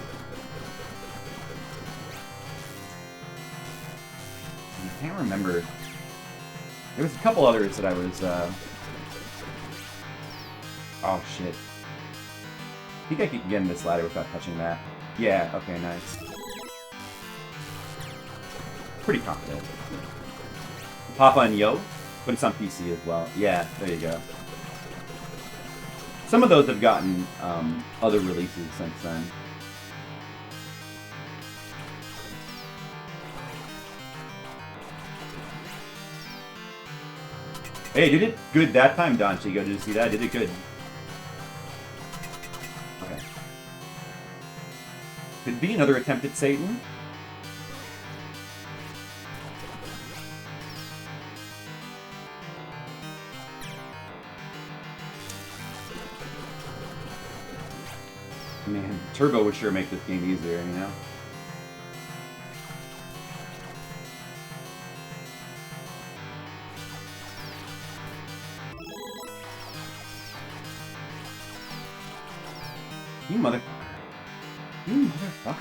I can't remember. There was a couple others that I was, oh shit. I think I can get in this ladder without touching that. Yeah, okay, nice. Pretty confident. Papa and Yo, but it's on PC as well. Yeah, there you go. Some of those have gotten other releases since then. Hey, did it good that time, Don Chico? Did you see that? Did it good? Okay. Could be another attempt at Satan. Man, Turbo would sure make this game easier, you know? You motherfucker. You motherfucker.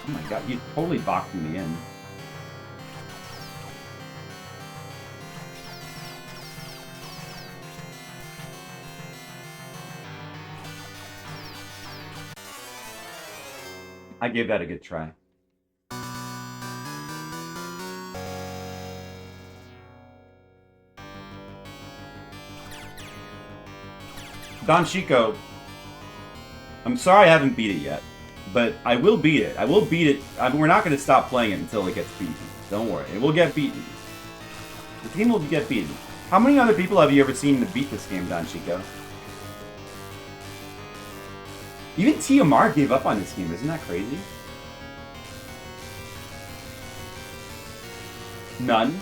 Oh my god, you totally boxing me in. I gave that a good try. Don Chico, I'm sorry I haven't beat it yet, but I will beat it. I will beat it. We're not going to stop playing it until it gets beaten. Don't worry. It will get beaten. The team will get beaten. How many other people have you ever seen to beat this game, Don Chico? Even TMR gave up on this game. Isn't that crazy? None.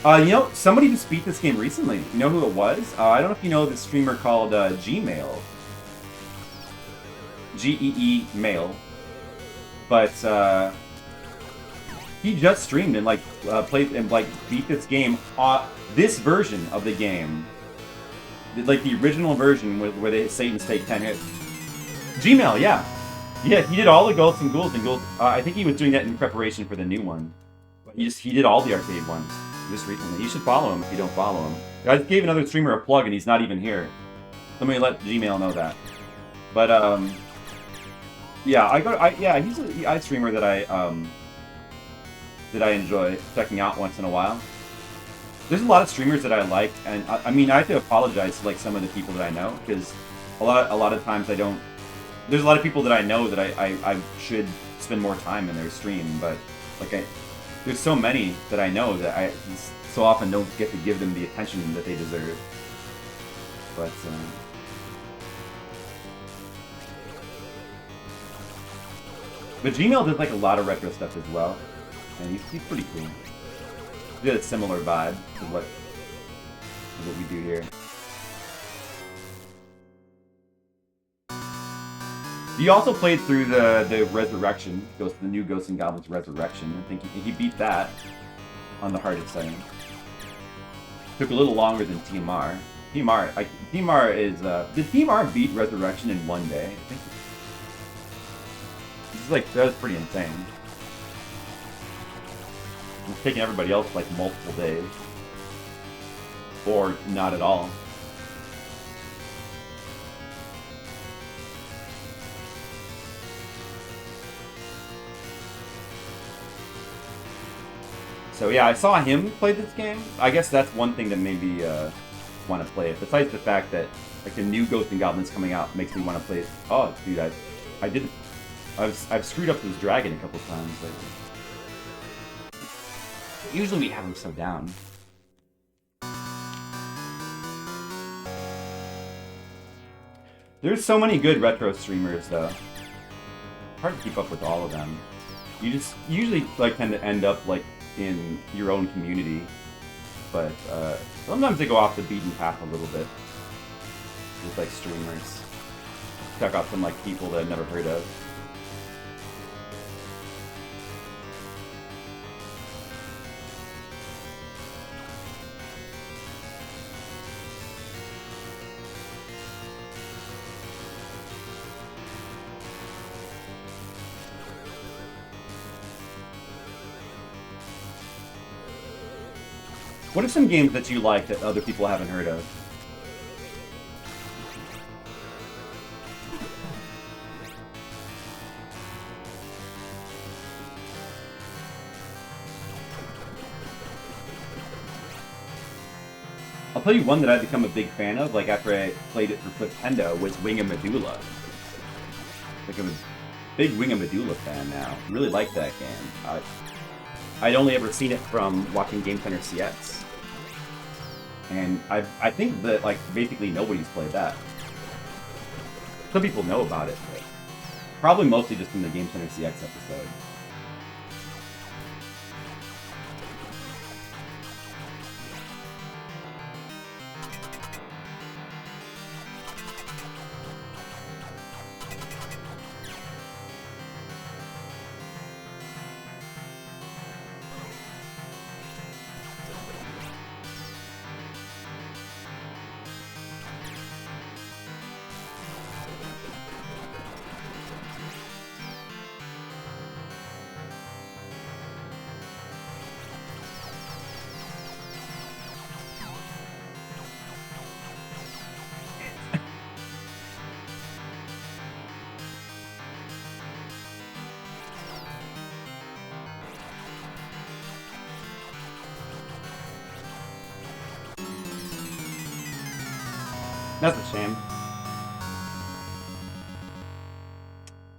You know, somebody just beat this game recently. You know who it was? I don't know if you know the streamer called Gmail. G-E-E Mail. But he just streamed and played and beat this game. This version of the game, like the original version where they Satan's take 10 hits. Gmail, yeah, he did all the Ghosts and Ghouls and Ghouls. I think he was doing that in preparation for the new one. He did all the arcade ones just recently. You should follow him if you don't follow him. I just gave another streamer a plug and he's not even here. Let me let Gmail know that. But yeah, he's a streamer that I enjoy checking out once in a while. There's a lot of streamers that I like, and I mean I have to apologize to some of the people that I know because a lot of times I don't. There's a lot of people that I know that I should spend more time in their stream, but there's so many that I know that I so often don't get to give them the attention that they deserve. But Gmail does a lot of retro stuff as well, and he's pretty cool. He did a similar vibe to what we do here. He also played through the Resurrection, the new Ghosts N Goblins Resurrection. I think he beat that on the hardest setting. Took a little longer than TMR. TMR is did TMR beat Resurrection in one day? I think that was pretty insane. It's taking everybody else multiple days, or not at all. So yeah, I saw him play this game. I guess that's one thing that made me want to play it. Besides the fact that the new Ghosts N Goblins coming out makes me want to play it. Oh, dude, I've screwed up this dragon a couple times lately. Usually we have him so down. There's so many good retro streamers though. Hard to keep up with all of them. You just usually tend to end up in your own community, but sometimes they go off the beaten path a little bit with streamers. Check out some people that I've never heard of. What are some games that you like that other people haven't heard of? I'll tell you one that I've become a big fan of, after I played it for Flipendo, was Wing of Medulla. I'm a big Wing of Medulla fan now. Really like that game. I'd only ever seen it from watching Game Center CX. And I think that basically nobody's played that. Some people know about it, but probably mostly just from the Game Center CX episode. That's a shame.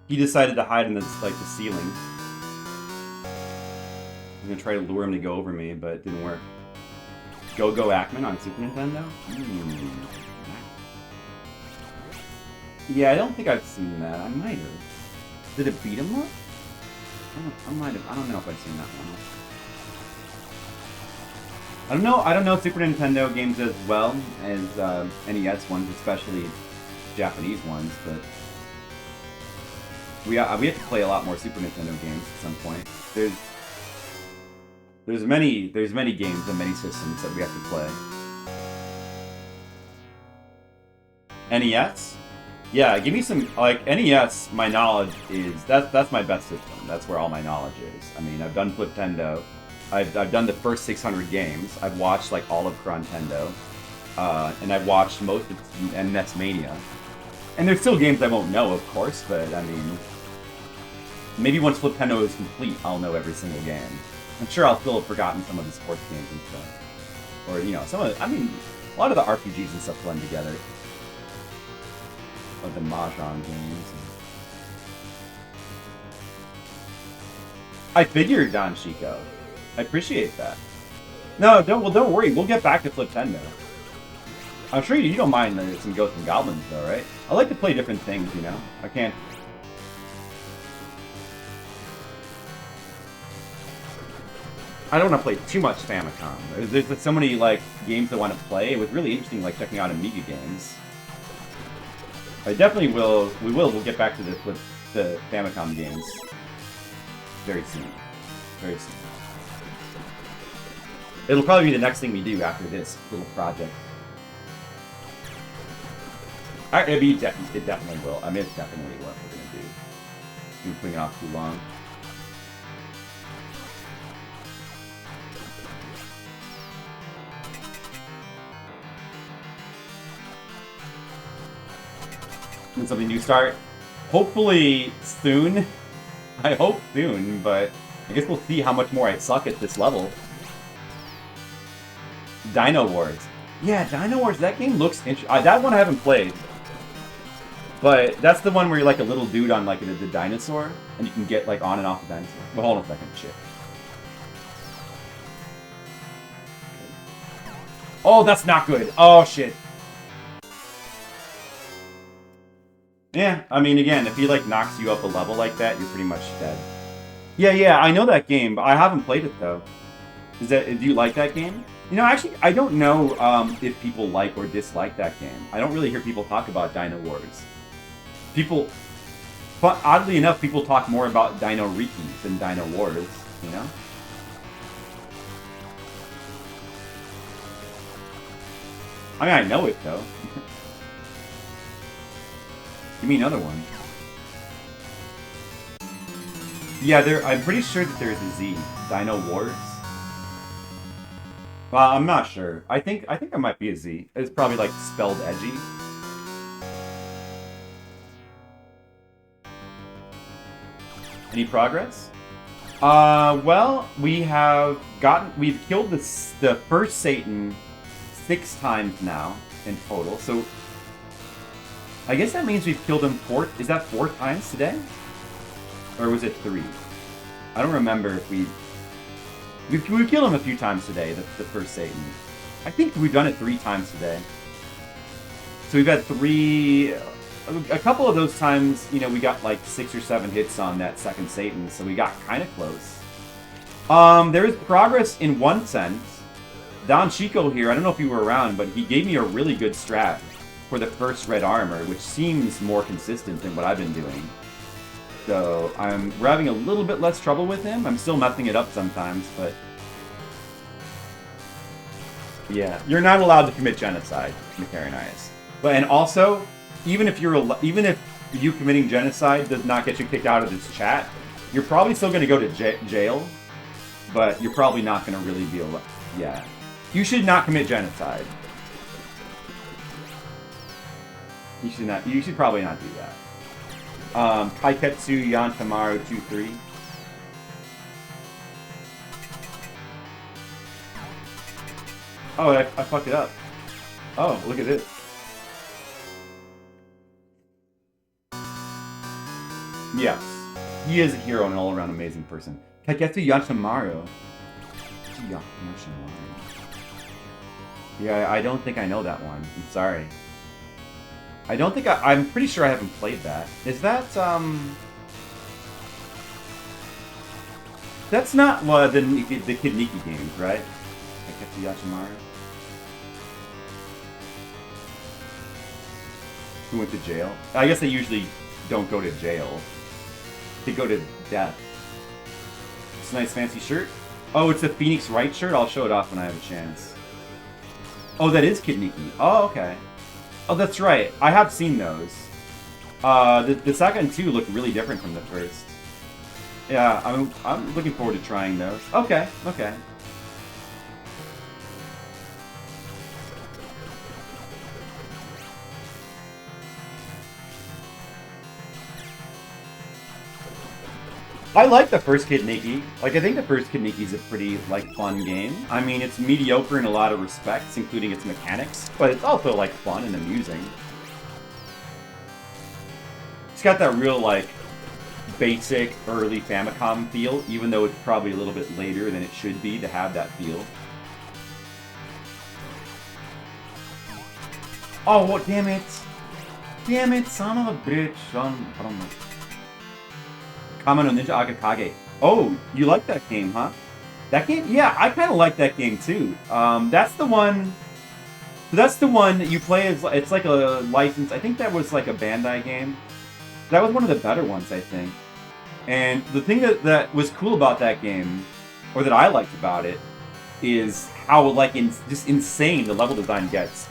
He decided to hide in this, like, the ceiling. I'm gonna try to lure him to go over me, but it didn't work. Go Ackman on Super Nintendo? Yeah, I don't think I've seen that. I might have. Did it beat him up? I might have. I don't know if I've seen that one. I don't know Super Nintendo games as well as NES ones, especially Japanese ones, but we have to play a lot more Super Nintendo games at some point. There's many games and many systems that we have to play. NES? Yeah, give me some, like, NES, my knowledge is, that's my best system. That's where all my knowledge is. I mean, I've done Fliptendo. I've done the first 600 games. I've watched, like, all of Crontendo. And I've watched most of NES Mania. And there's still games I won't know, of course, but, I mean, maybe once Fliptendo is complete, I'll know every single game. I'm sure I'll still have forgotten some of the sports games and stuff. Or, you know, some of the, I mean, a lot of the RPGs and stuff blend together. Of the Mahjong games. I figured, Don Chico. I appreciate that. No, don't worry. We'll get back to Fliptendo. I'm sure you don't mind some Ghosts and Goblins, though, right? I like to play different things, you know? I can't... I don't want to play too much Famicom. There's so many, like, games I want to play. It was really interesting, like, checking out Amiga games. I definitely will. We'll get back to the Famicom games very soon. Very soon. It'll probably be the next thing we do after this little project. It definitely will. I mean, it's definitely what we're gonna do. We're putting it off too long. And something new start. Hopefully soon. I hope soon, but I guess we'll see how much more I suck at this level. Dino Wars. Yeah, Dino Wars, that game looks interesting. That one I haven't played. But that's the one where you're like a little dude on like the dinosaur, and you can get like on and off the dinosaur. Well, hold on a second, shit. Oh, that's not good. Oh, shit. Yeah, I mean, again, if he, like, knocks you up a level like that, you're pretty much dead. Yeah, I know that game, but I haven't played it, though. Do you like that game? You know, actually, I don't know if people like or dislike that game. I don't really hear people talk about Dino Wars. But oddly enough, people talk more about Dino Riki than Dino Wars, you know? I mean, I know it, though. Give me another one. Yeah, I'm pretty sure that there's a Z. Dino Wars. Well, I'm not sure. I think it might be a Z. It's probably like spelled edgy. Any progress? Well, we've killed the first Satan 6 times now in total. So I guess that means we've killed him 4. Is that 4 times today? Or was it 3? I don't remember if we've killed him a few times today, the first Satan. I think we've done it 3 times today. So we've had 3... A couple of those times, you know, we got like 6 or 7 hits on that second Satan, so we got kind of close. There is progress in one sense. Don Chico here, I don't know if you were around, but he gave me a really good strat for the first red armor, which seems more consistent than what I've been doing. So we're having a little bit less trouble with him. I'm still messing it up sometimes, but yeah, you're not allowed to commit genocide, Macaronias. But and also, even if you committing genocide does not get you kicked out of this chat, you're probably still going to go to jail, but you're probably not going to really be allowed. Yeah, you should not commit genocide. You should probably not do that. Kaiketsu Yantamaru 23. Oh, I fucked it up. Oh, look at this. Yes. He is a hero and an all-around amazing person. Kagetsu Yashimaru. Yeah, I don't think I know that one. I'm sorry. I don't think I'm pretty sure I haven't played that. Is that, That's not the Kid Niki games, right? Kagetsu Yashimaru? Who went to jail? I guess they usually don't go to jail. They go to death. It's a nice fancy shirt. Oh, it's the Phoenix Wright shirt? I'll show it off when I have a chance. Oh, that is Kid Niki. Oh, okay. Oh, that's right. I have seen those. The second two look really different from the first. Yeah, I'm looking forward to trying those. Okay, okay. I like the first Kid Niki. Like, I think the first Kid Niki is a pretty, like, fun game. I mean, it's mediocre in a lot of respects, including its mechanics, but it's also, like, fun and amusing. It's got that real, like, basic early Famicom feel, even though it's probably a little bit later than it should be to have that feel. Oh, what? Damn it! Damn it, son of a bitch! Kamen no Ninja Agakage. Oh, you like that game, huh? That game? Yeah, I kind of like that game too. That's the one. That's the one that you play as. It's like a license. I think that was like a Bandai game. That was one of the better ones, I think. And the thing that was cool about that game, or that I liked about it, is how like just insane the level design gets.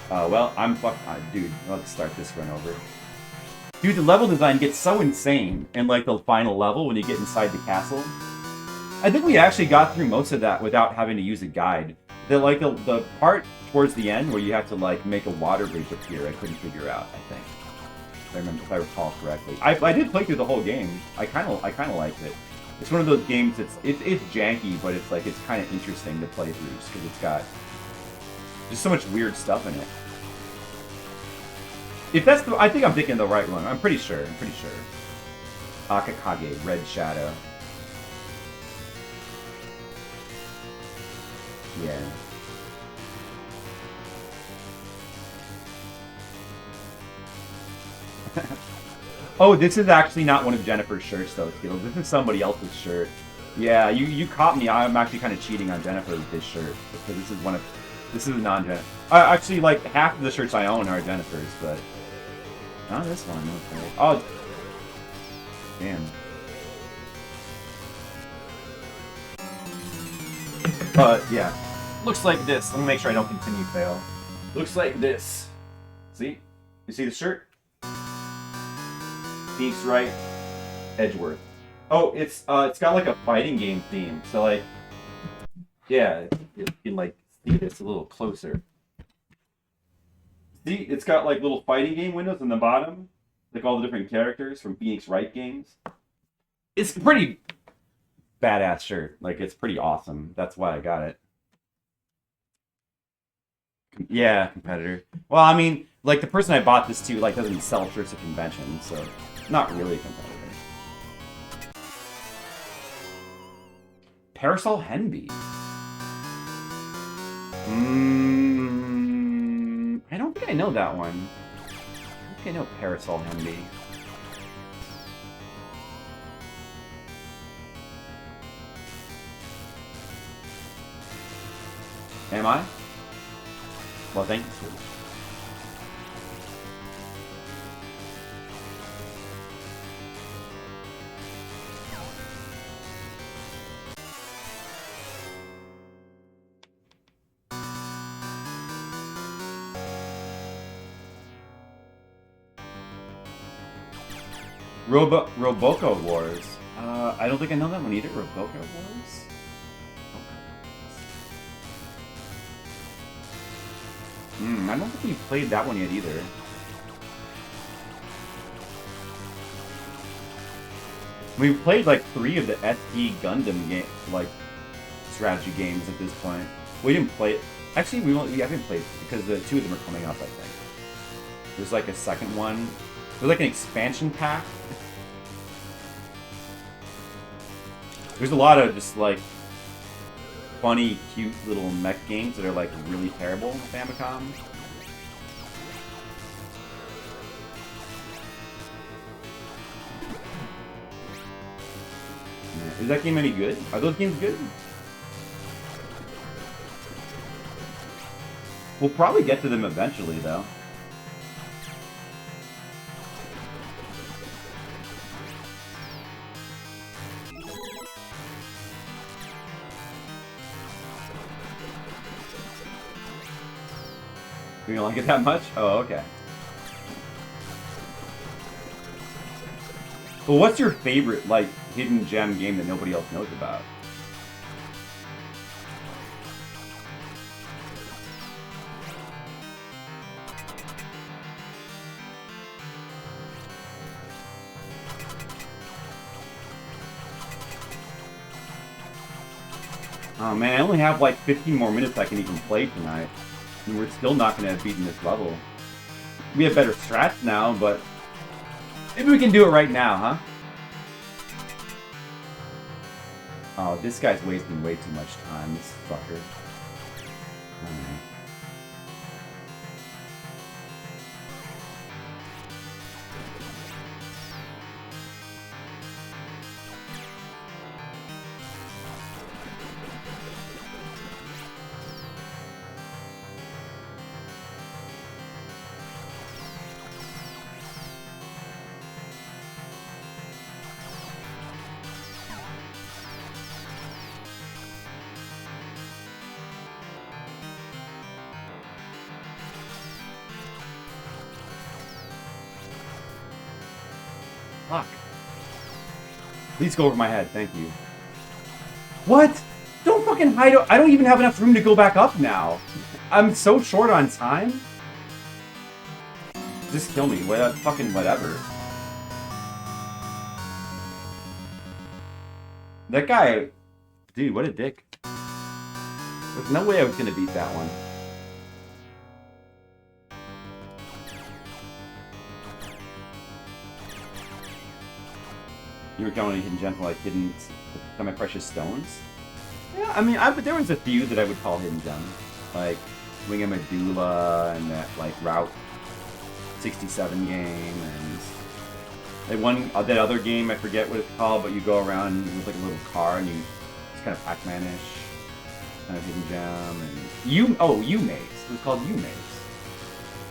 Well, I'm dude. Let's start this run over. Dude, the level design gets so insane in, like, the final level when you get inside the castle. I think we actually got through most of that without having to use a guide. The part towards the end where you have to, like, make a water bridge appear, I couldn't figure out, I think. If I recall correctly. I did play through the whole game. I kind of liked it. It's one of those games it's janky, but it's kind of interesting to play through just because it's got just so much weird stuff in it. If that's I think I'm thinking the right one. I'm pretty sure. Akakage, Red Shadow. Yeah. Oh, this is actually not one of Jennifer's shirts, though, Skittles. This is somebody else's shirt. Yeah, you caught me. I'm actually kind of cheating on Jennifer with this shirt because this is a non-Jennifer. Actually, like half of the shirts I own are Jennifer's, but. Not this one, okay. Oh, damn. Yeah. Looks like this. Let me make sure I don't continue fail. Looks like this. See? You see the shirt? Phoenix Wright, Edgeworth. Oh, it's got like a fighting game theme. So like, yeah, you can like see this a little closer. See, it's got like little fighting game windows on the bottom, like all the different characters from Phoenix Wright games. It's a pretty badass shirt. Like, it's pretty awesome. That's why I got it. Yeah, competitor. Well, I mean, like the person I bought this to like doesn't sell shirts at conventions, so not really a competitor. Parasol Henby. I don't think I know that one. I think I know Parasol Henby. Am I? Well, thank you. Roboco Wars. I don't think I know that one either. Roboco Wars? I don't think we played that one yet either. We've played like 3 of the SD Gundam game, like strategy games at this point. We didn't play it. Actually, we haven't played because the 2 of them are coming up, I think. There's like a second one. There's like an expansion pack There's a lot of just like funny, cute little mech games that are like really terrible in the Famicom. Yeah. Is that game any good? Are those games good? We'll probably get to them eventually, though. You don't like it that much? Oh, okay. Well, what's your favorite, like, hidden gem game that nobody else knows about? Oh man, I only have like 15 more minutes I can even play tonight. And we're still not going to have beaten this level. We have better strats now, but maybe we can do it right now, huh? Oh, this guy's wasting way too much time, this fucker. Alright. Fuck. Please go over my head, thank you. What? Don't fucking hide. I don't even have enough room to go back up now. I'm so short on time. Just kill me. Fucking whatever. That guy... Dude, what a dick. There's no way I was gonna beat that one. You were counting hidden gems like hidden semi-precious stones? Yeah, I mean, there was a few that I would call hidden gems. Like Wing of Medulla and that like Route 67 game and that other game, I forget what it's called, but you go around with like a little car and it's kind of Pac-Man-ish. Kind of hidden gem and U-Maze. It was called U-Maze.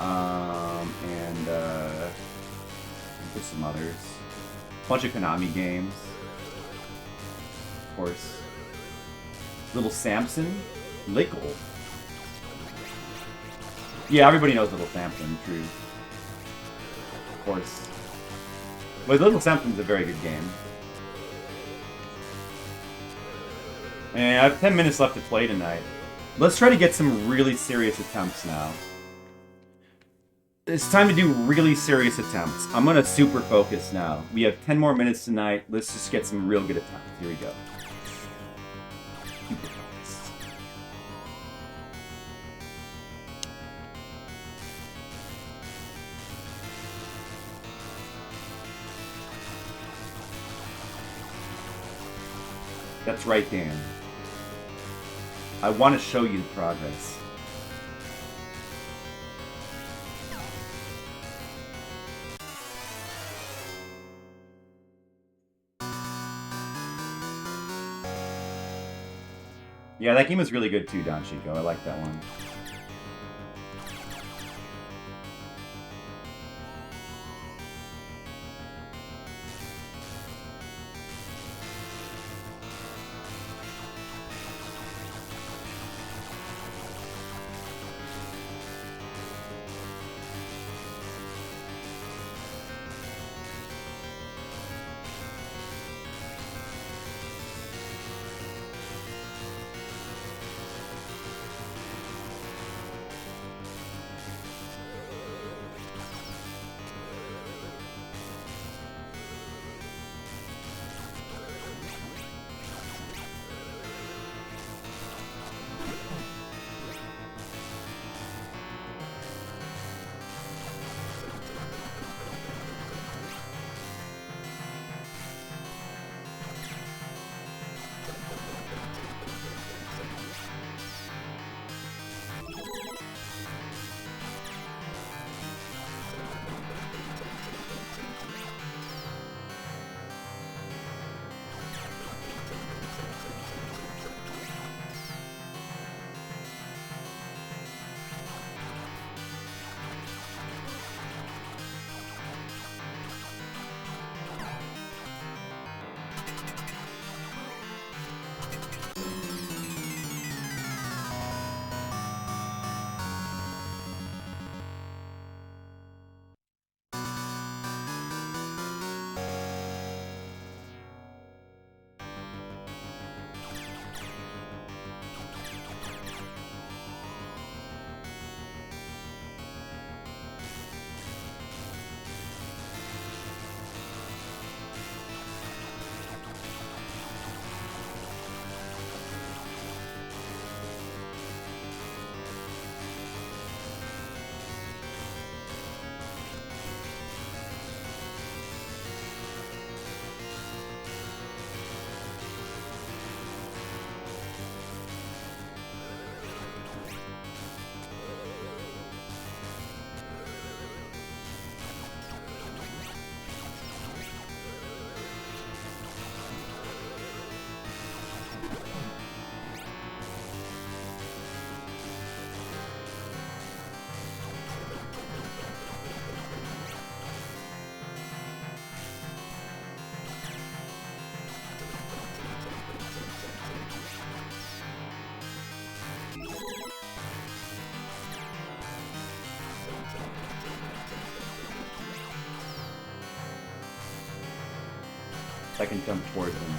And there's some others. Bunch of Konami games. Of course. Little Samson. Lickle. Yeah, everybody knows Little Samson, true. Of course. But Little Samson's a very good game. And I have 10 minutes left to play tonight. Let's try to get some really serious attempts now. It's time to do really serious attempts. I'm gonna super focus now. We have 10 more minutes tonight. Let's just get some real good attempts. Here we go. Super focused. That's right, Dan. I want to show you the progress. Yeah, that game was really good too, Don Chico. I like that one. I can jump towards him.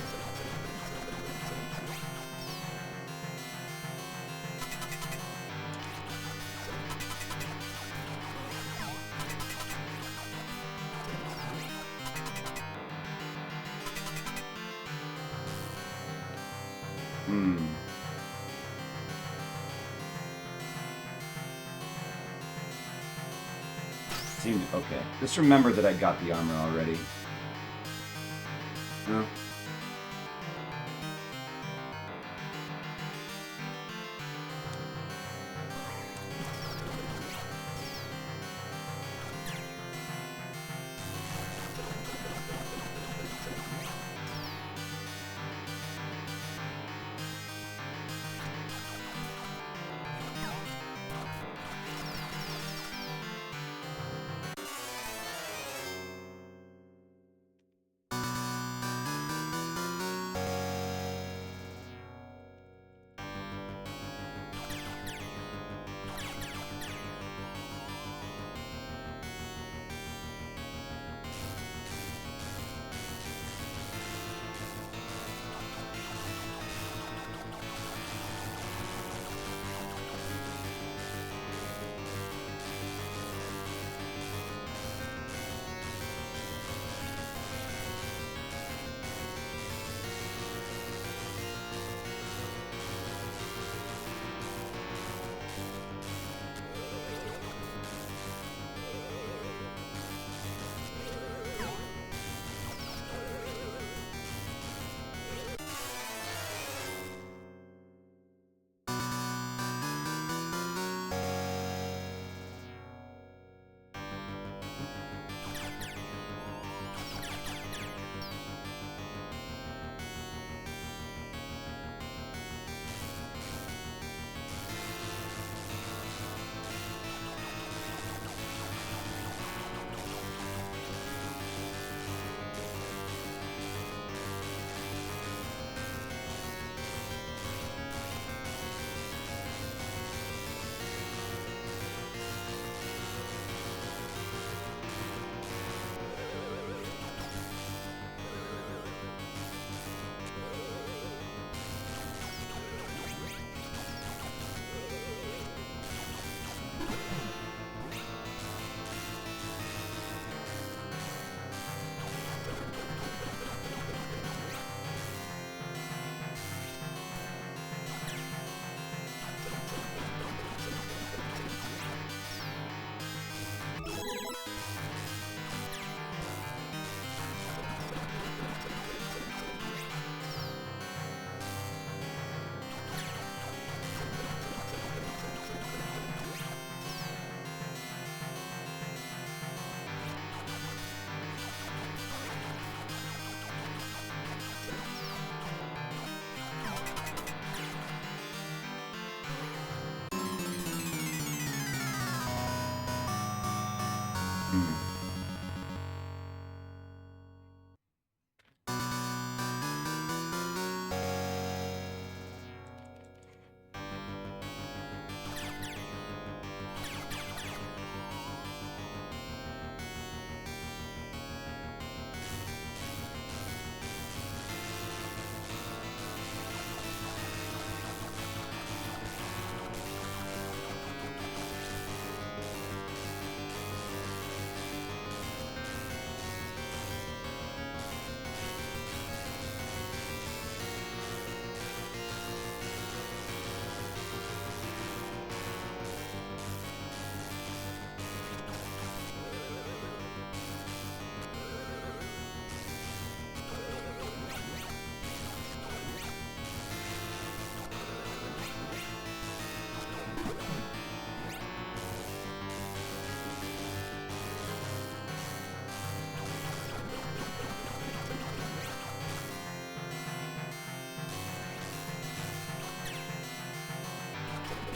Seemed okay. Just remember that I got the armor already. No.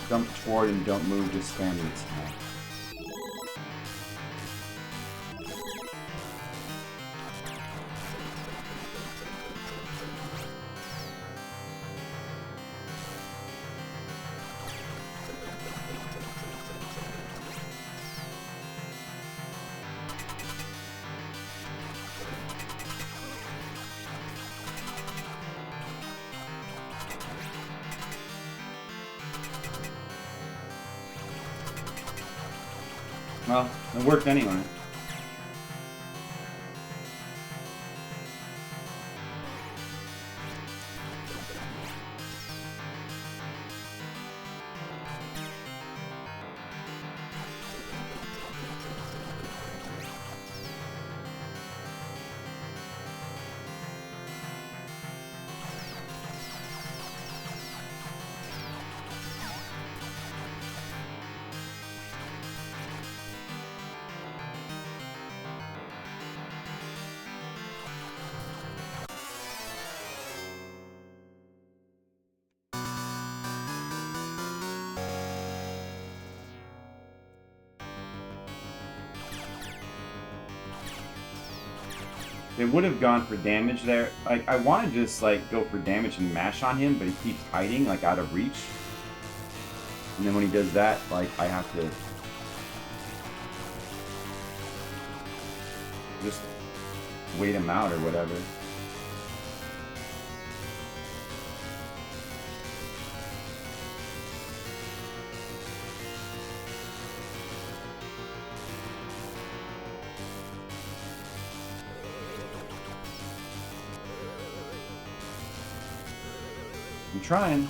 Jump toward and don't move, just spam the attack. Well, it worked anyway. They would have gone for damage there. Like, I want to just, like, go for damage and mash on him, but he keeps hiding, like, out of reach. And then when he does that, like, I have to just wait him out or whatever. I'm trying.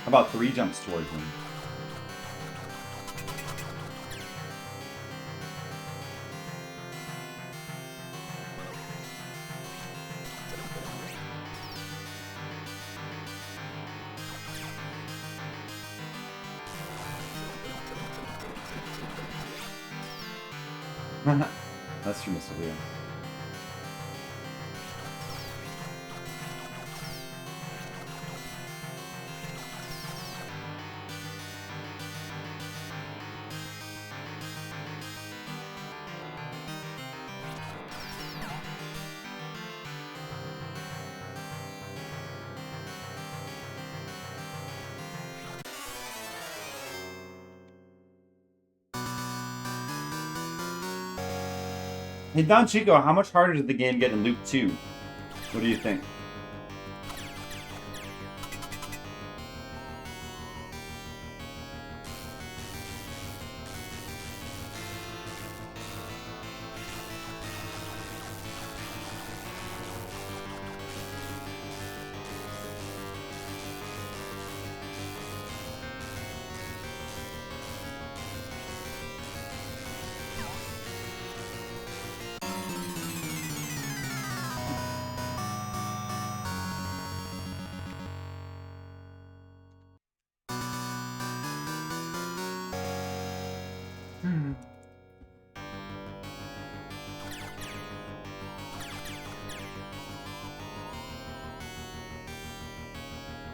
How about 3 jumps towards him? That's true, Mr. Leo. Hey, Don Chico, how much harder did the game get in Loop 2? What do you think?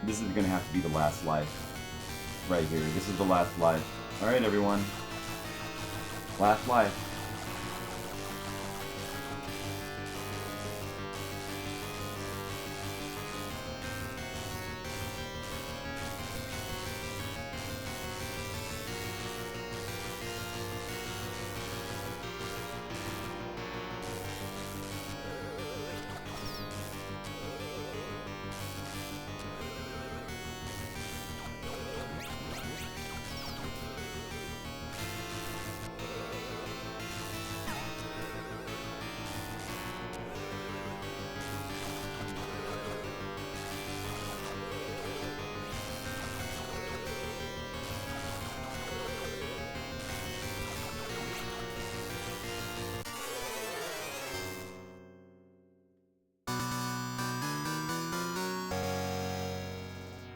This is gonna have to be the last life. Right here. This is the last life. Alright, everyone. Last life.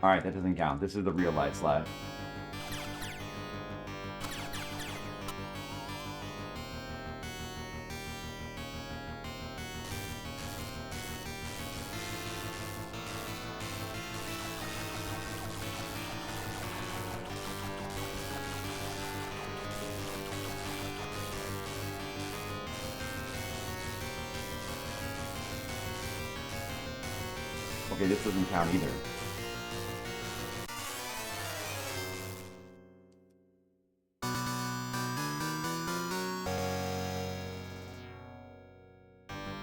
Alright, that doesn't count. This is the real life slide. Okay, this doesn't count either.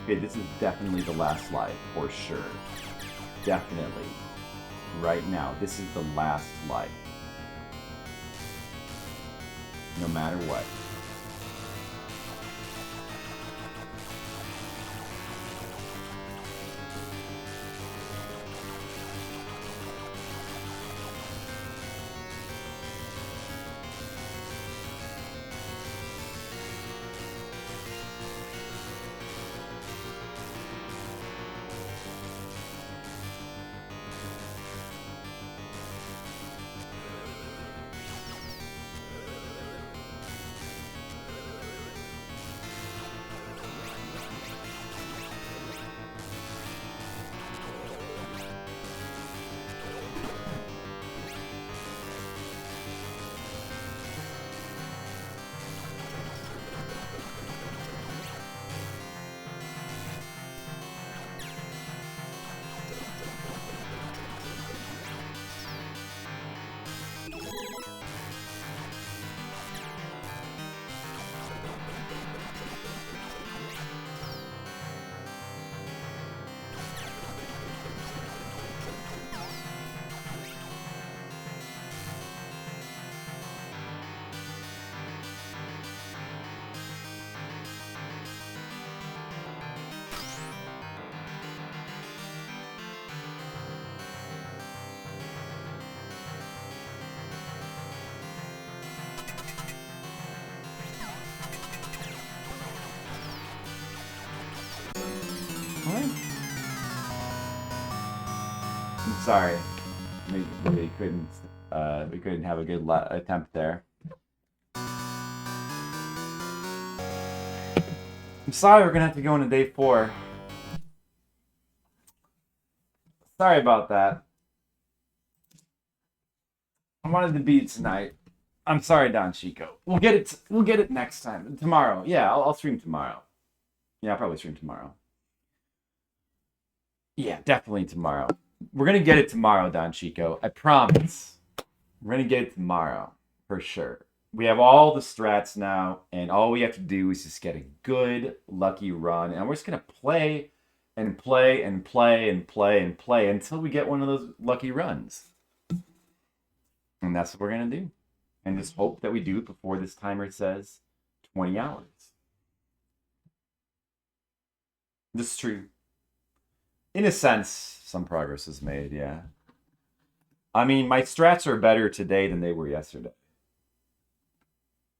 Okay, this is definitely the last slide, for sure. Definitely. Right now, this is the last slide. No matter what. I'm sorry. We couldn't have a good attempt there. I'm sorry we're gonna have to go into day 4. Sorry about that. I wanted to beat tonight. I'm sorry, Don Chico. We'll get it next time. Tomorrow. Yeah, I'll stream tomorrow. Yeah, I'll probably stream tomorrow. Yeah, definitely tomorrow. We're gonna get it tomorrow, Don Chico. I promise. We're gonna get it tomorrow. For sure. We have all the strats now, and all we have to do is just get a good, lucky run. And we're just gonna play and play and play and play and play until we get one of those lucky runs. And that's what we're gonna do. And just hope that we do it before this timer says 20 hours. This is true. In a sense, some progress is made, yeah. I mean, my strats are better today than they were yesterday.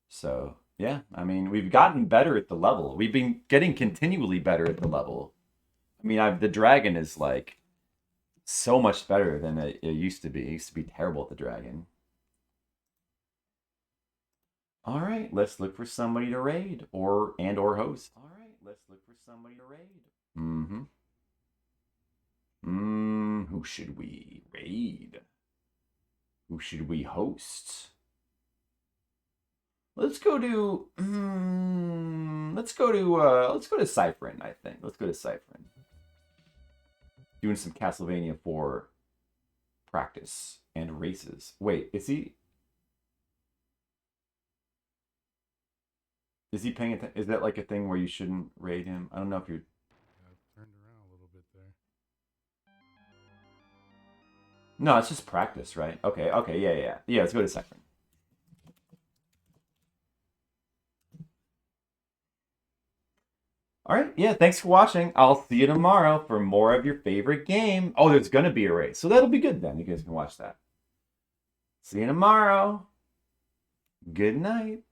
So, yeah, I mean, we've gotten better at the level. We've been getting continually better at the level. I mean, the dragon is, like, so much better than it used to be. It used to be terrible at the dragon. All right, let's look for somebody to raid or host. All right, let's look for somebody to raid. Who should we raid? Who should we host? Let's go to Cypherin, I think. Let's go to Cypherin. Doing some Castlevania 4 practice and races. Wait, is he paying attention? Is that like a thing where you shouldn't raid him? I don't know if you're... Turned around a little bit there. No, it's just practice, right? Okay, yeah. Yeah, let's go to Cypherin. All right, yeah, thanks for watching. I'll see you tomorrow for more of your favorite game. Oh, there's going to be a race, so that'll be good then. You guys can watch that. See you tomorrow. Good night.